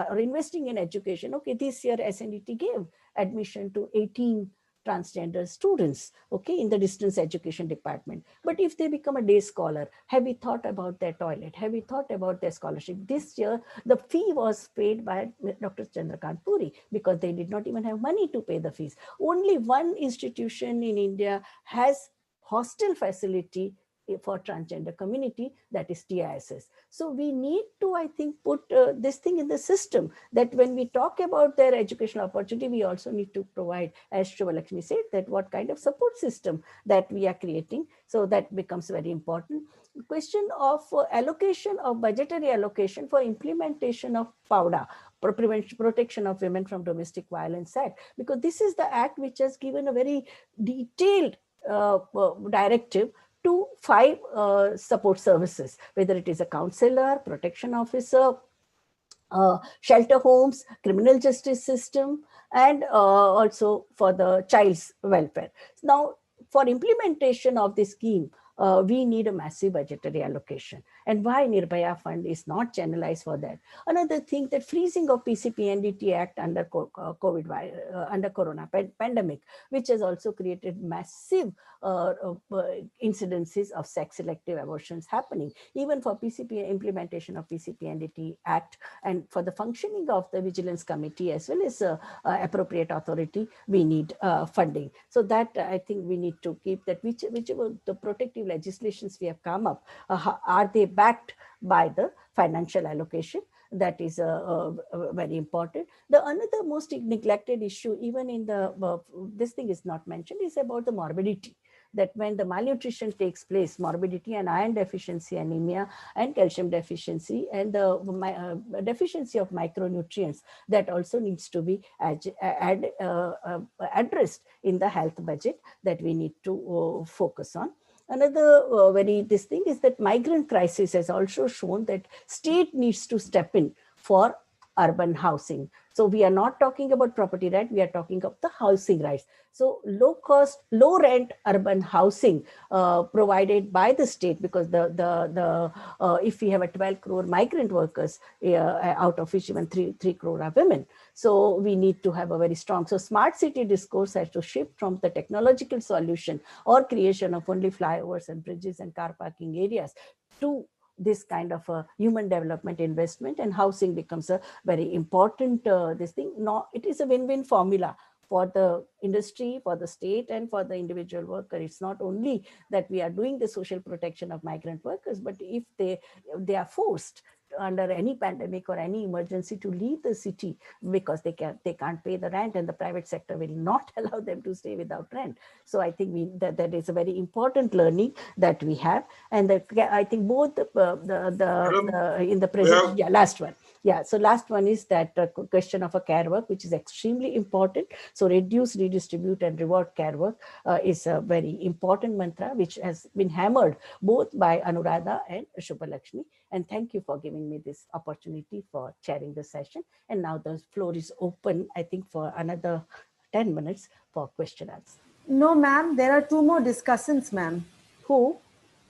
or investing in education, okay, this year SNDT gave admission to 18 transgender students, okay, in the distance education department. But if they become a day scholar, have we thought about their toilet? Have we thought about their scholarship? This year, the fee was paid by Dr. Chandrakant Puri because they did not even have money to pay the fees. Only one institution in India has hostel facility for transgender community, that is TISS. So we need to, I think, put this thing in the system, that when we talk about their educational opportunity, we also need to provide, as Shubhalakshmi said, that what kind of support system that we are creating. So that becomes very important. The question of allocation of budgetary allocation for implementation of PAUDA, Protection of Women from Domestic Violence Act, because this is the act which has given a very detailed directive to 5 support services, whether it is a counselor, protection officer, shelter homes, criminal justice system, and also for the child's welfare. Now, for implementation of this scheme, we need a massive budgetary allocation. And why Nirbhaya fund is not channelized for that? Another thing, that freezing of PCPNDT Act under COVID, under Corona pandemic, which has also created massive incidences of sex selective abortions happening, even for implementation of PCPNDT Act, and for the functioning of the Vigilance Committee as well as appropriate authority, we need funding. So that I think we need to keep that, whichever the protective legislations we have come up, are they backed by the financial allocation? that is very important. The another most neglected issue, even in the, this thing is not mentioned, is about the morbidity. That when the malnutrition takes place, morbidity and iron deficiency, anemia, and calcium deficiency, and the deficiency of micronutrients, that also needs to be addressed in the health budget that we need to focus on. Another this thing is that migrant crisis has also shown that state needs to step in for urban housing. So we are not talking about property right, we are talking of the housing rights. So low cost, low rent urban housing provided by the state, because if we have a 12 crore migrant workers, out of which even 3 crore are women. So we need to have a very strong, so smart city discourse has to shift from the technological solution or creation of only flyovers and bridges and car parking areas to this kind of a human development investment, and housing becomes a very important this thing. No, it is a win-win formula for the industry, for the state, and for the individual worker. It's not only that we are doing the social protection of migrant workers, but if they are forced under any pandemic or any emergency to leave the city because they can't pay the rent, and the private sector will not allow them to stay without rent. So I think that is a very important learning that we have, and I think both in the present, last one. Yeah, so last one is that question of a care work, which is extremely important. So reduce, redistribute, and reward care work is a very important mantra, which has been hammered both by Anuradha and Shubhalakshmi. And thank you for giving me this opportunity for chairing the session. And now the floor is open, I think, for another 10 minutes for question answer. No, ma'am, there are 2 more discussants, ma'am. Who?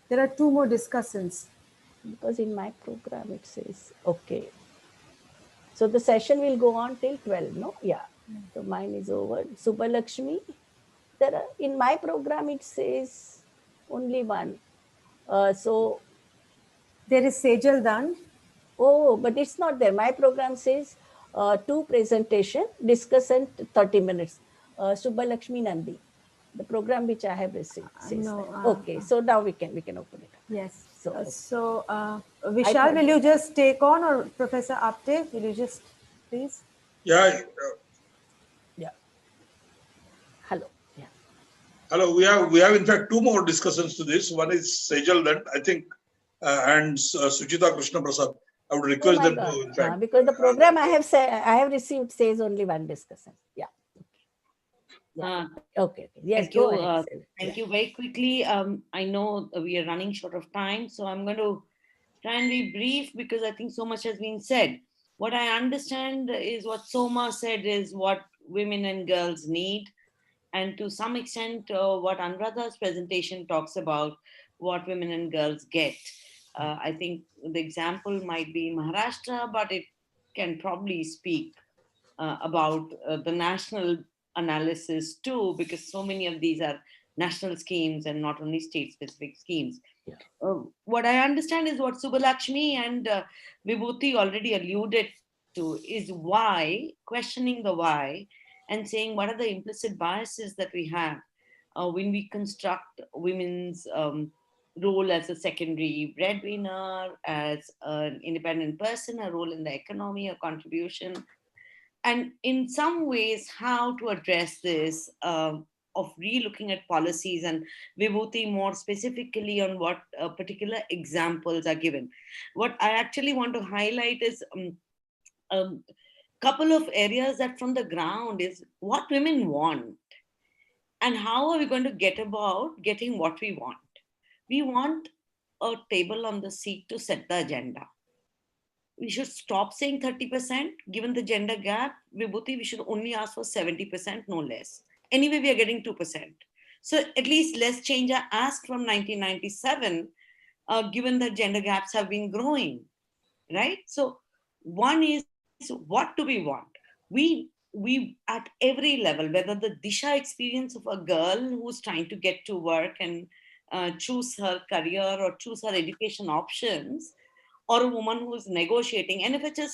There are 2 more discussants. Because in my program it says, okay. So the session will go on till 12, no? Yeah. So mine is over. Subbalakshmi, in my program it says only one. So there is Sejal Dand. Oh, but it's not there. My program says 2 presentation, discussion 30 minutes. Subbalakshmi Nandi, the program which I have received says okay. So now we can open it. Yes. So, Vishal, will you just take on, or Professor Apte, will you just please? Yeah. Hello. Yeah. Hello. We have in fact 2 more discussions to this. One is Sejal Dand, I think, and Suchita Krishna Prasad. I would request them to, in fact, because the program I have received says only one discussion. Yeah. Yeah. Okay. Yes. Thank you. Thank you. Very quickly. I know we are running short of time, so I'm going to try and be brief because I think so much has been said. What I understand is what Soma said is what women and girls need, and to some extent, what Anuradha's presentation talks about what women and girls get. I think the example might be Maharashtra, but it can probably speak about the national analysis too, because so many of these are national schemes and not only state-specific schemes. Yeah. What I understand is what Subbalakshmi and Vibhuti already alluded to is why, questioning the why, and saying what are the implicit biases that we have when we construct women's role as a secondary breadwinner, as an independent person, a role in the economy, a contribution. And in some ways, how to address this of re-looking at policies, and Vibhuti more specifically on what particular examples are given. What I actually want to highlight is a couple of areas that from the ground is what women want and how are we going to get about getting what we want. We want a table on the seat to set the agenda. We should stop saying 30%. Given the gender gap, Vibhuti, we should only ask for 70%, no less. Anyway, we are getting 2%. So at least let's change our ask from 1997, given that gender gaps have been growing, right? So one is, what do we want? We at every level, whether the Disha experience of a girl who's trying to get to work and choose her career or choose her education options, or a woman who's negotiating, NFHS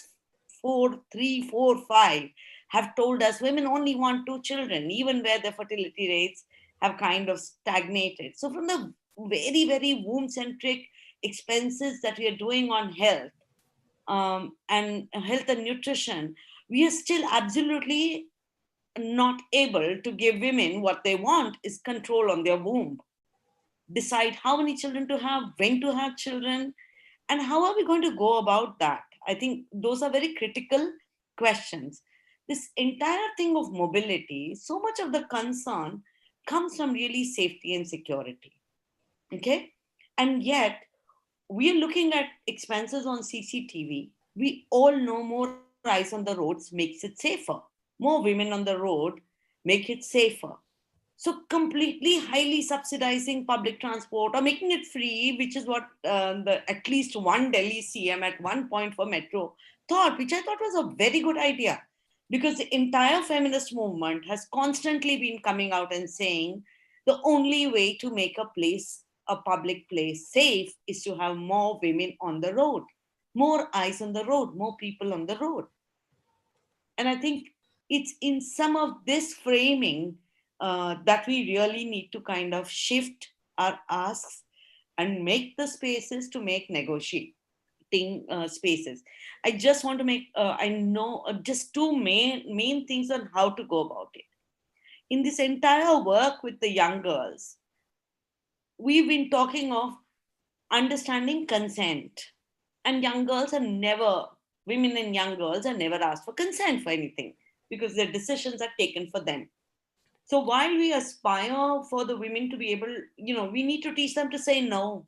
4, 3, 4, 5 have told us women only want 2 children, even where the fertility rates have kind of stagnated. So from the very, very womb-centric expenses that we are doing on health, and health and nutrition, we are still absolutely not able to give women what they want is control on their womb. Decide how many children to have, when to have children, and how are we going to go about that? I think those are very critical questions. This entire thing of mobility, so much of the concern comes from really safety and security. Okay? And yet, we are looking at expenses on CCTV. We all know more eyes on the roads makes it safer. More women on the road make it safer. So completely highly subsidizing public transport or making it free, which is what at least one Delhi CM at one point for metro thought, which I thought was a very good idea. Because the entire feminist movement has constantly been coming out and saying the only way to make a public place safe is to have more women on the road, more eyes on the road, more people on the road. And I think it's in some of this framing that we really need to kind of shift our asks and make the spaces to make negotiating spaces. I just want to make, I know just two main things on how to go about it. In this entire work with the young girls, we've been talking of understanding consent. And young girls are never, women and young girls are never asked for consent for anything because their decisions are taken for them. So while we aspire for the women to be able, we need to teach them to say no.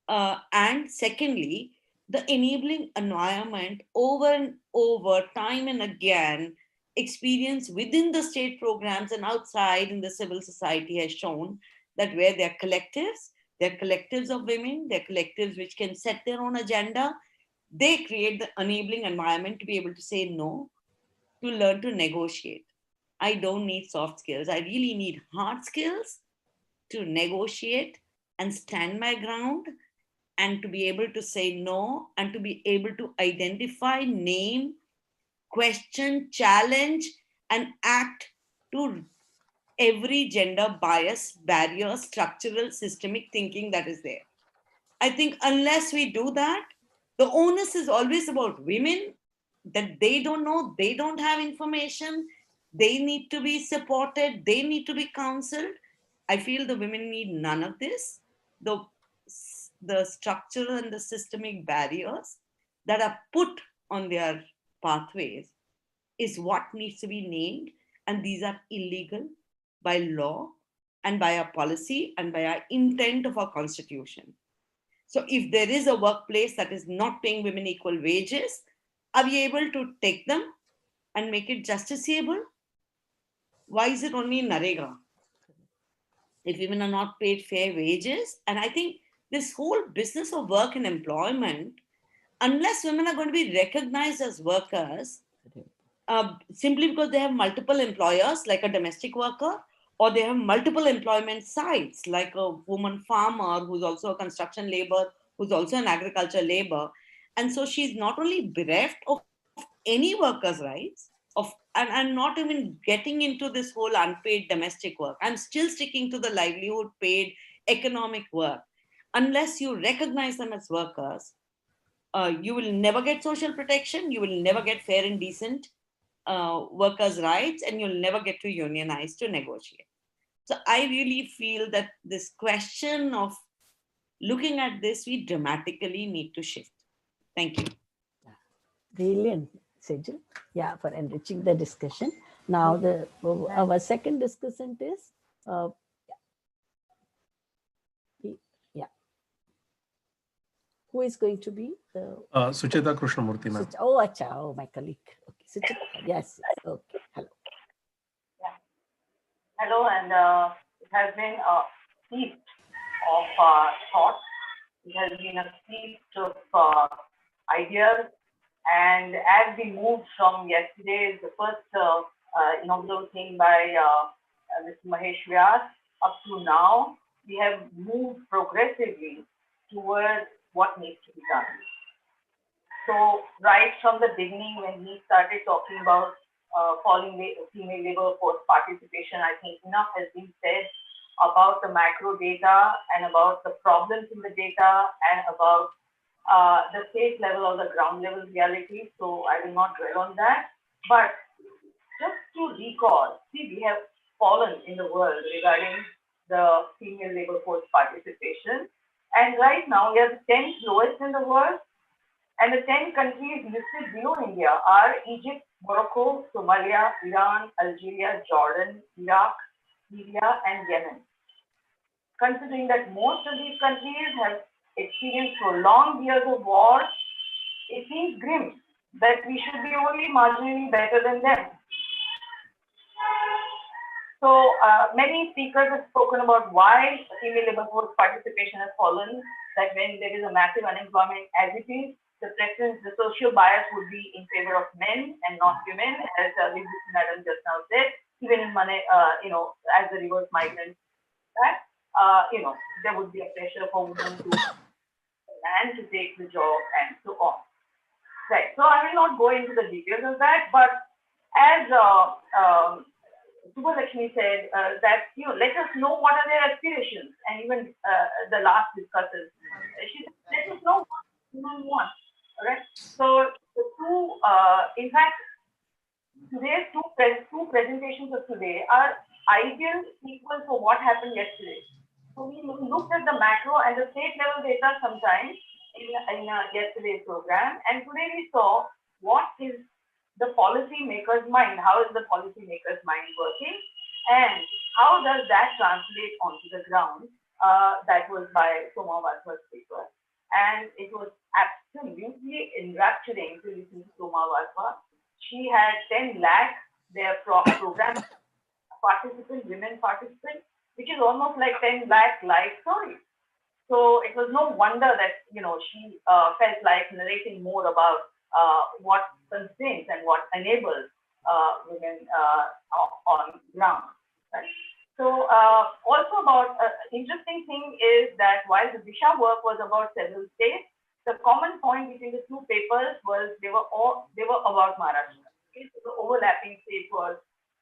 And secondly, the enabling environment over and over, time and again, experience within the state programs and outside in the civil society has shown that where there are collectives of women, they're collectives which can set their own agenda, they create the enabling environment to be able to say no, to learn to negotiate. I don't need soft skills. I really need hard skills to negotiate and stand my ground and to be able to say no and to be able to identify, name, question, challenge, and act to every gender bias, barrier, structural, systemic thinking that is there. I think unless we do that, the onus is always about women, that they don't know, they don't have information, they need to be supported, they need to be counseled. I feel the women need none of this. The structural and the systemic barriers that are put on their pathways is what needs to be named, and these are illegal by law and by our policy and by our intent of our constitution. So if there is a workplace that is not paying women equal wages, are we able to take them and make it justiciable? Why is it only in Narega? If women are not paid fair wages, and I think this whole business of work and employment, unless women are going to be recognized as workers, simply because they have multiple employers, like a domestic worker, or they have multiple employment sites, like a woman farmer who's also a construction labor, who's also an agriculture labor. And so she's not only bereft of any workers' rights, and I'm not even getting into this whole unpaid domestic work. I'm still sticking to the livelihood paid economic work. Unless you recognize them as workers, you will never get social protection, you will never get fair and decent workers' rights, and you'll never get to unionize to negotiate. So I really feel that this question of looking at this, we dramatically need to shift. Thank you. Brilliant, Sejal. Yeah, for enriching the discussion. Now, our second discussant is, who is going to be the Sucheta Krishnamurthy, ma'am. Oh, acha, oh, my colleague. Okay, Sucheta. Yes. Okay. Hello. Yeah. Hello, and it has been a feast of thought. It has been a feast of ideas. And as we moved from yesterday, the first inaugural thing by Mr. Mahesh Vyas, up to now, we have moved progressively towards what needs to be done. So right from the beginning, when he started talking about falling female labor force participation, I think enough has been said about the macro data and about the problems in the data and about the state level or the ground level reality, so I will not dwell on that. But just to recall, see, we have fallen in the world regarding the female labor force participation. And right now, we are the 10th lowest in the world. And the 10 countries listed below India are Egypt, Morocco, Somalia, Iran, Algeria, Jordan, Iraq, Syria, and Yemen. Considering that most of these countries have experienced prolonged years of war, it seems grim that we should be only marginally better than them. So many speakers have spoken about why female labor force participation has fallen, that when there is a massive unemployment as it is, the preference, the social bias would be in favor of men and not women, as Vibhuti Madam just now said, even in money, as the reverse migrant, that, there would be a pressure for women to man to take the job and so on. Right. So I will not go into the details of that, but as Subbalakshmi said, that let us know what are their aspirations, and even the last discussers, she said, let us know what women want. All right. So the two, in fact, today's two presentations of today are ideal sequel for what happened yesterday. So we looked at the macro and the state level data sometimes in yesterday's program, and today we saw what is the policy maker's mind, how is the policy maker's mind working, and how does that translate onto the ground. That was by Soma Wadhwa's paper, and it was absolutely enrapturing to listen to Soma Wadhwa. She had 10 lakh their program participants, women participants, which is almost like 10 lakh life stories. So it was no wonder that she felt like narrating more about what constraints and what enables women on ground. Right? So also about interesting thing is that while the Disha work was about several states, the common point between the two papers was they were about Maharashtra. Okay? So the overlapping state was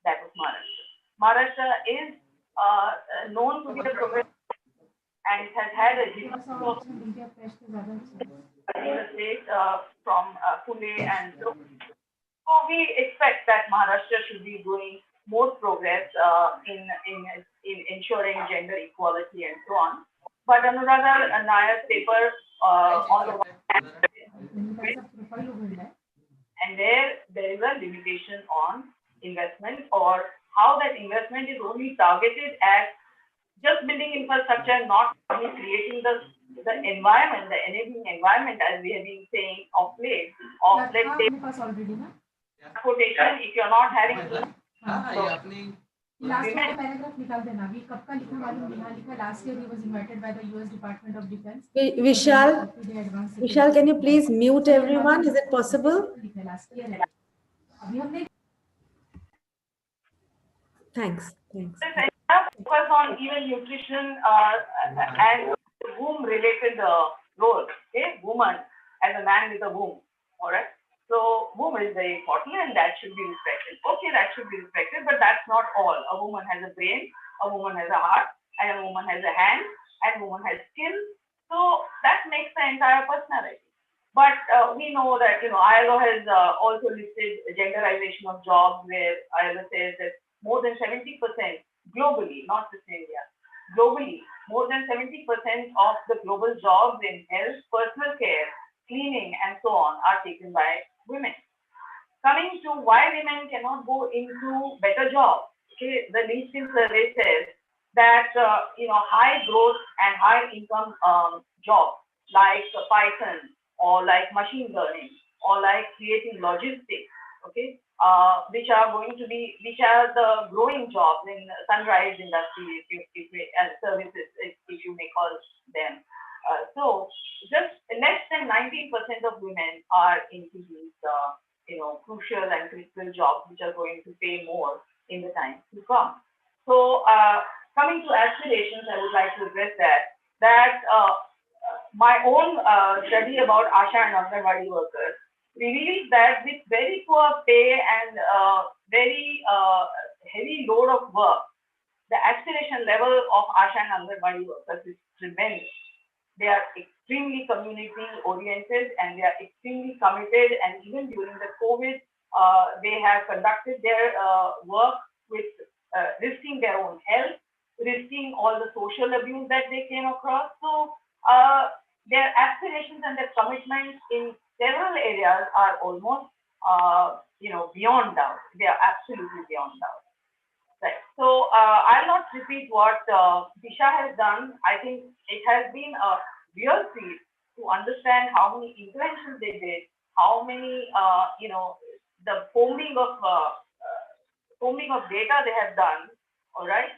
that of Maharashtra. Maharashtra is known to be the progressive, and it has had a history of the state from Pune, and so we expect that Maharashtra should be doing more progress in ensuring gender equality and so on. But Anuradha Nayar's paper on the one hand, and there is a limitation on investment, or how that investment is only targeted at just building infrastructure, not only creating the environment, the enabling environment, as we have been saying of late, of let's say transportation. If you're not having Last paragraph निकाल देना. अभी कब का लिखा मालूम यहाँ लिखा. Last year he was invited by the US Department of Defense. Vishal, can you please mute everyone? Is it possible? Thanks. Focus on even nutrition and womb-related roles. Okay, woman as a man with a womb. All right. So womb is very important, and that should be respected. Okay, that should be respected, but that's not all. A woman has a brain, a woman has a heart, and a woman has a hand, and a woman has skills. So that makes the entire personality. But we know that ILO has also listed genderization of jobs, where ILO says that more than 70% globally, not just India, globally, more than 70% of the global jobs in health, personal care, cleaning, and so on are taken by women. Coming to why women cannot go into better jobs, okay, the LinkedIn survey says that high growth and high income jobs like Python or like machine learning or like creating logistics, okay, which are the growing jobs in sunrise industry, and services, if you may call them. So just less than 19% of women are into these, crucial and critical jobs, which are going to pay more in the time to come. So coming to aspirations, I would like to address that my own study about ASHA and Anganwadi workers reveals that with very poor pay and very heavy load of work, the aspiration level of ASHA and Anganwadi workers is tremendous. They are extremely community oriented and they are extremely committed. And even during the COVID, they have conducted their work with risking their own health, risking all the social abuse that they came across. So their aspirations and their commitments in several areas are almost, beyond doubt. They are absolutely beyond doubt. Right. So I'll not repeat what Disha has done. I think it has been a real feat to understand how many interventions they did, how many, the foaming of data they have done. All right,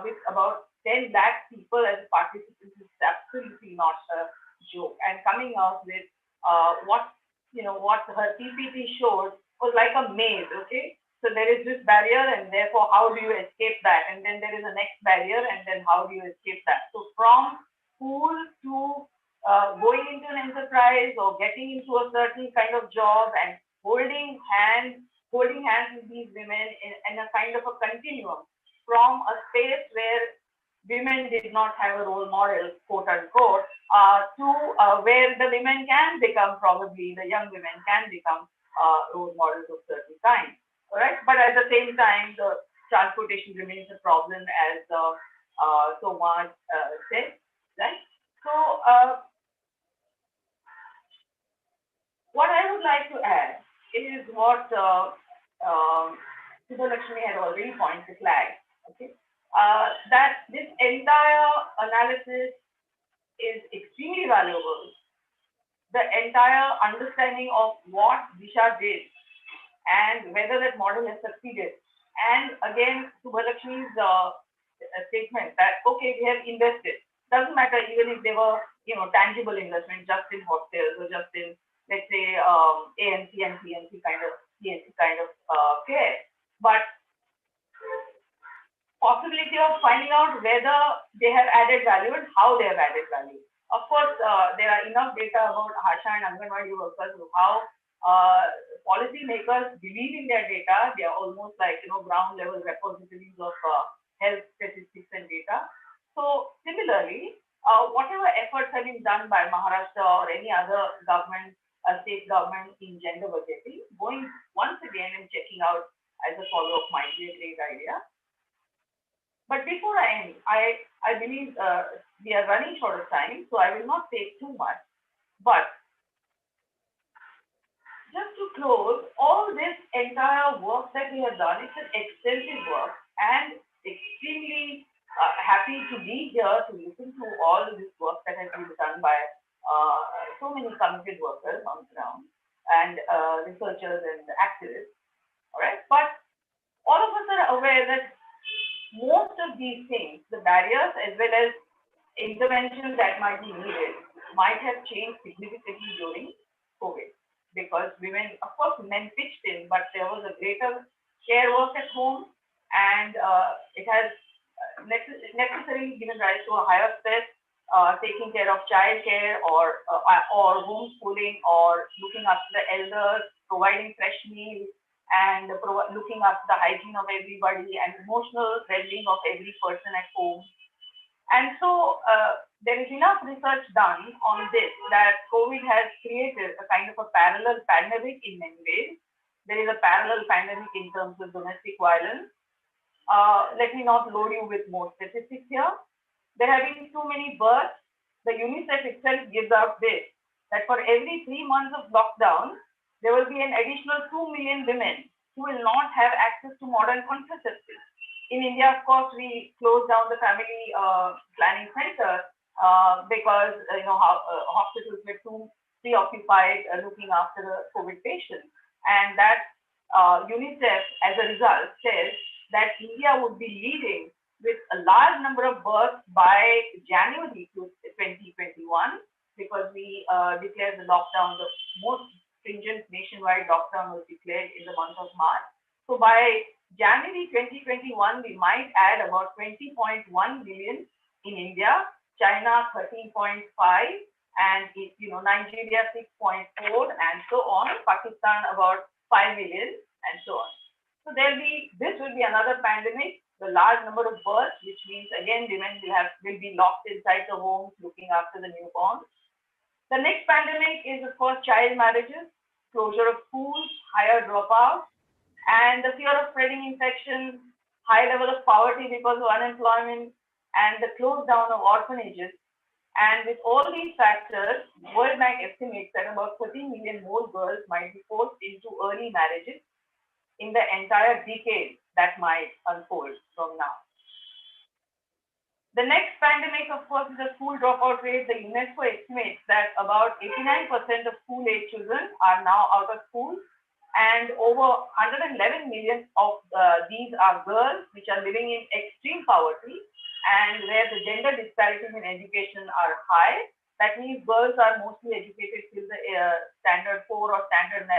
with about 10 lakh people as participants is absolutely not a joke. And coming out with what her PPT showed was like a maze. Okay. So there is this barrier, and therefore, how do you escape that? And then there is a next barrier, and then how do you escape that? So from school to going into an enterprise or getting into a certain kind of job and holding hands with these women in a kind of a continuum from a space where women did not have a role model, quote unquote, to where the women can become, probably the young women can become role models of certain kinds. All right, but at the same time, the transportation remains a problem, as Soma said, right? So, what I would like to add is what Subbalakshmi had already pointed flag. Okay, that this entire analysis is extremely valuable. The entire understanding of what Disha did and whether that model has succeeded. And again, Subbalakshmi's statement that, okay, we have invested. Doesn't matter even if they were, tangible investment just in hostels or just in, let's say, ANC and PNC kind of care. But possibility of finding out whether they have added value and how they have added value. Of course, there are enough data about Asha and Anganwadi workers how policymakers believe in their data. They are almost like ground level repositories of health statistics and data. So similarly, whatever efforts have been done by Maharashtra or any other government, state government in gender budgeting, going once again and checking out as a follow-up might be a great idea. But before I end, I believe we are running short of time, so I will not take too much. But just to close, all this entire work that we have done, it's an extensive work, and extremely happy to be here to listen to all this work that has been done by so many committed workers on the ground and researchers and activists. All right, but all of us are aware that most of these things, the barriers as well as interventions that might be needed, might have changed significantly during COVID. Because women, of course, men pitched in, but there was a greater care work at home, and it has necessarily given rise to a higher stress, taking care of childcare or homeschooling or looking after the elders, providing fresh meals, and looking after the hygiene of everybody and emotional well-being of every person at home. And so there is enough research done on this that COVID has created a kind of a parallel pandemic in many ways. There is a parallel pandemic in terms of domestic violence. Let me not load you with more statistics here. There have been too many births. The UNICEF itself gives out this, that for every 3 months of lockdown, there will be an additional 2 million women who will not have access to modern contraceptives. In India, of course, we closed down the family planning center because hospitals were too preoccupied looking after the COVID patients. And that UNICEF, as a result, says that India would be leading with a large number of births by January 2021, because we declared the lockdown, the most stringent nationwide lockdown was declared in the month of March. So by January 2021, we might add about 20.1 million in India, China 13.5, and Nigeria 6.4, and so on. Pakistan about 5 million, and so on. So this will be another pandemic the large number of births, which means again women will be locked inside the homes looking after the newborns. The next pandemic is of course child marriages, closure of schools, higher dropouts, and the fear of spreading infection, high level of poverty because of unemployment, and the close down of orphanages. And with all these factors, World Bank estimates that about 13 million more girls might be forced into early marriages in the entire decade that might unfold from now. The next pandemic, of course, is the school dropout rate. The UNESCO estimates that about 89% of school-age children are now out of school, and over 111 million of these are girls, which are living in extreme poverty, and where the gender disparities in education are high. That means girls are mostly educated till the standard 4 or standard 7,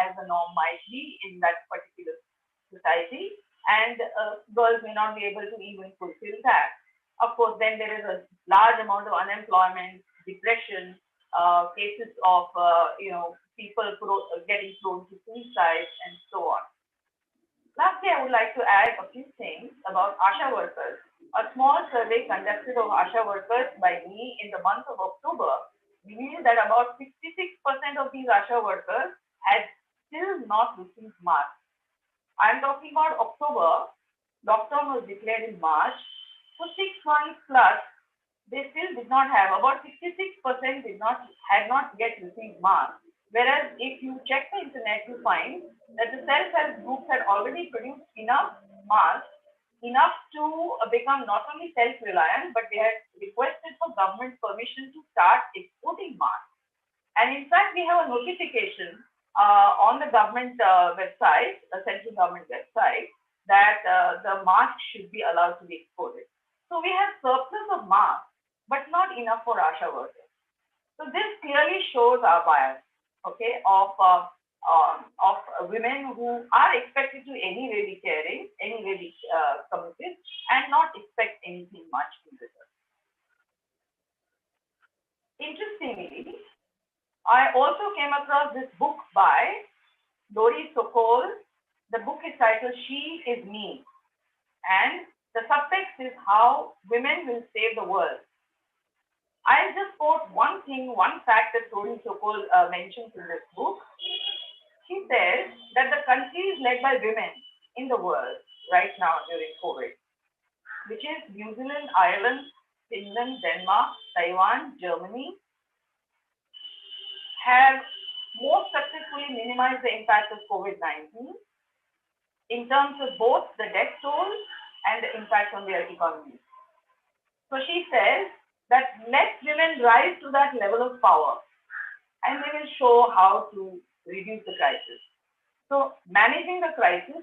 as the norm might be in that particular society, and girls may not be able to even fulfill that. Of course, then there is a large amount of unemployment, depression, cases of people getting prone to suicide, and so on. Lastly, I would like to add a few things about ASHA workers. A small survey conducted of ASHA workers by me in the month of October revealed that about 66% of these ASHA workers had still not received masks. I'm talking about October. Lockdown was declared in March. For 6 months plus, they still did not have, about 66% had not yet received masks. Whereas if you check the internet, you find that the self-help groups had already produced enough masks, enough to become not only self-reliant, but they had requested for government permission to start exporting masks. And in fact, we have a notification on the government website, the central government website, that the masks should be allowed to be exported. So we have surplus of masks, but not enough for ASHA workers. So this clearly shows our bias, okay, of women who are expected to anyway be caring, anyway be committed, and not expect anything much in return. Interestingly, I also came across this book by Doris Sokol. The book is titled She Is Me, and the subtext is How Women Will Save the World. I'll just quote one fact that Doris Sokol mentions in this book. She says that the countries led by women in the world right now during COVID, which is New Zealand, Ireland, Finland, Denmark, Taiwan, Germany, have most successfully minimized the impact of COVID-19 in terms of both the death toll and the impact on their economy. So she says that let women rise to that level of power, and they will show how to reduce the crisis. So managing the crisis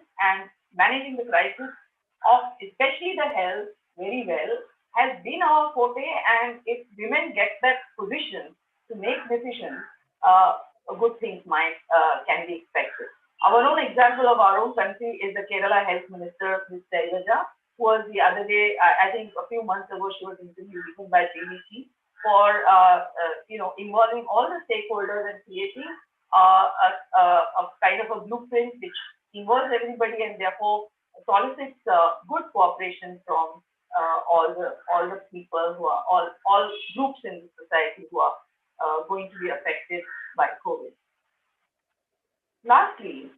of especially the health very well has been our forte, and if women get that position to make decisions, good things can be expected. Our own example of our own country is the Kerala Health Minister, Ms. Shailaja, who was the other day, I think a few months ago, she was interviewed even by BBC for involving all the stakeholders and creating a kind of a blueprint which involves everybody and therefore solicits good cooperation from all the people who are all groups in the society who are going to be affected by COVID. Lastly,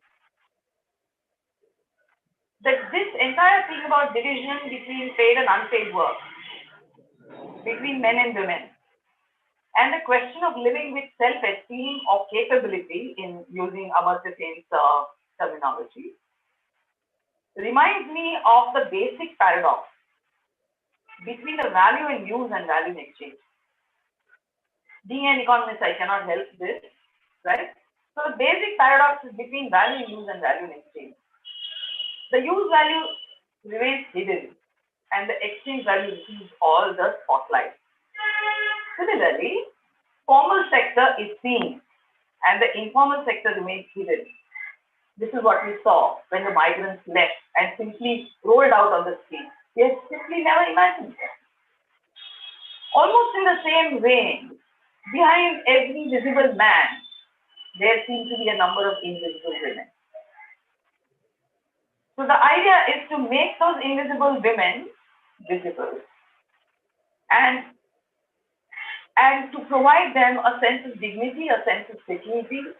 this entire thing about division between paid and unpaid work, between men and women, and the question of living with self-esteem or capability, in using Amartya Sen's terminology, reminds me of the basic paradox between the value in use and value in exchange. Being an economist, I cannot help this, right? So the basic paradox is between value in use and value in exchange. The use value remains hidden, and the exchange value receives all the spotlight. Similarly, formal sector is seen, and the informal sector remains hidden. This is what we saw when the migrants left and simply rolled out on the street. We had simply never imagined that. Almost in the same vein, behind every visible man, there seem to be a number of invisible women. So the idea is to make those invisible women visible and to provide them a sense of dignity, a sense of security,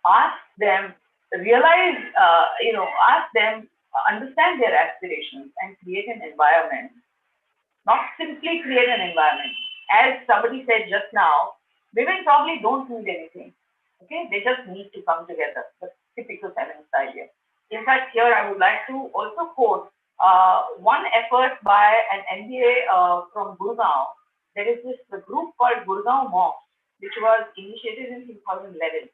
ask them, realize, ask them, understand their aspirations and create an environment, not simply create an environment. As somebody said just now, women probably don't need anything. Okay, they just need to come together. The typical feminist idea. In fact, here I would like to also quote one effort by an MBA from Gurgaon. There is the group called Gurgaon Moms, which was initiated in 2011.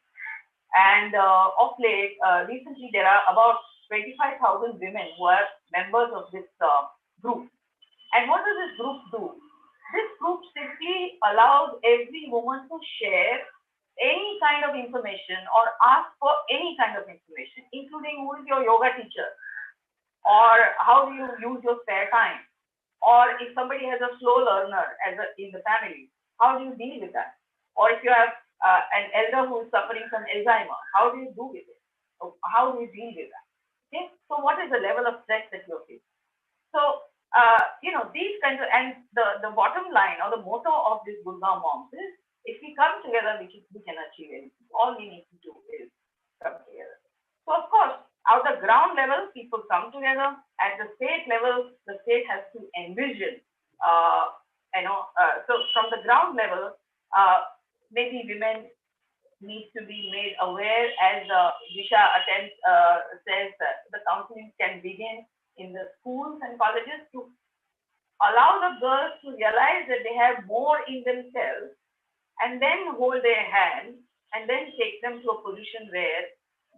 And of late, recently there are about 25,000 women who are members of this group. And what does this group do? This group simply allows every woman to share any kind of information or ask for any kind of information, including who is your yoga teacher, or how do you use your spare time, or if somebody has a slow learner in the family, how do you deal with that? Or if you have an elder who is suffering from Alzheimer, how do you do with it? How do you deal with that? Okay, so what is the level of stress that you're facing? So, these kinds of, and the bottom line or the motto of this Gurgaon Moms is, if we come together, we can achieve anything. All we need to do is come together. So, of course, at the ground level, people come together. At the state level, the state has to envision, so from the ground level, maybe women need to be made aware, as Disha says, the counseling can begin in the schools and colleges to allow the girls to realize that they have more in themselves, and then hold their hand and then take them to a position where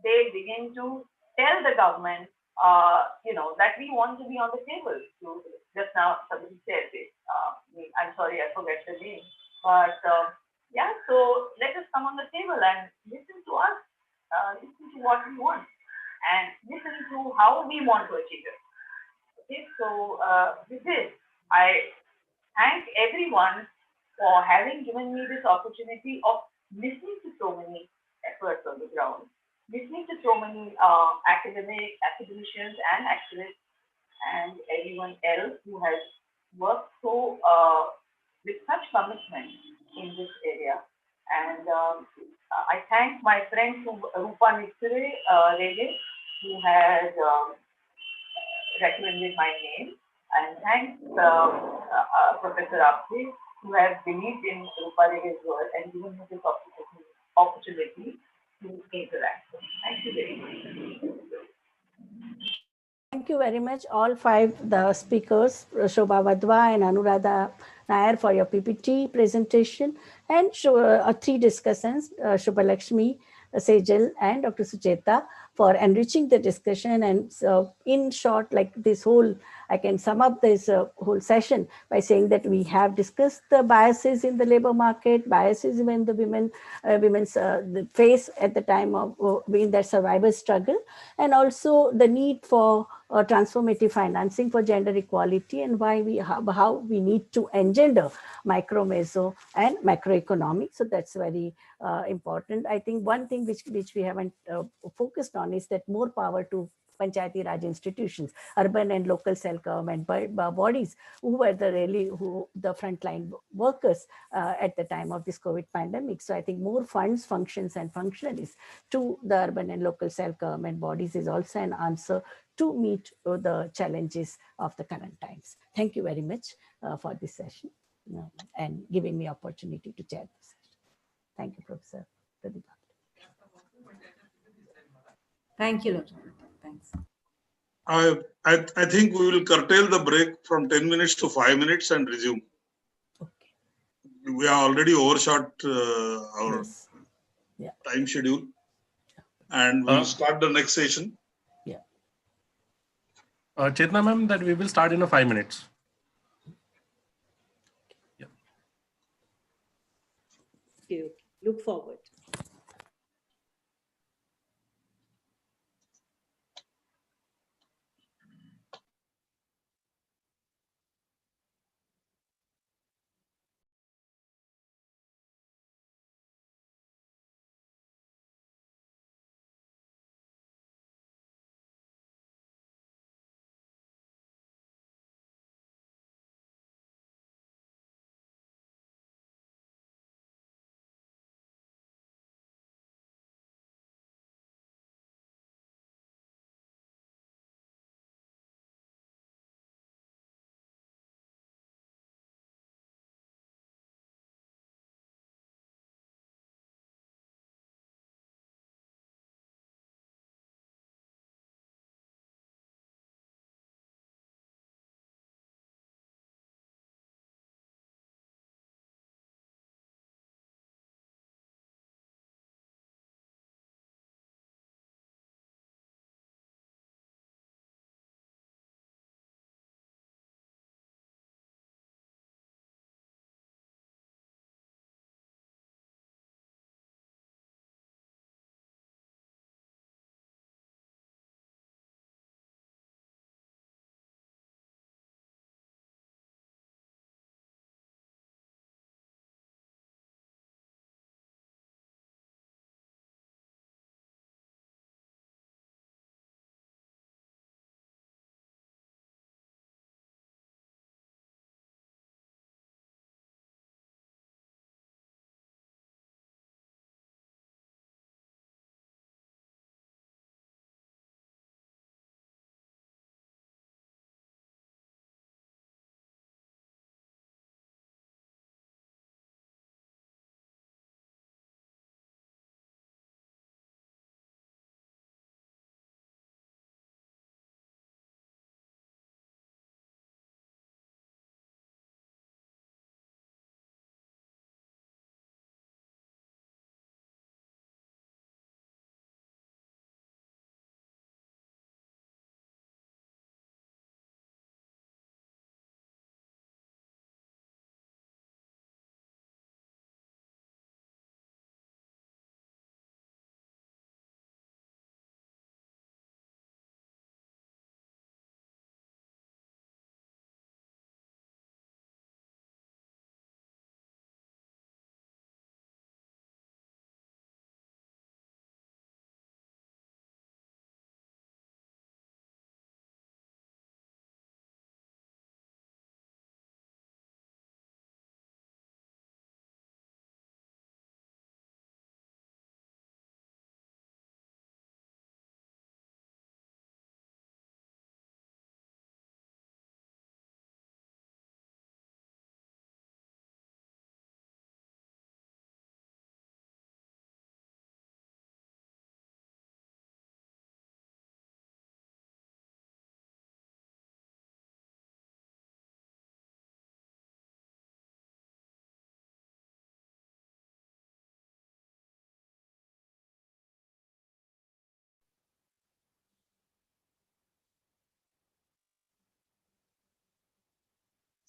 they begin to tell the government, that we want to be on the table. So just now somebody said it. I'm sorry, I forget the name. But so let us come on the table and listen to us, listen to what we want, and listen to how we want to achieve it. Okay, so with this, I thank everyone for having given me this opportunity of listening to so many efforts on the ground, listening to so many academicians and activists, and everyone else who has worked so with such commitment in this area. And I thank my friend Rupa Nitsure Rege, who has recommended my name, and thanks Professor Apte, who has believed in Rupa Rege's work and given me this opportunity to interact. Thank you very much. Thank you very much, all five the speakers, Shobha Wadhwa and Anuradha Nair, for your PPT presentation, and three discussants, Shubha Lakshmi, Sejal, and Dr. Sucheta, for enriching the discussion. And in short, like this whole, I can sum up this whole session by saying that we have discussed the biases in the labor market, biases when the women's face at the time of in their survival struggle, and also the need for transformative financing for gender equality, and how we need to engender micro, meso, and macroeconomics. So that's very important. I think one thing which we haven't focused on is that more power to Panchayati Raj institutions, urban and local self-government bodies, who were the frontline workers at the time of this COVID pandemic. So I think more funds, functions, and functionaries to the urban and local self-government bodies is also an answer to meet the challenges of the current times. Thank you very much for this session and giving me opportunity to chair the session. Thank you, Professor Pradeep. Thank you, Dr. Thanks. I think we will curtail the break from 10 minutes to 5 minutes and resume. Okay. We are already overshot our time schedule, and we will start the next session. Yeah. Chetna ma'am, that we will start in 5 minutes. Yeah. Okay. Look forward.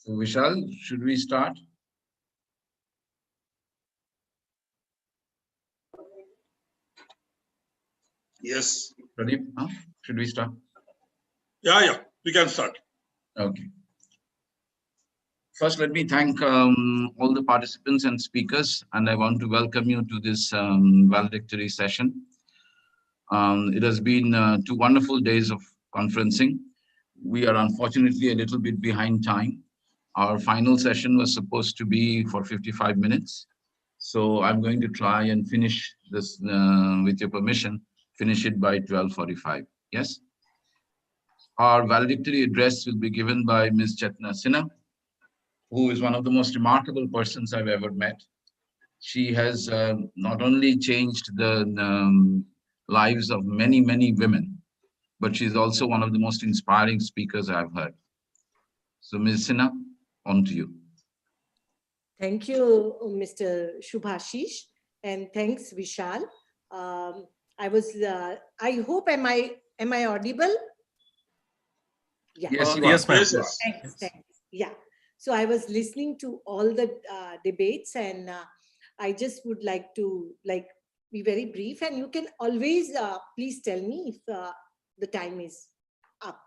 So Vishal, should we start? Yes. Pradeep, should we start? Yeah, we can start. Okay. First, let me thank all the participants and speakers, and I want to welcome you to this valedictory session. It has been 2 wonderful days of conferencing. We are unfortunately a little bit behind time. Our final session was supposed to be for 55 minutes. So I'm going to try and finish this, with your permission, finish it by 12:45. Yes? Our valedictory address will be given by Ms. Chetna Sinha, who is one of the most remarkable persons I've ever met. She has not only changed the lives of many, many women, but she's also one of the most inspiring speakers I've heard. So Ms. Sinha, on to you. Thank you, Mr. Shubhashish, and thanks, Vishal. I hope, am I audible? Yeah. Yes, you yes, are. ma'am. Yes. Thanks. Yeah. So I was listening to all the debates, and I just would like to be very brief, and you can always please tell me if the time is up.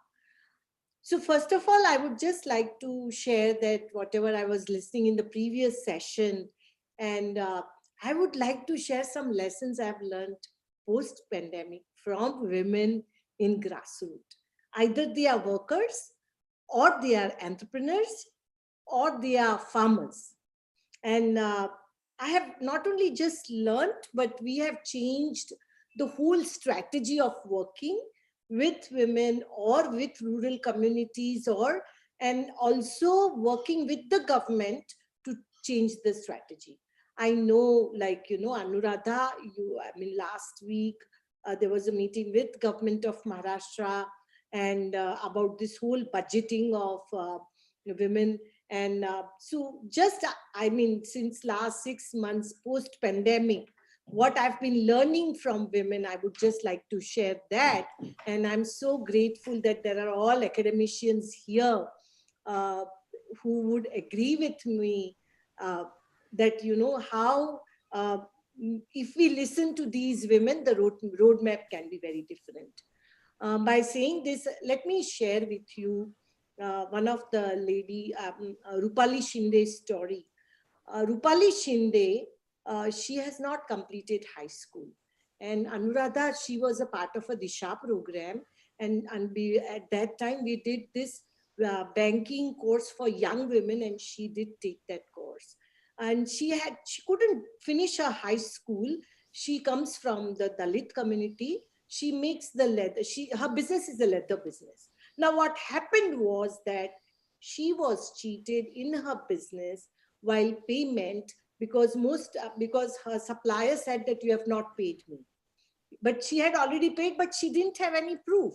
So first of all, I would just like to share that whatever I was listening in the previous session, and I would like to share some lessons I've learned post-pandemic from women in grassroots. Either they are workers, or they are entrepreneurs, or they are farmers. And I have not only just learned, but we have changed the whole strategy of working with women or with rural communities, and also working with the government to change the strategy. I know, Anuradha, last week there was a meeting with government of Maharashtra and about this whole budgeting of women. And so just, since last 6 months post-pandemic, what I've been learning from women, I would just like to share that. And I'm so grateful that there are all academicians here who would agree with me that, how if we listen to these women, the roadmap can be very different. By saying this, let me share with you one of the lady, Rupali Shinde's story. Rupali Shinde, she has not completed high school. And Anuradha, she was a part of a Disha program. And at that time, we did this banking course for young women, and she did take that course. And she couldn't finish her high school. She comes from the Dalit community. She makes the leather. Her business is a leather business. Now, what happened was that she was cheated in her business while payment, because her supplier said that you have not paid me. But she had already paid, but she didn't have any proof.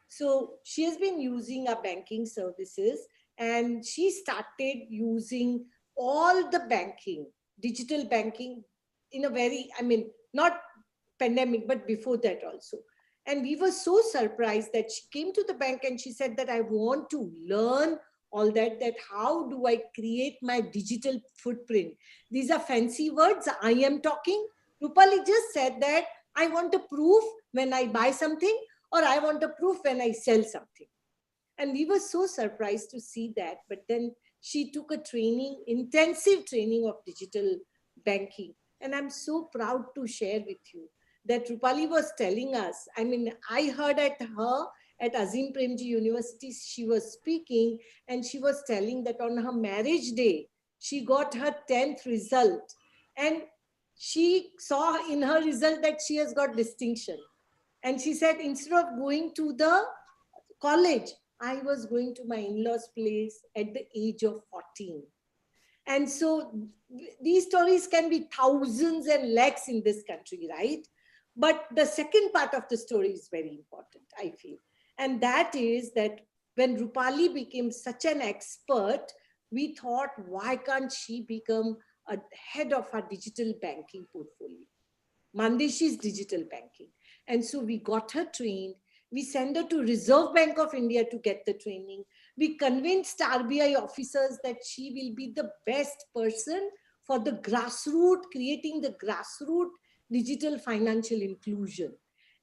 So she has been using our banking services, and she started using all the banking, digital banking, in a very, not pandemic, but before that also. And we were so surprised that she came to the bank and she said that I want to learn all that how do I create my digital footprint? These are fancy words I am talking. Rupali just said that I want a proof when I buy something, or I want a proof when I sell something. And we were so surprised to see that. But then she took a training, intensive training of digital banking. And I'm so proud to share with you that Rupali was telling us, I heard at Azim Premji University, she was speaking, and she was telling that on her marriage day, she got her 10th result. And she saw in her result that she has got distinction. And she said, instead of going to the college, I was going to my in-laws' place at the age of 14. And so these stories can be thousands and lakhs in this country, right? But the second part of the story is very important, I feel. And that is that when Rupali became such an expert, we thought, why can't she become a head of our digital banking portfolio? Mandeshi's digital banking. And so we got her trained. We sent her to Reserve Bank of India to get the training. We convinced RBI officers that she will be the best person for the grassroots, creating the grassroots digital financial inclusion.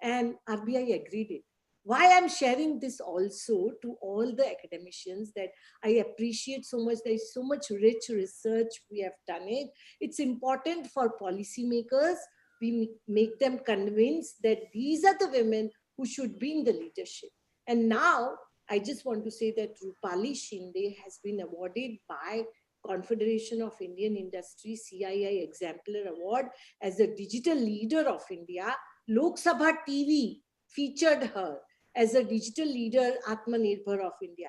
And RBI agreed it. Why I'm sharing this also to all the academicians, that I appreciate so much. There is so much rich research we have done it. It's important for policymakers. We make them convinced that these are the women who should be in the leadership. And now I just want to say that Rupali Shinde has been awarded by Confederation of Indian Industry CII Exemplar Award as a digital leader of India. Lok Sabha TV featured her as a digital leader, Atmanirbhar of India.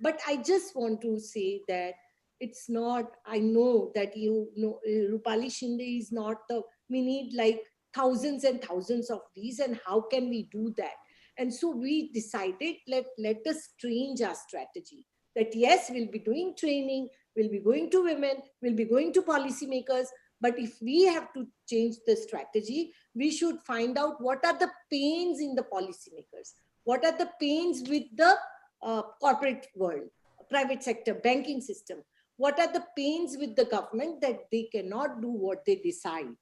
But I just want to say that it's not, I know that you know, Rupali Shinde is not the, we need like thousands and thousands of these, and how can we do that? And so we decided, let us change our strategy. That yes, we'll be doing training, we'll be going to women, we'll be going to policymakers, but if we have to change the strategy, we should find out what are the pains in the policymakers, what are the pains with the corporate world, private sector, banking system, what are the pains with the government that they cannot do what they decide.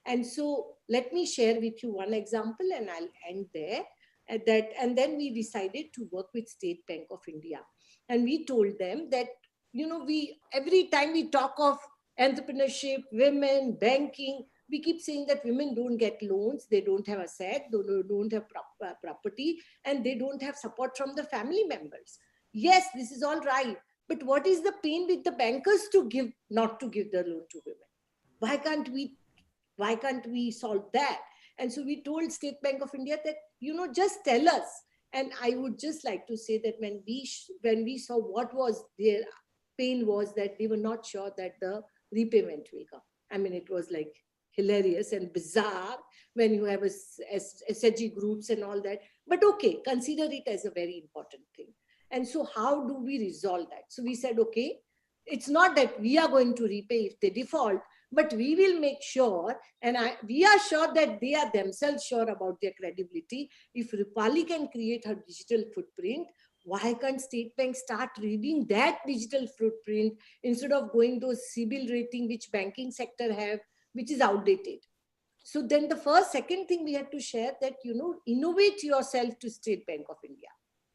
And so let me share with you one example, and I'll end there. And then we decided to work with State Bank of India. And we told them that, you know, every time we talk of entrepreneurship, women, banking, we keep saying that women don't get loans, they don't have asset, they don't have property, and they don't have support from the family members. Yes, this is all right. But what is the pain with the bankers to give, not to give the loan to women? Why can't we solve that? And so we told State Bank of India that, you know, just tell us. And I would just like to say that when we saw what was their pain was that they were not sure that the repayment will come. I mean, it was like hilarious and bizarre when you have SHG groups and all that. But okay, consider it as a very important thing. And so how do we resolve that? So we said, okay, it's not that we are going to repay if they default, but we will make sure, and we are sure that they are themselves sure about their credibility. If Rupali can create her digital footprint, why can't State Bank start reading that digital footprint instead of going those CIBIL rating which banking sector have, which is outdated? So then the second thing we had to share that, you know, innovate yourself to State Bank of India.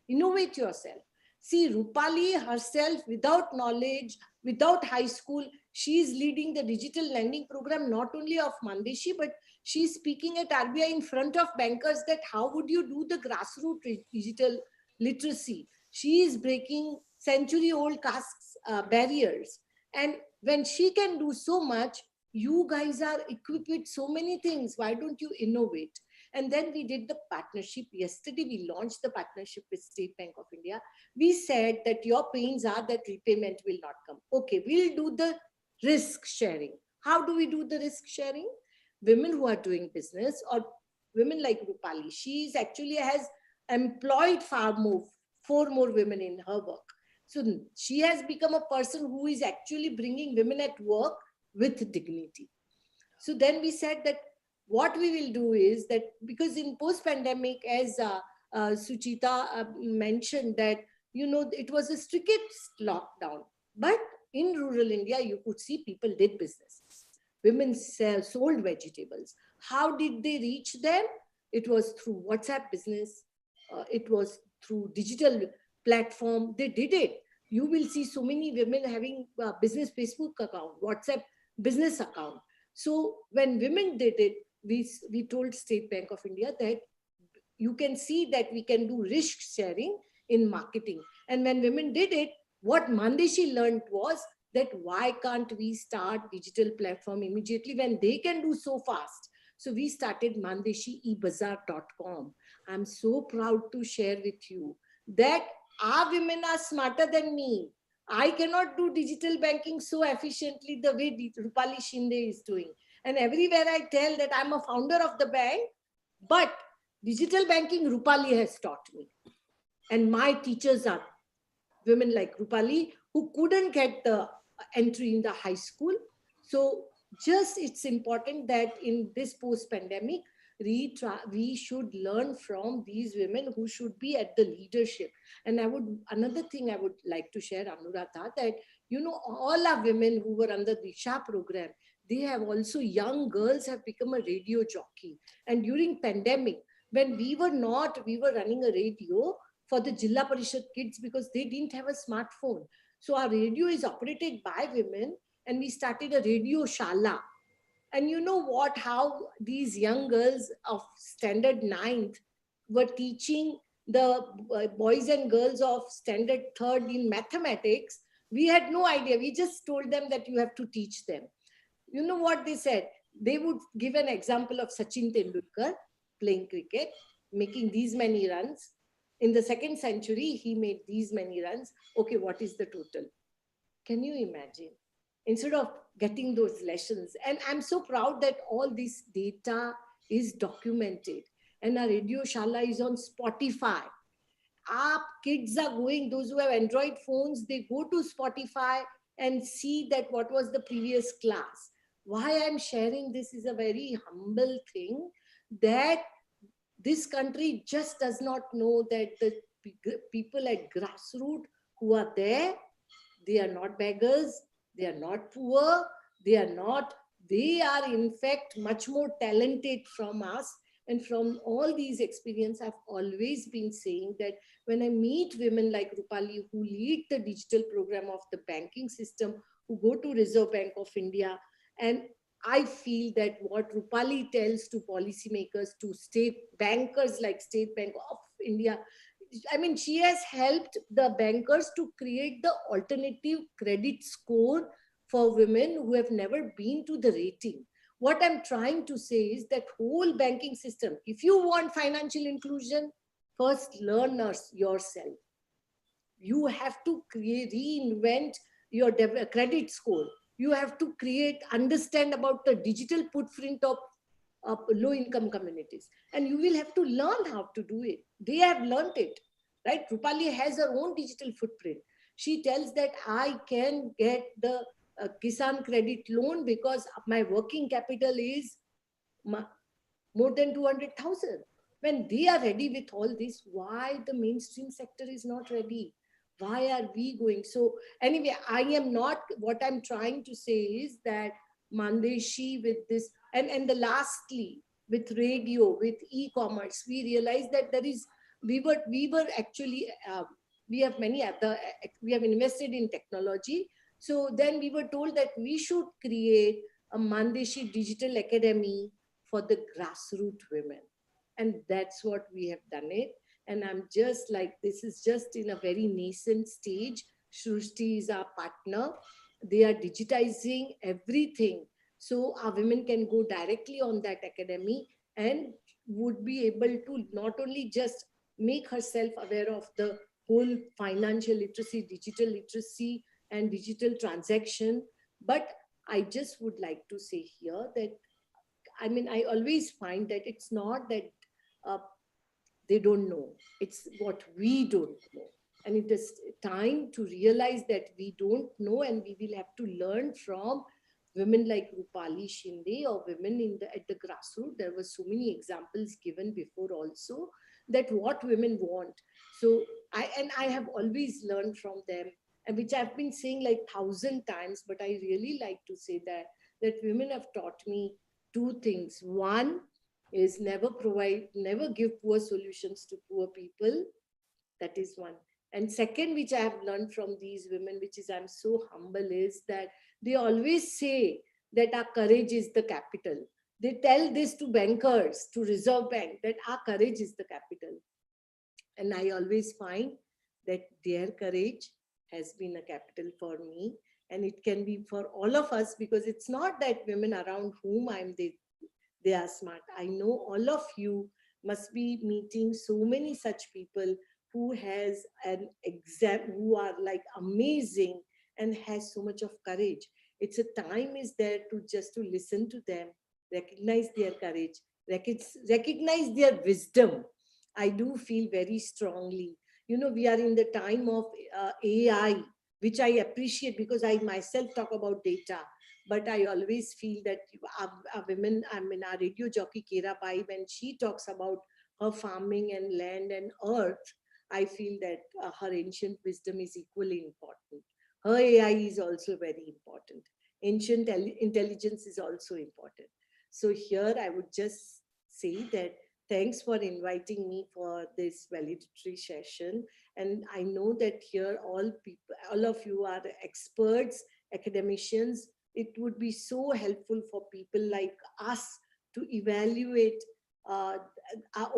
Innovate yourself. See, Rupali herself, without knowledge, without high school, she is leading the digital lending program, not only of Mandeshi, but she's speaking at RBI in front of bankers that how would you do the grassroots digital literacy? She is breaking century-old castes barriers. And when she can do so much, you guys are equipped with so many things. Why don't you innovate? And then we did the partnership. Yesterday, we launched the partnership with State Bank of India. We said that your pains are that repayment will not come. Okay, we'll do the risk sharing. How do we do the risk sharing? Women who are doing business, or women like Rupali, she actually has employed four more women in her work. So she has become a person who is actually bringing women at work with dignity. So then we said that what we will do is that, because in post-pandemic, as Suchita mentioned, that, you know, it was a strict lockdown. But in rural India, you could see people did businesses. Women sold vegetables. How did they reach them? It was through WhatsApp business. It was through digital platform. They did it. You will see so many women having a business Facebook account, WhatsApp business account. So when women did it, we told State Bank of India that you can see that we can do risk sharing in marketing. And when women did it, what Mandeshi learned was that why can't we start digital platform immediately when they can do so fast? So we started mandeshiebazaar.com. I'm so proud to share with you that our women are smarter than me. I cannot do digital banking so efficiently the way Rupali Shinde is doing. And everywhere I tell that I'm a founder of the bank, but digital banking Rupali has taught me. And my teachers are women like Rupali who couldn't get the entry in the high school. So just it's important that in this post-pandemic, we should learn from these women who should be at the leadership. And another thing I would like to share, Anuradha, that, you know, all our women who were under the Disha program, they have also, young girls have become a radio jockey. And during pandemic, when we were running a radio for the Jilla Parishad kids because they didn't have a smartphone. So our radio is operated by women, and we started a radio shala. And you know what, how these young girls of standard 9th were teaching the boys and girls of standard 3rd in mathematics. We had no idea. We just told them that you have to teach them. You know what they said? They would give an example of Sachin Tendulkar playing cricket, making these many runs. In the 2nd century, he made these many runs. Okay, what is the total? Can you imagine? Instead of getting those lessons. And I'm so proud that all this data is documented. And our Radio Shala is on Spotify. Our kids are going, those who have Android phones, they go to Spotify and see that what was the previous class. Why I'm sharing this is a very humble thing, that this country just does not know that the people at grassroots who are there, they are not beggars, they are not poor, they are in fact much more talented from us. And from all these experiences, I've always been saying that when I meet women like Rupali, who lead the digital program of the banking system, who go to Reserve Bank of India, and I feel that what Rupali tells to policymakers, to state bankers like State Bank of India, I mean, she has helped the bankers to create the alternative credit score for women who have never been to the rating. What I'm trying to say is that whole banking system, if you want financial inclusion, first learn yourself. You have to reinvent your credit score. You have to understand about the digital footprint of low-income communities. And you will have to learn how to do it. They have learned it, right? Rupali has her own digital footprint. She tells that I can get the Kisan credit loan because my working capital is more than 200,000. When they are ready with all this, why the mainstream sector is not ready? Why are we going? So anyway, what I'm trying to say is that Mandeshi with this, and the lastly, with radio, with e-commerce, we realized that we have invested in technology. So then we were told that we should create a Mandeshi Digital Academy for the grassroots women. And that's what we have done it. And I'm just like, this is just in a very nascent stage. Srushti is our partner. They are digitizing everything. So our women can go directly on that academy and would be able to not only just make herself aware of the whole financial literacy, digital literacy, and digital transaction. But I just would like to say here that, I mean, I always find that it's not that they don't know. It's what we don't know. And it is time to realize that we don't know, and we will have to learn from women like Rupali Shinde or women at the grassroots. There were so many examples given before also, that what women want. So I have always learned from them, and which I've been saying like 1,000 times, but I really like to say that women have taught me two things. One is never give poor solutions to poor people. That is one. And second, which I have learned from these women, which is I'm so humble, is that they always say that our courage is the capital. They tell this to bankers, to Reserve Bank, that our courage is the capital. And I always find that their courage has been a capital for me. And it can be for all of us, because it's not that women around whom they are smart. I know all of you must be meeting so many such people who has an exam, who are like amazing and has so much of courage. It's a time is there to just to listen to them, recognize their courage, recognize their wisdom. I do feel very strongly. You know, we are in the time of AI, which I appreciate because I myself talk about data. But I always feel that our women, I mean, our radio jockey Kera Bai, when she talks about her farming and land and earth, I feel that her ancient wisdom is equally important. Her AI is also very important. Ancient intelligence is also important. So here I would just say that thanks for inviting me for this valedictory session. And I know that here all people, all of you are experts, academicians. It would be so helpful for people like us to evaluate our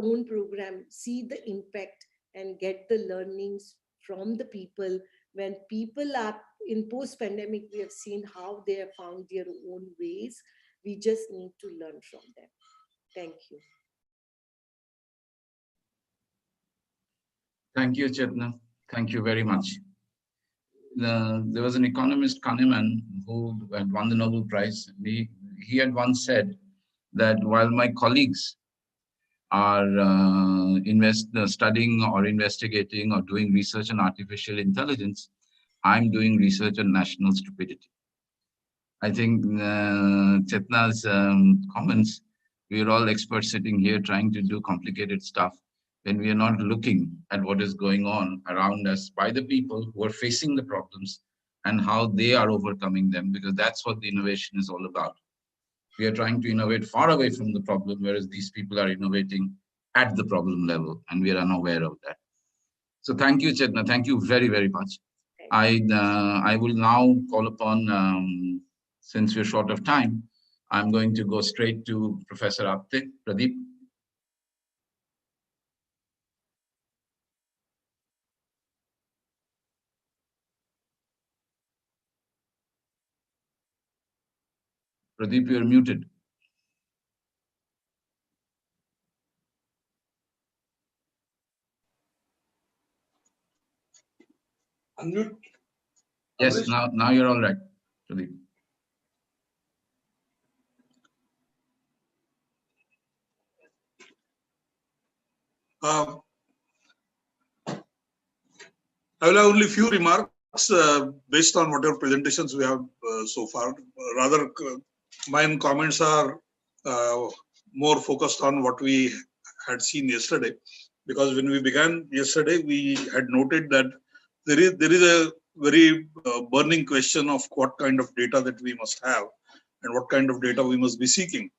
own program, see the impact and get the learnings from the people. When people are in post-pandemic, we have seen how they have found their own ways. We just need to learn from them. Thank you. Thank you, Chetna. Thank you very much. There was an economist, Kahneman, who had won the Nobel Prize. He had once said that while my colleagues are studying or investigating or doing research on artificial intelligence, I'm doing research on national stupidity. I think Chetna's comments, we're all experts sitting here trying to do complicated stuff when we are not looking at what is going on around us by the people who are facing the problems and how they are overcoming them, because that's what the innovation is all about. We are trying to innovate far away from the problem, whereas these people are innovating at the problem level, and we are unaware of that. So thank you, Chetna. Thank you very, very much. I will now call upon, since we're short of time, I'm going to go straight to Professor Apte. Pradeep. Pradeep, you're muted. Unmute. Yes, now you're all right, Pradeep. I will have only few remarks based on whatever presentations we have so far. Rather, my comments are more focused on what we had seen yesterday, because when we began yesterday, we had noted that there is a very burning question of what kind of data that we must have and what kind of data we must be seeking.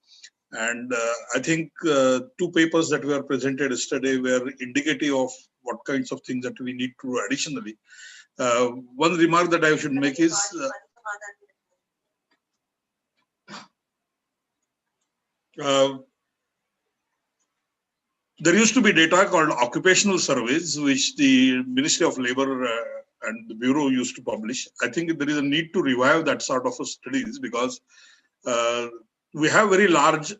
And I think two papers that were presented yesterday were indicative of what kinds of things that we need to do additionally. One remark that I should make is there used to be data called occupational surveys, which the Ministry of Labor and the Bureau used to publish. I think there is a need to revive that sort of studies, because we have very large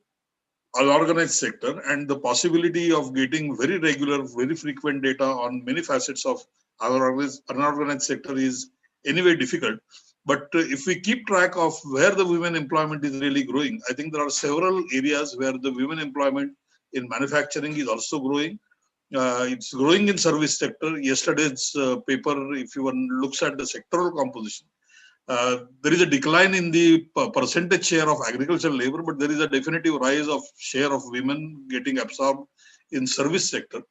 unorganized sector, and the possibility of getting very regular, very frequent data on many facets of our unorganized sector is anyway difficult. But if we keep track of where the women employment is really growing, I think there are several areas where the women employment in manufacturing is also growing. It's growing in service sector. Yesterday's paper, if one looks at the sectoral composition, there is a decline in the percentage share of agricultural labor, but there is a definitive rise of share of women getting absorbed in service sector.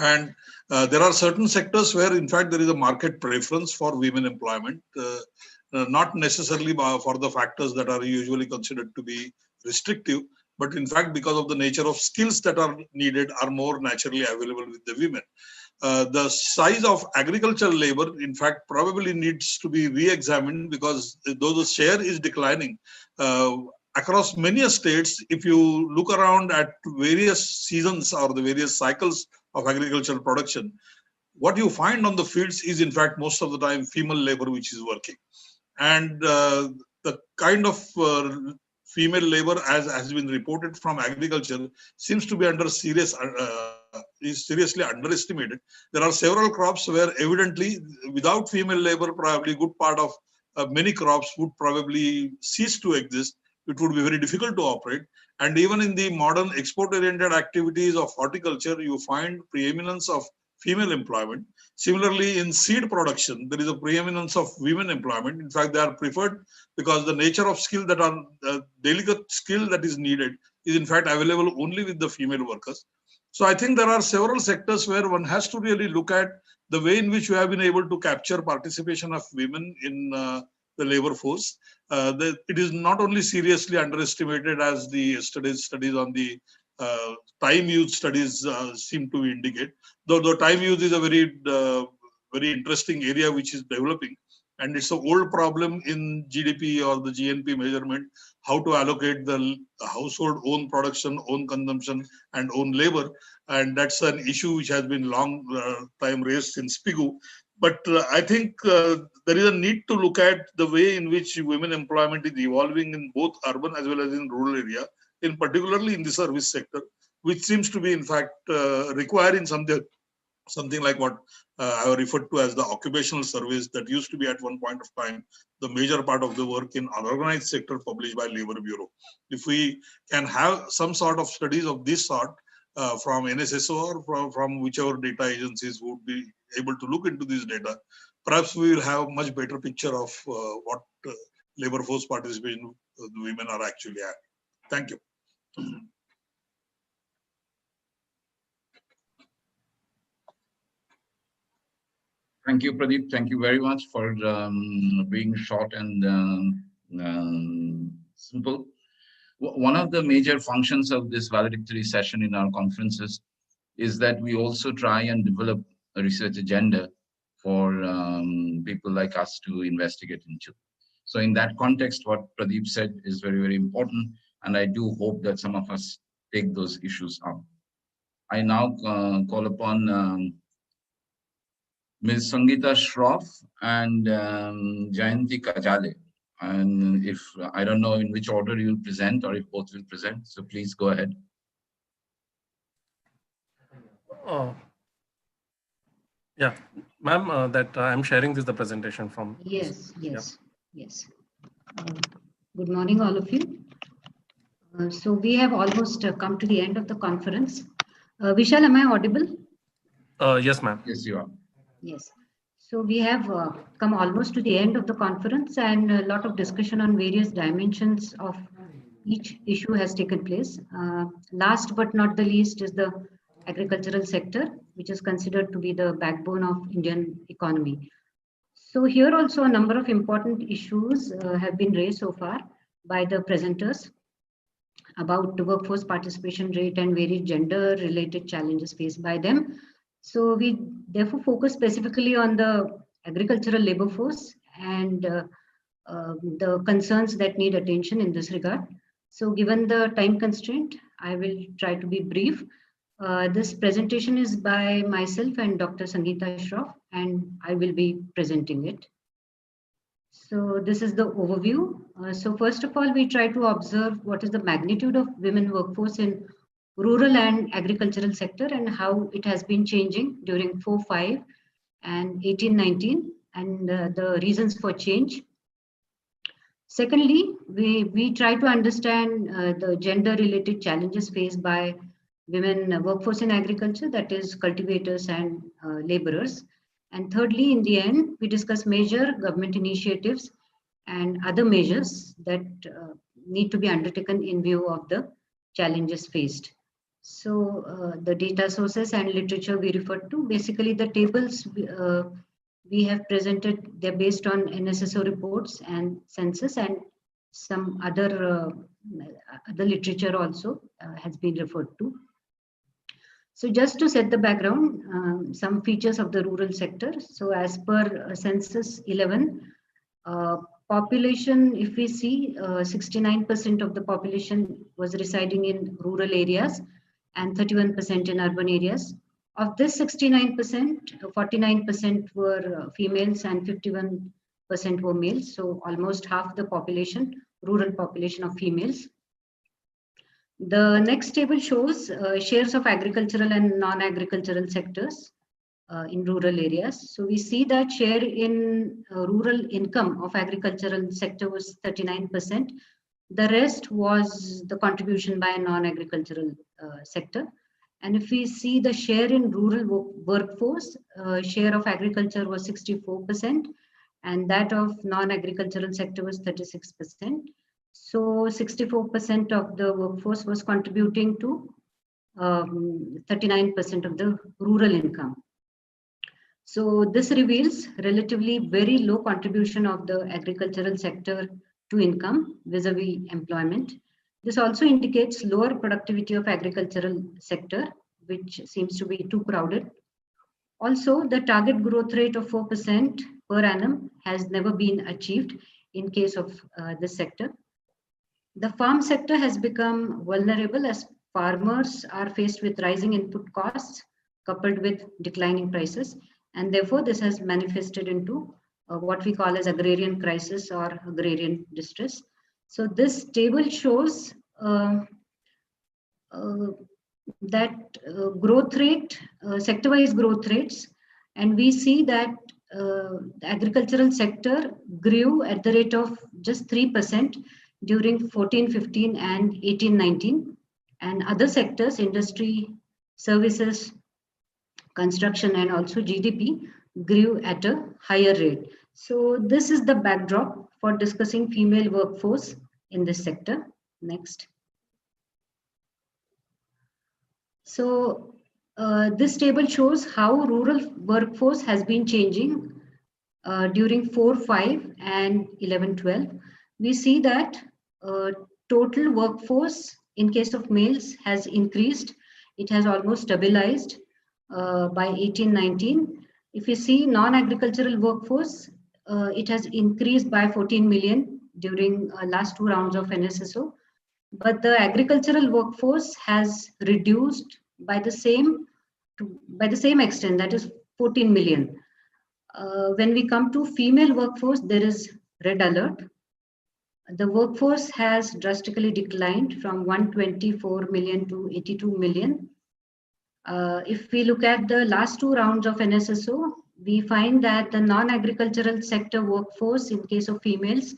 And there are certain sectors where, in fact, there is a market preference for women employment, not necessarily for the factors that are usually considered to be restrictive, but in fact, because of the nature of skills that are needed are more naturally available with the women. The size of agricultural labor, in fact, probably needs to be re-examined, because though the share is declining across many states, if you look around at various seasons or the various cycles of agricultural production, what you find on the fields is, in fact, most of the time female labor which is working. And the kind of female labor, as has been reported from agriculture, seems to be is seriously underestimated. There are several crops where evidently without female labor, probably a good part of many crops would probably cease to exist. It would be very difficult to operate. And even in the modern export-oriented activities of horticulture, you find preeminence of female employment. Similarly, in seed production, there is a preeminence of women employment. In fact, they are preferred because the nature of skill that are delicate skill that is needed is in fact available only with the female workers. So I think there are several sectors where one has to really look at the way in which we have been able to capture participation of women in the labor force. It is not only seriously underestimated as the studies on the time use studies seem to indicate, though time use is a very interesting area which is developing, and it's an old problem in GDP or the GNP measurement, how to allocate the household own production, own consumption, and own labor. And that's an issue which has been long time raised since PIGU. But I think there is a need to look at the way in which women employment is evolving in both urban as well as in rural area, in particularly in the service sector, which seems to be in fact requiring something like what I referred to as the occupational surveys that used to be at one point of time the major part of the work in unorganized sector published by Labor Bureau. If we can have some sort of studies of this sort from NSSO or from whichever data agencies would be able to look into this data, perhaps we will have a much better picture of what labor force participation the women are actually at. Thank you. Thank you, Pradeep. Thank you very much for being short and simple. One of the major functions of this valedictory session in our conferences is that we also try and develop a research agenda for people like us to investigate into. So in that context, what Pradeep said is very, very important. And I do hope that some of us take those issues up. I now call upon Ms. Sangeeta Shroff and Jayanti Kajale. And if I don't know in which order you will present or if both will present, so please go ahead. Yeah, ma'am, that I'm sharing the presentation from. Yes. Good morning, all of you. So we have almost come to the end of the conference. Vishal, am I audible? Yes, ma'am. Yes, you are. Yes. So we have come almost to the end of the conference, and a lot of discussion on various dimensions of each issue has taken place. Last but not the least is the agricultural sector, which is considered to be the backbone of Indian economy. So here also a number of important issues have been raised so far by the presenters about the workforce participation rate and various gender-related challenges faced by them. So we therefore focus specifically on the agricultural labor force and the concerns that need attention in this regard. So given the time constraint, I will try to be brief. This presentation is by myself and Dr. Sangeeta Shroff, and I will be presenting it. So this is the overview. So first of all, we try to observe what is the magnitude of women workforce in rural and agricultural sector and how it has been changing during 4-5 and 18-19 and the reasons for change. Secondly, we try to understand the gender related challenges faced by women workforce in agriculture, that is cultivators and laborers. And thirdly, in the end, we discuss major government initiatives and other measures that need to be undertaken in view of the challenges faced. So the data sources and literature we refer to, basically the tables we have presented, they're based on NSSO reports and census, and some other literature also has been referred to. So just to set the background, some features of the rural sector. So as per census 11, population, if we see 69% of the population was residing in rural areas and 31% in urban areas. Of this 69%, 49% were females and 51% were males. So almost half the population, rural population of females. The next table shows shares of agricultural and non-agricultural sectors in rural areas. So we see that share in rural income of agricultural sector was 39%. The rest was the contribution by non-agricultural sector. And if we see the share in rural workforce, share of agriculture was 64%, and that of non-agricultural sector was 36%. So 64% of the workforce was contributing to 39% of the rural income. So this reveals relatively very low contribution of the agricultural sector to income vis-a-vis employment. This also indicates lower productivity of agricultural sector, which seems to be too crowded. Also, the target growth rate of 4% per annum has never been achieved in case of this sector. The farm sector has become vulnerable as farmers are faced with rising input costs coupled with declining prices, and therefore this has manifested into what we call as agrarian crisis or agrarian distress. So this table shows that growth rate, sector-wise growth rates, and we see that the agricultural sector grew at the rate of just 3% during 14-15 and 18-19, and other sectors, industry, services, construction, and also GDP grew at a higher rate. So this is the backdrop for discussing female workforce in this sector. Next. So this table shows how rural workforce has been changing during 4-5 and 11-12. We see that total workforce in case of males has increased. It has almost stabilized by 18-19. If you see non-agricultural workforce, it has increased by 14 million during last 2 rounds of NSSO. But the agricultural workforce has reduced by the same extent, that is 14 million. When we come to female workforce, there is red alert. The workforce has drastically declined from 124 million to 82 million. If we look at the last 2 rounds of NSSO, we find that the non-agricultural sector workforce in case of females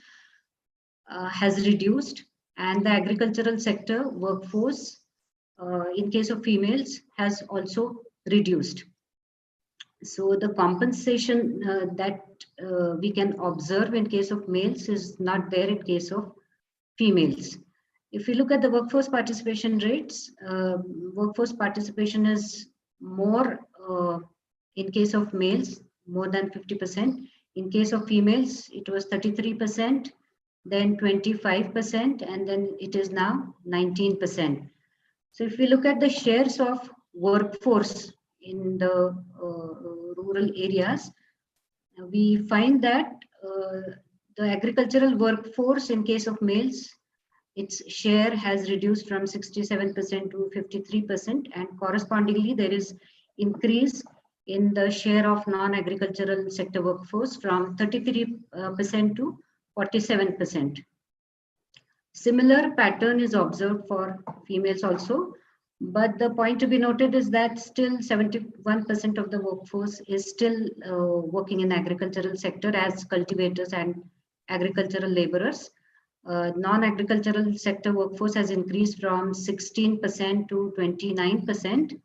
has reduced, and the agricultural sector workforce in case of females has also reduced. So the compensation that we can observe in case of males is not there in case of females. If we look at the workforce participation rates, workforce participation is more in case of males, more than 50%. In case of females, it was 33%, then 25%, and then it is now 19%. So if we look at the shares of workforce in the rural areas, we find that the agricultural workforce in case of males, its share has reduced from 67% to 53%, and correspondingly there is increase in the share of non-agricultural sector workforce from 33% to 47%. Similar pattern is observed for females also, but the point to be noted is that still 71% of the workforce is still working in agricultural sector as cultivators and agricultural laborers. Non-agricultural sector workforce has increased from 16% to 29%,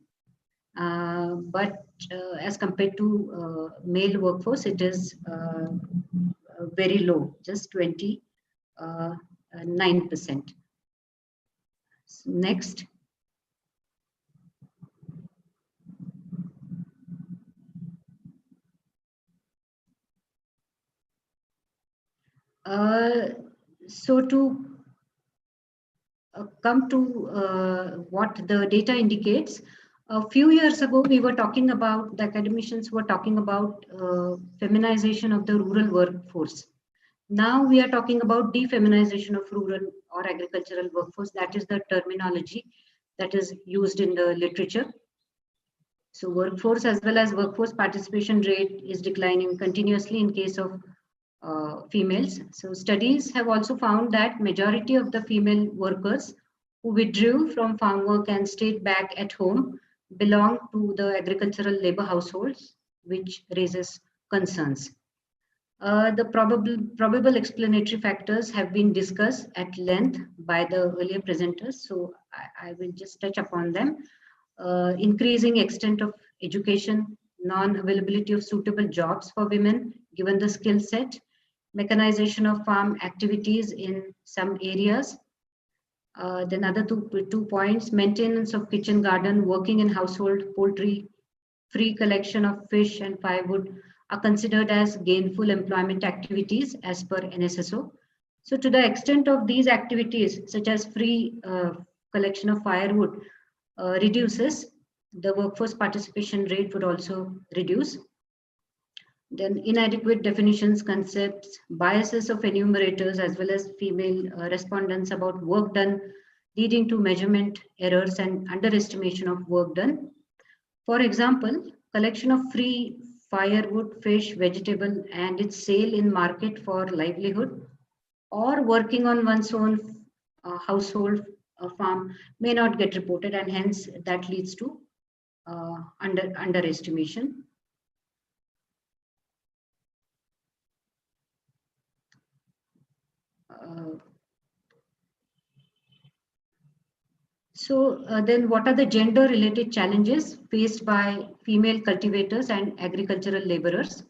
but as compared to male workforce, it is very low, just 29%. Next. So to come to what the data indicates, a few years ago we were talking about, the academicians were talking about feminization of the rural workforce. Now we are talking about defeminization of rural or agricultural workforce. That is the terminology that is used in the literature. So workforce as well as workforce participation rate is declining continuously in case of females. So studies have also found that majority of the female workers who withdrew from farm work and stayed back at home belong to the agricultural labor households, which raises concerns. The probable explanatory factors have been discussed at length by the earlier presenters, so I will just touch upon them. increasing extent of education, non-availability of suitable jobs for women given the skill set, mechanization of farm activities in some areas. Then other two points, maintenance of kitchen garden, working in household, poultry, free collection of fish and firewood are considered as gainful employment activities as per NSSO. So to the extent of these activities, such as free collection of firewood reduces, the workforce participation rate would also reduce. Then inadequate definitions, concepts, biases of enumerators as well as female respondents about work done, leading to measurement errors and underestimation of work done. For example, collection of free firewood, fish, vegetable, and its sale in market for livelihood, or working on one's own household farm may not get reported, and hence that leads to underestimation. Then what are the gender related challenges faced by female cultivators and agricultural laborers?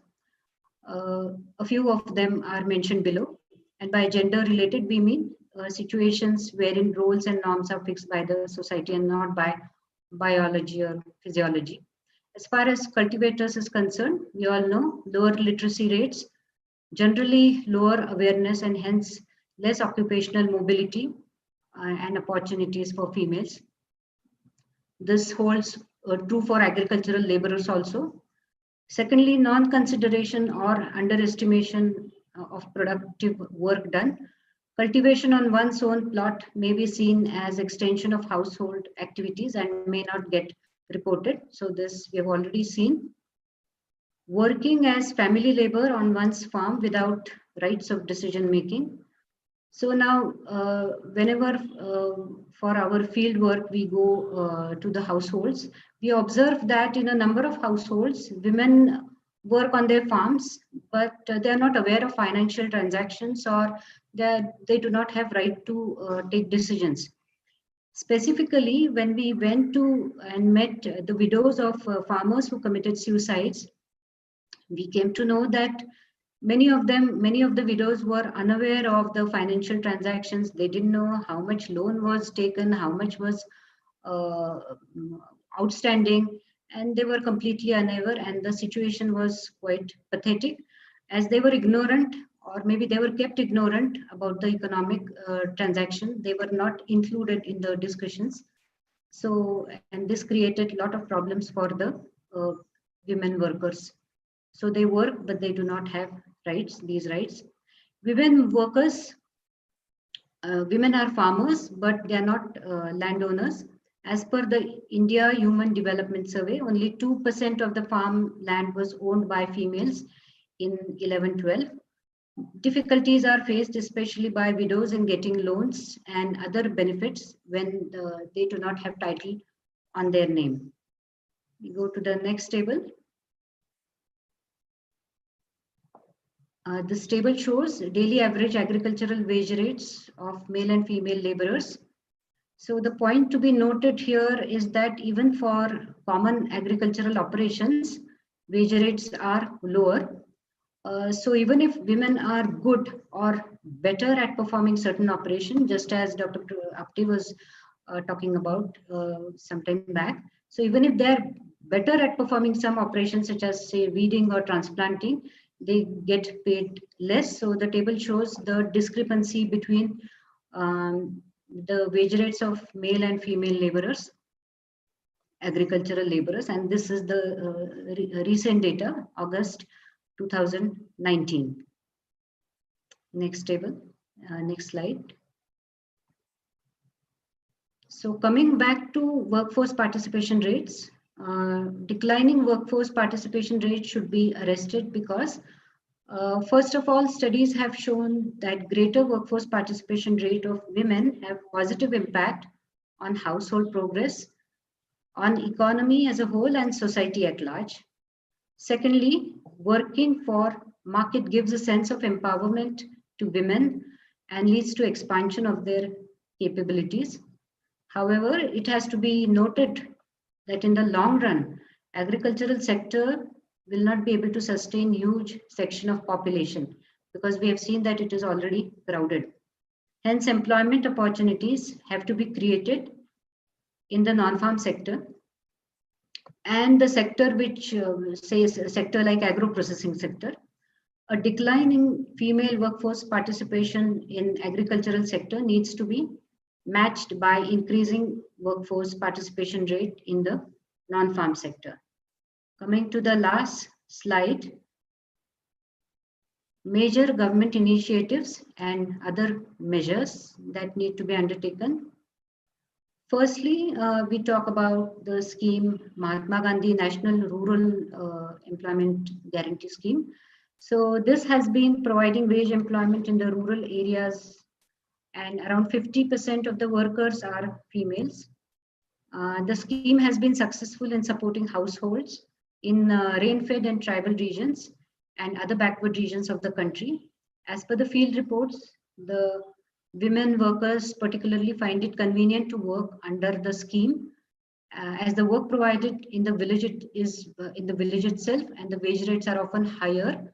A few of them are mentioned below. And by gender related, we mean situations wherein roles and norms are fixed by the society and not by biology or physiology. As far as cultivators is concerned, we all know lower literacy rates, generally lower awareness, and hence less occupational mobility and opportunities for females. This holds true for agricultural laborers also. Secondly, non-consideration or underestimation of productive work done. Cultivation on one's own plot may be seen as extension of household activities and may not get reported. So this we have already seen. Working as family labor on one's farm without rights of decision making. So now, whenever for our field work we go to the households, we observe that in a number of households, women work on their farms, but they are not aware of financial transactions, or they do not have right to take decisions. Specifically, when we went to and met the widows of farmers who committed suicides, we came to know that many of the widows were unaware of the financial transactions. They didn't know how much loan was taken, how much was outstanding, and they were completely unaware, and the situation was quite pathetic, as they were ignorant, or maybe they were kept ignorant about the economic transaction. They were not included in the discussions. So, and this created a lot of problems for the women workers. So they work, but they do not have rights, these rights. Women workers, women are farmers, but they are not landowners. As per the India Human Development Survey, only 2% of the farm land was owned by females in 11-12. Difficulties are faced especially by widows in getting loans and other benefits when they do not have title on their name. We go to the next table. This table shows daily average agricultural wage rates of male and female laborers. So the point to be noted here is that even for common agricultural operations, wage rates are lower. So even if women are good or better at performing certain operation, just as Dr. Apte was talking about some time back. So even if they're better at performing some operations such as say weeding or transplanting, they get paid less. So the table shows the discrepancy between the wage rates of male and female laborers, agricultural laborers, and this is the recent data, August 2019. Next table, next slide. So coming back to workforce participation rates, declining workforce participation rate should be arrested because first of all, studies have shown that greater workforce participation rate of women have positive impact on household progress, on economy as a whole and society at large. Secondly, working for market gives a sense of empowerment to women and leads to expansion of their capabilities. However, it has to be noted that in the long run, agricultural sector will not be able to sustain huge section of population because we have seen that it is already crowded. Hence, employment opportunities have to be created in the non-farm sector and the sector which says a sector like agro-processing sector. A decline in female workforce participation in agricultural sector needs to be matched by increasing workforce participation rate in the non-farm sector. Coming to the last slide, major government initiatives and other measures that need to be undertaken. Firstly, we talk about the scheme Mahatma Gandhi National Rural Employment Guarantee Scheme. So this has been providing wage employment in the rural areas, and around 50% of the workers are females. The scheme has been successful in supporting households in rain-fed and tribal regions and other backward regions of the country. As per the field reports, the women workers particularly find it convenient to work under the scheme as the work provided in the village is in the village itself, and the wage rates are often higher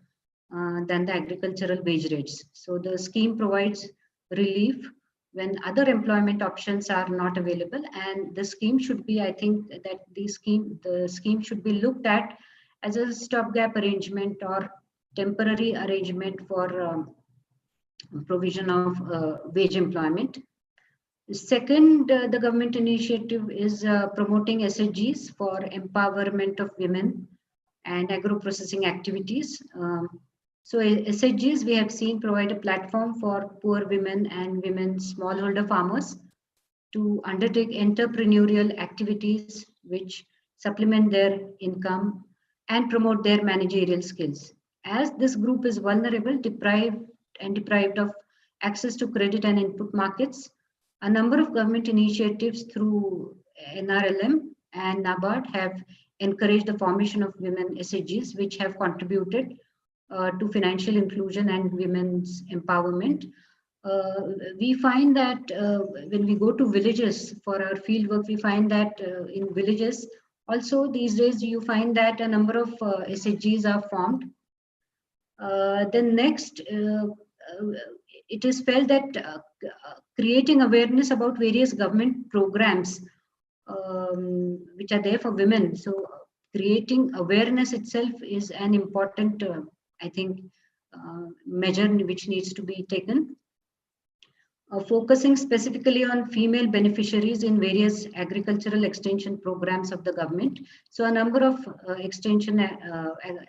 than the agricultural wage rates. So the scheme provides relief when other employment options are not available, and the scheme should be, I think that the scheme should be looked at as a stopgap arrangement or temporary arrangement for provision of wage employment. Second, the government initiative is promoting SHGs for empowerment of women and agro-processing activities. So SHGs, we have seen, provide a platform for poor women and women smallholder farmers to undertake entrepreneurial activities which supplement their income and promote their managerial skills. As this group is vulnerable, deprived of access to credit and input markets, a number of government initiatives through NRLM and NABARD have encouraged the formation of women SHGs, which have contributed to financial inclusion and women's empowerment. We find that when we go to villages for our field work, we find that in villages also these days you find that a number of SHGs are formed. Then next, it is felt that creating awareness about various government programs which are there for women. So creating awareness itself is an important, I think, measure which needs to be taken. Focusing specifically on female beneficiaries in various agricultural extension programs of the government. So a number of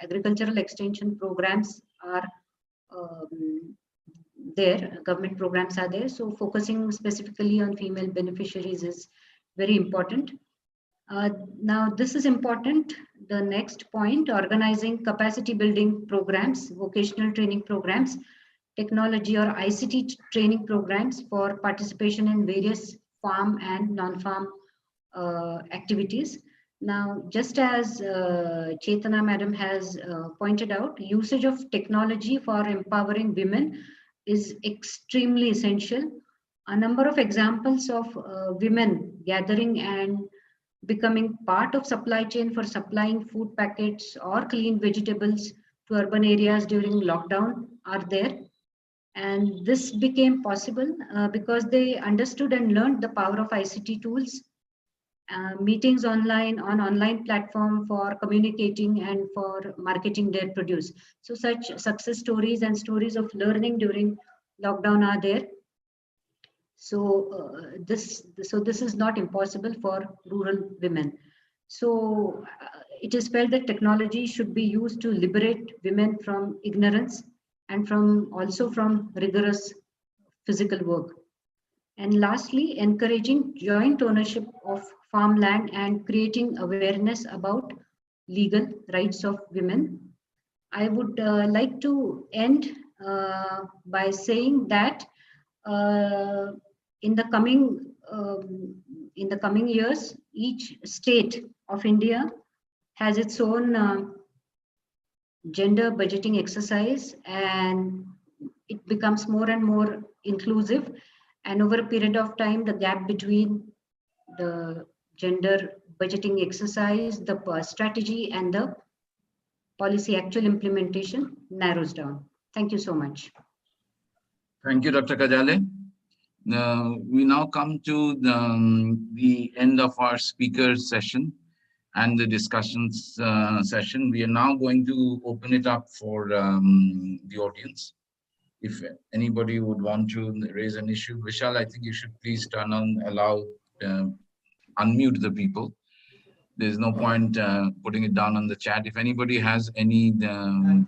agricultural extension programs are there, government programs are there. So focusing specifically on female beneficiaries is very important. Now this is important. The next point, organizing capacity building programs, vocational training programs, technology or ICT training programs for participation in various farm and non-farm activities. Now, just as Chetana madam has pointed out, usage of technology for empowering women is extremely essential. A number of examples of women gathering and becoming part of supply chain for supplying food packets or clean vegetables to urban areas during lockdown are there. And this became possible because they understood and learned the power of ICT tools, meetings online on online platform for communicating and for marketing their produce. So such success stories and stories of learning during lockdown are there. So this is not impossible for rural women. So it is felt that technology should be used to liberate women from ignorance and also from rigorous physical work. And lastly, encouraging joint ownership of farmland and creating awareness about legal rights of women. I would like to end by saying that in the coming years, each state of India has its own gender budgeting exercise, and it becomes more and more inclusive. And over a period of time, the gap between the gender budgeting exercise, the strategy and the policy actual implementation narrows down. Thank you so much. Thank you, Dr. Kajale. We now come to the end of our speaker session and the discussions session. We are now going to open it up for the audience. If anybody would want to raise an issue, Vishal, I think you should please turn on, unmute the people. There's no point putting it down on the chat. If anybody has any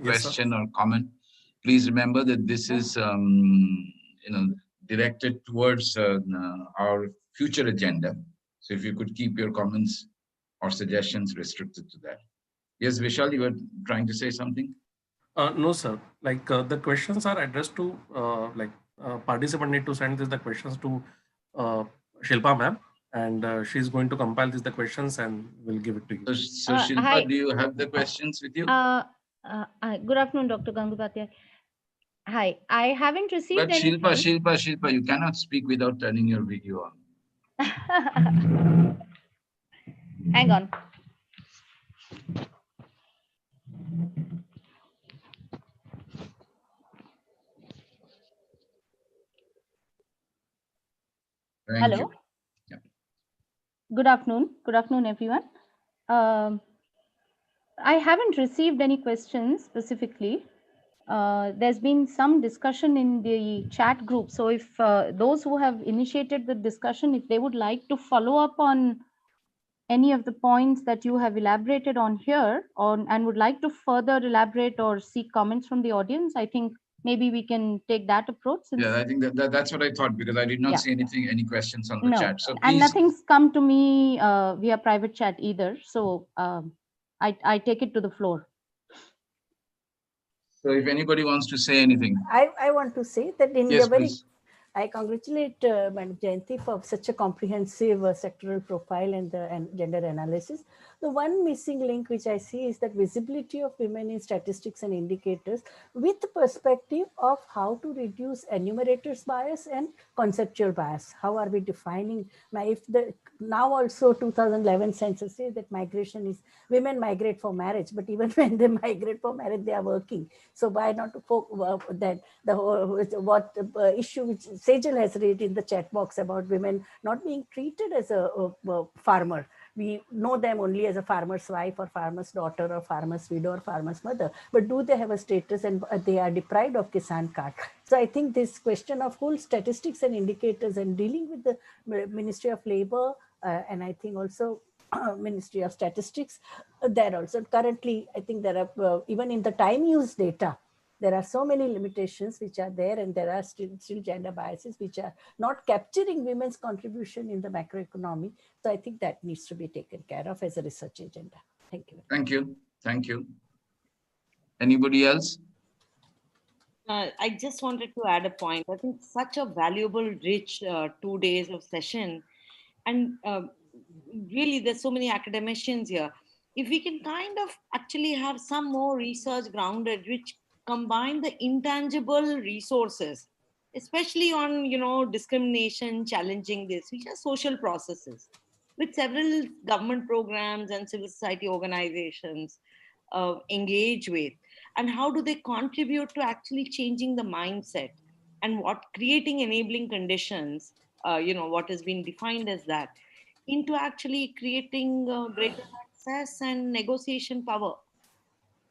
question or comment, please remember that this is directed towards our future agenda. So if you could keep your comments or suggestions restricted to that. Yes, Vishal, you were trying to say something? No, sir. Like the questions are addressed to participant need to send the questions to Shilpa ma'am, and she's going to compile the questions and we'll give it to you. So Shilpa, hi. Do you have the questions with you? Good afternoon, Dr. Gangubatia. Hi, I haven't received but any. Shilpa, you cannot speak without turning your video on. Hang on. Hello. Yeah. Good afternoon. Good afternoon, everyone. I haven't received any questions specifically. There's been some discussion in the chat group. So if those who have initiated the discussion, if they would like to follow up on any of the points that you have elaborated on here and would like to further elaborate or seek comments from the audience, I think maybe we can take that approach. Yeah, I think that's what I thought, because I did not see any questions on the chat. So please. And nothing's come to me via private chat either. So I take it to the floor. So if anybody wants to say anything. I want to say that in yes, the very, please. I congratulate Madam Jayanti for such a comprehensive sectoral profile and the gender analysis. The one missing link which I see is that visibility of women in statistics and indicators with the perspective of how to reduce enumerators bias and conceptual bias. How are we defining, now also 2011 census says that migration is, women migrate for marriage, but even when they migrate for marriage, they are working. So why not that the what issue which Sejal has raised in the chat box about women not being treated as a farmer. We know them only as a farmer's wife or farmer's daughter or farmer's widow or farmer's mother, but do they have a status and they are deprived of Kisan card? So I think this question of whole statistics and indicators and dealing with the Ministry of Labor and I think also Ministry of Statistics, there also currently I think there are even in the time use data, there are so many limitations which are there, and there are still gender biases which are not capturing women's contribution in the macroeconomy. So I think that needs to be taken care of as a research agenda. Thank you. Thank you. Thank you. Anybody else? I just wanted to add a point. I think such a valuable, rich 2 days of session. And really, there's so many academicians here. If we can kind of actually have some more research grounded, which combine the intangible resources, especially on, discrimination, challenging this, which are social processes, with several government programs and civil society organizations engage with, and how do they contribute to actually changing the mindset and creating enabling conditions, what has been defined as that, into actually creating greater access and negotiation power.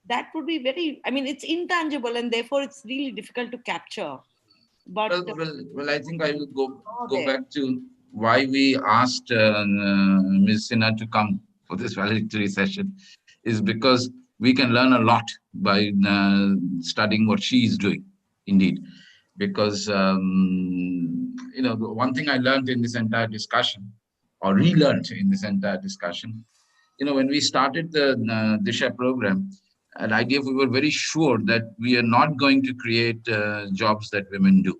That would be it's intangible and therefore it's really difficult to capture. But well, I think I will go back to why we asked Ms. Sinha to come for this valedictory session, is because we can learn a lot by studying what she is doing, indeed. Because, the one thing I learned in this entire discussion, or relearned in this entire discussion, when we started the Disha program, at IDF, we were very sure that we are not going to create jobs that women do.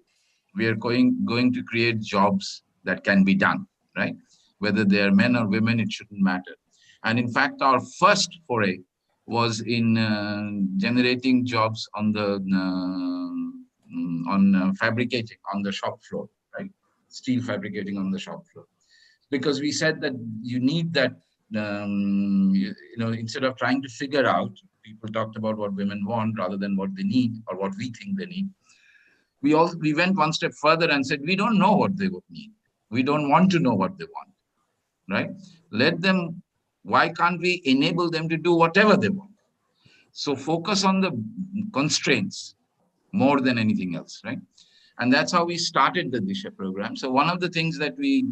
We are going to create jobs that can be done, right? Whether they are men or women, it shouldn't matter. And in fact, our first foray was in generating jobs on the fabricating on the shop floor, right? Steel fabricating on the shop floor. Because we said that you need that instead of trying to figure out, people talked about what women want rather than what they need or what we think they need. We went one step further and said, we don't know what they would need. We don't want to know what they want, right? Let them, why can't we enable them to do whatever they want? So focus on the constraints more than anything else, right? And that's how we started the Disha program. So one of the things that we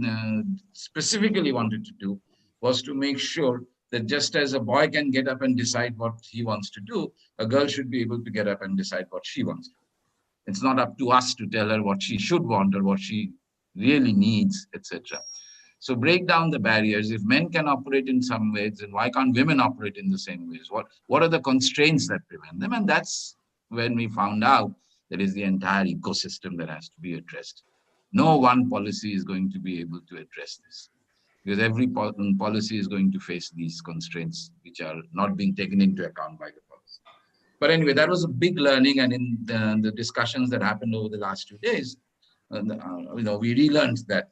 specifically wanted to do was to make sure that just as a boy can get up and decide what he wants to do, a girl should be able to get up and decide what she wants to do. It's not up to us to tell her what she should want or what she really needs, etc. So break down the barriers. If men can operate in some ways, then why can't women operate in the same ways? What are the constraints that prevent them? And that's when we found out there is the entire ecosystem that has to be addressed. No one policy is going to be able to address this, because every policy is going to face these constraints which are not being taken into account by the policy. But anyway, that was a big learning, and in the discussions that happened over the last 2 days, we relearned that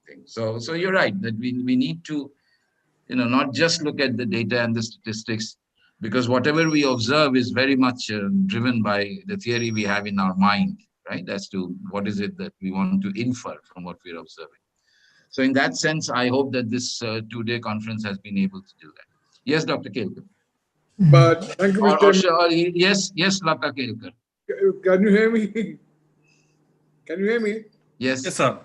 thing. So you're right that we need to, not just look at the data and the statistics, because whatever we observe is very much driven by the theory we have in our mind, right? As to what is it that we want to infer from what we're observing. So in that sense, I hope that this 2-day conference has been able to do that. Yes, Dr. Kelkar. But thank you, Mr. Yes, Dr. Kelkar. Can you hear me? Can you hear me? Yes. Yes, sir.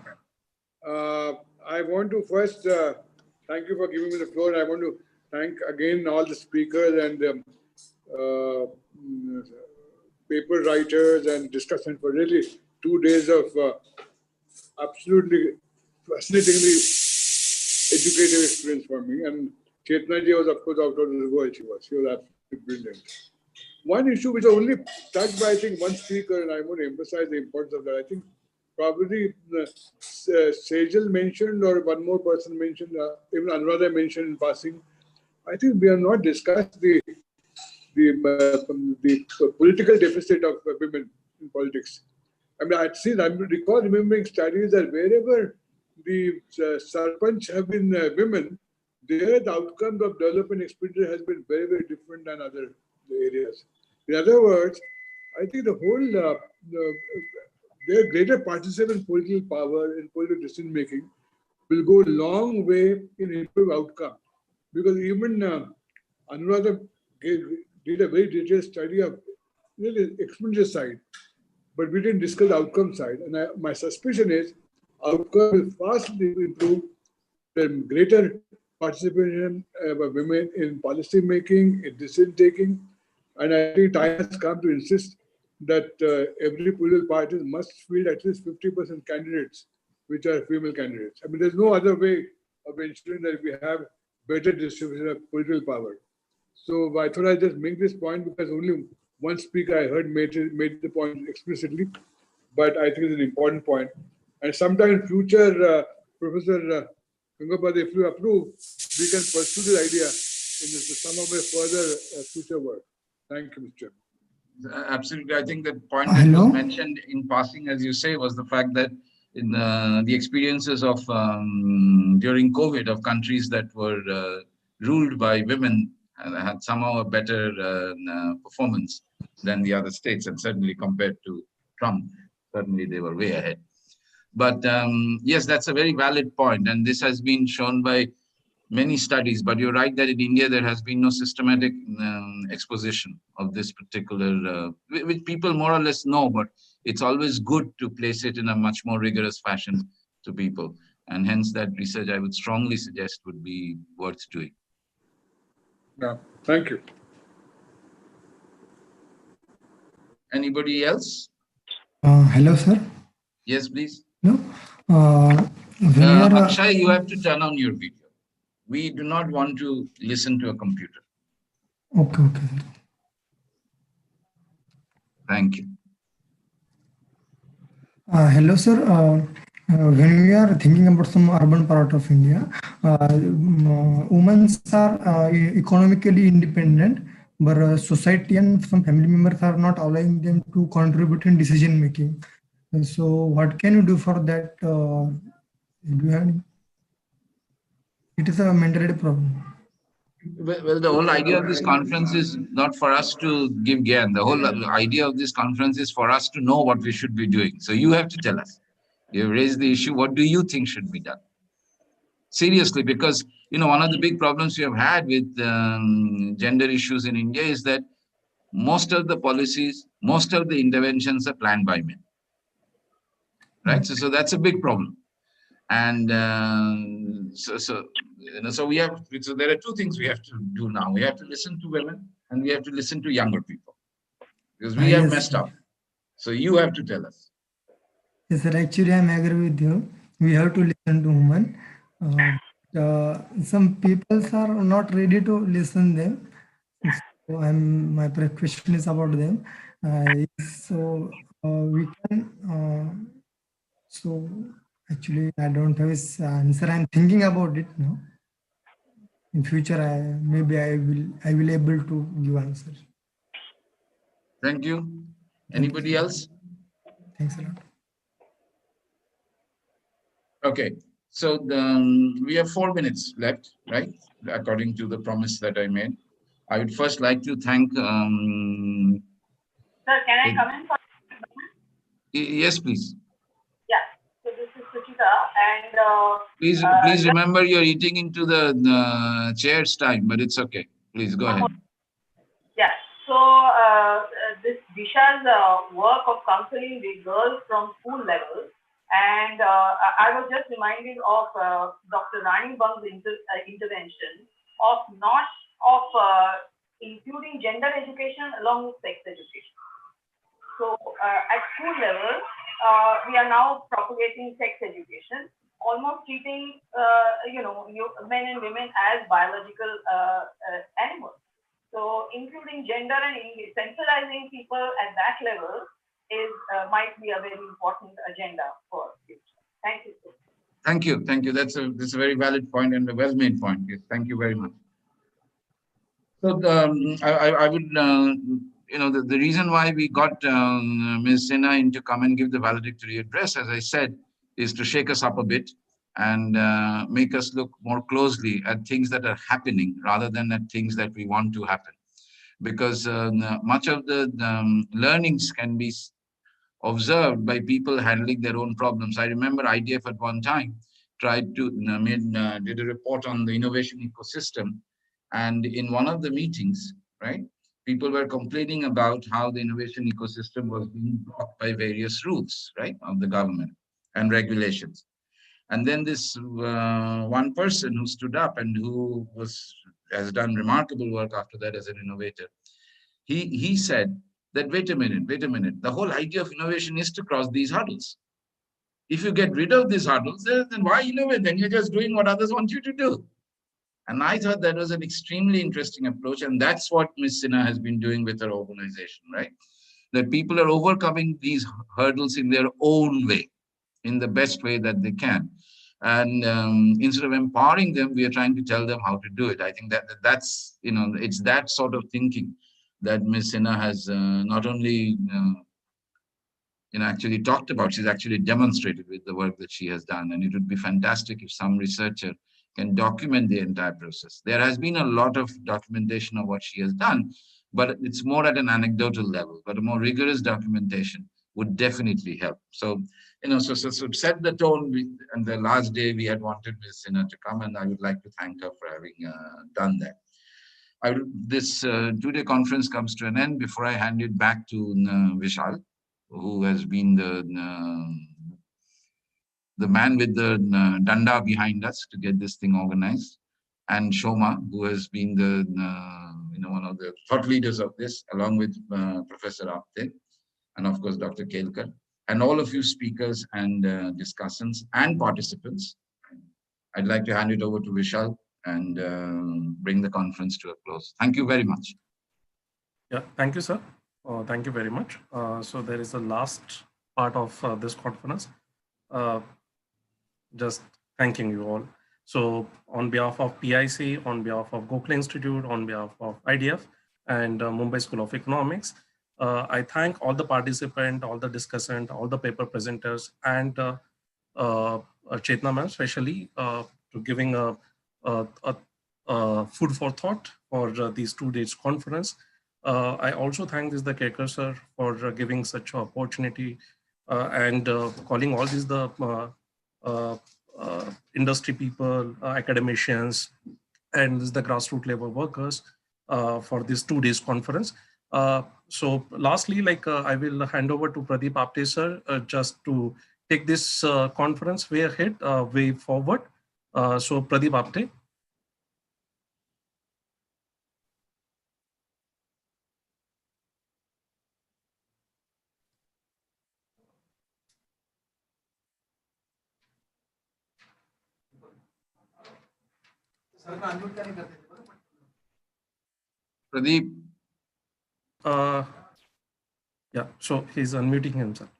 I want to first thank you for giving me the floor. I want to thank again all the speakers and paper writers and discussers for really 2 days of absolutely fascinatingly educative experience for me. And Chetna ji was, of course, out of the world. She was absolutely brilliant. One issue which I only touched by, I think, one speaker, and I want to emphasize the importance of that. I think probably Sejal mentioned, or one more person mentioned, even Anuradha mentioned in passing. I think we have not discussed the political deficit of women in politics. I mean, I recall remembering studies that wherever the sarpanch have been women, there the outcome of development expenditure has been very, very different than other areas. In other words, I think the whole their greater participation in political power and political decision making will go a long way in improved outcome. Because even Anuradha did a very detailed study of really expenditure side, but we didn't discuss the outcome side. And my suspicion is outcome will vastly improve the greater participation of women in policy making, in decision taking. And I think time has come to insist that every political party must field at least 50% candidates which are female candidates. I mean, there's no other way of ensuring that we have better distribution of political power. So I thought I'd just make this point because only one speaker I heard made the point explicitly, but I think it's an important point. And sometime in future, Professor Gangapathy, if you approve, we can pursue this idea in some of my further future work. Thank you, Mr. Chairman. Absolutely. I think the point that was mentioned in passing, as you say, was the fact that in the experiences of during COVID of countries that were ruled by women had somehow a better performance than the other states, and certainly compared to Trump, certainly they were way ahead. But yes, that's a very valid point, and this has been shown by many studies. But you're right that in India there has been no systematic exposition of this particular, which people more or less know, but it's always good to place it in a much more rigorous fashion to people. And hence that research I would strongly suggest would be worth doing. Yeah, thank you. Anybody else? Hello, sir. Yes, please. No. Akshay, you have to turn on your video. We do not want to listen to a computer. Okay. Thank you. Hello, sir. When we are thinking about some urban part of India, women are economically independent, but society and some family members are not allowing them to contribute in decision making. So what can you do for that? Do you have any? It is a mentality problem. Well, the whole idea of this conference is not for us to give gyan. The whole idea of this conference is for us to know what we should be doing. So you have to tell us. You have raised the issue. What do you think should be done? Seriously, because one of the big problems we have had with gender issues in India is that most of the policies, most of the interventions are planned by men. Right? So that's a big problem. And so there are two things we have to do now. We have to listen to women and we have to listen to younger people because we have messed up. So you have to tell us. Yes, sir. Actually, I'm agree with you. We have to listen to women. Some people are not ready to listen them. So my question is about them. We can. So actually, I don't have his answer. I'm thinking about it now. In future, maybe I will able to give answer. Thank you. Anybody else? Thanks a lot. Okay, so we have 4 minutes left, right? According to the promise that I made. I would first like to thank. Sir, can I come in? Yes, please. Yeah. So this is Suchita, and Please remember you're eating into the chair's time, but it's okay. Please go ahead. Yeah. So this Disha's work of counseling the girls from school level, and I was just reminded of Dr. Rani Bang's intervention of including gender education along with sex education. So at school level, we are now propagating sex education, almost treating men and women as biological animals. So including gender and sensibilizing people at that level might be a very important agenda for future. Thank you. Thank you. Thank you. That's a very valid point and a well-made point. Yes, thank you very much. So I would, the reason why we got Ms. Sinha in to come and give the valedictory address, as I said, is to shake us up a bit and make us look more closely at things that are happening rather than at things that we want to happen. Because much of the learnings can be observed by people handling their own problems. I remember IDF at one time tried to did a report on the innovation ecosystem. And in one of the meetings, right, people were complaining about how the innovation ecosystem was being blocked by various rules, right, of the government and regulations. And then this one person who stood up and who has done remarkable work after that as an innovator, he said that, wait a minute, the whole idea of innovation is to cross these hurdles. If you get rid of these hurdles, then why innovate? Then you're just doing what others want you to do. And I thought that was an extremely interesting approach. And that's what Ms. Sinha has been doing with her organization, right? That people are overcoming these hurdles in their own way, in the best way that they can. And instead of empowering them, we are trying to tell them how to do it. I think that's, it's that sort of thinking that Ms. Sinha has not only actually talked about, she's actually demonstrated with the work that she has done. And it would be fantastic if some researcher can document the entire process. There has been a lot of documentation of what she has done, but it's more at an anecdotal level. But a more rigorous documentation would definitely help. So, so set the tone. And the last day we had wanted Ms. Sinha to come, and I would like to thank her for having done that. This two-day conference comes to an end. Before I hand it back to Vishal, who has been the man with the danda behind us to get this thing organized, and Shoma, who has been the one of the thought leaders of this, along with Professor Apte, and of course Dr. Kelkar, and all of you speakers and discussants and participants. I'd like to hand it over to Vishal and bring the conference to a close. Thank you very much. Yeah, thank you, sir. Thank you very much. So there is the last part of this conference. Just thanking you all. So on behalf of PIC, on behalf of Gokhale Institute, on behalf of IDF and Mumbai School of Economics, I thank all the participants, all the discussants, all the paper presenters, and Chetna ma'am, especially to giving a food for thought for these 2 days conference. I also thank the Kekar sir for giving such an opportunity and calling all these the industry people, academicians, and the grassroots level workers for this 2 days conference. So lastly, I will hand over to Pradeep Apte sir just to take this conference way ahead, way forward. So Pradeep Apte. Pradeep. Yeah, so he's unmuting himself.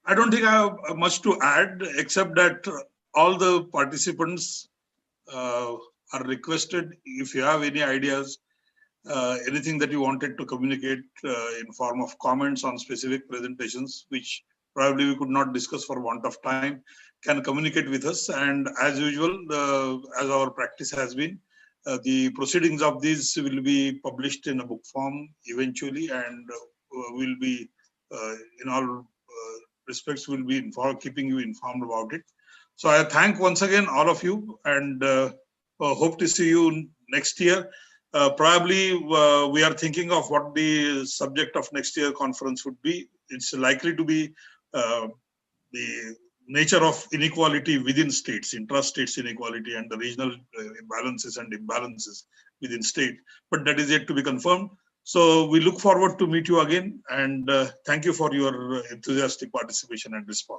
I don't think I have much to add, except that all the participants are requested, if you have any ideas, anything that you wanted to communicate in form of comments on specific presentations, which probably we could not discuss for want of time, can communicate with us. And as usual, as our practice has been, the proceedings of these will be published in a book form eventually, and will be in all respects will be keeping you informed about it. So I thank once again all of you, and hope to see you next year. Probably we are thinking of what the subject of next year conference would be. It's likely to be the nature of inequality within states, intra-states inequality, and the regional balances and imbalances within state. But that is yet to be confirmed. So we look forward to meet you again, and thank you for your enthusiastic participation and response.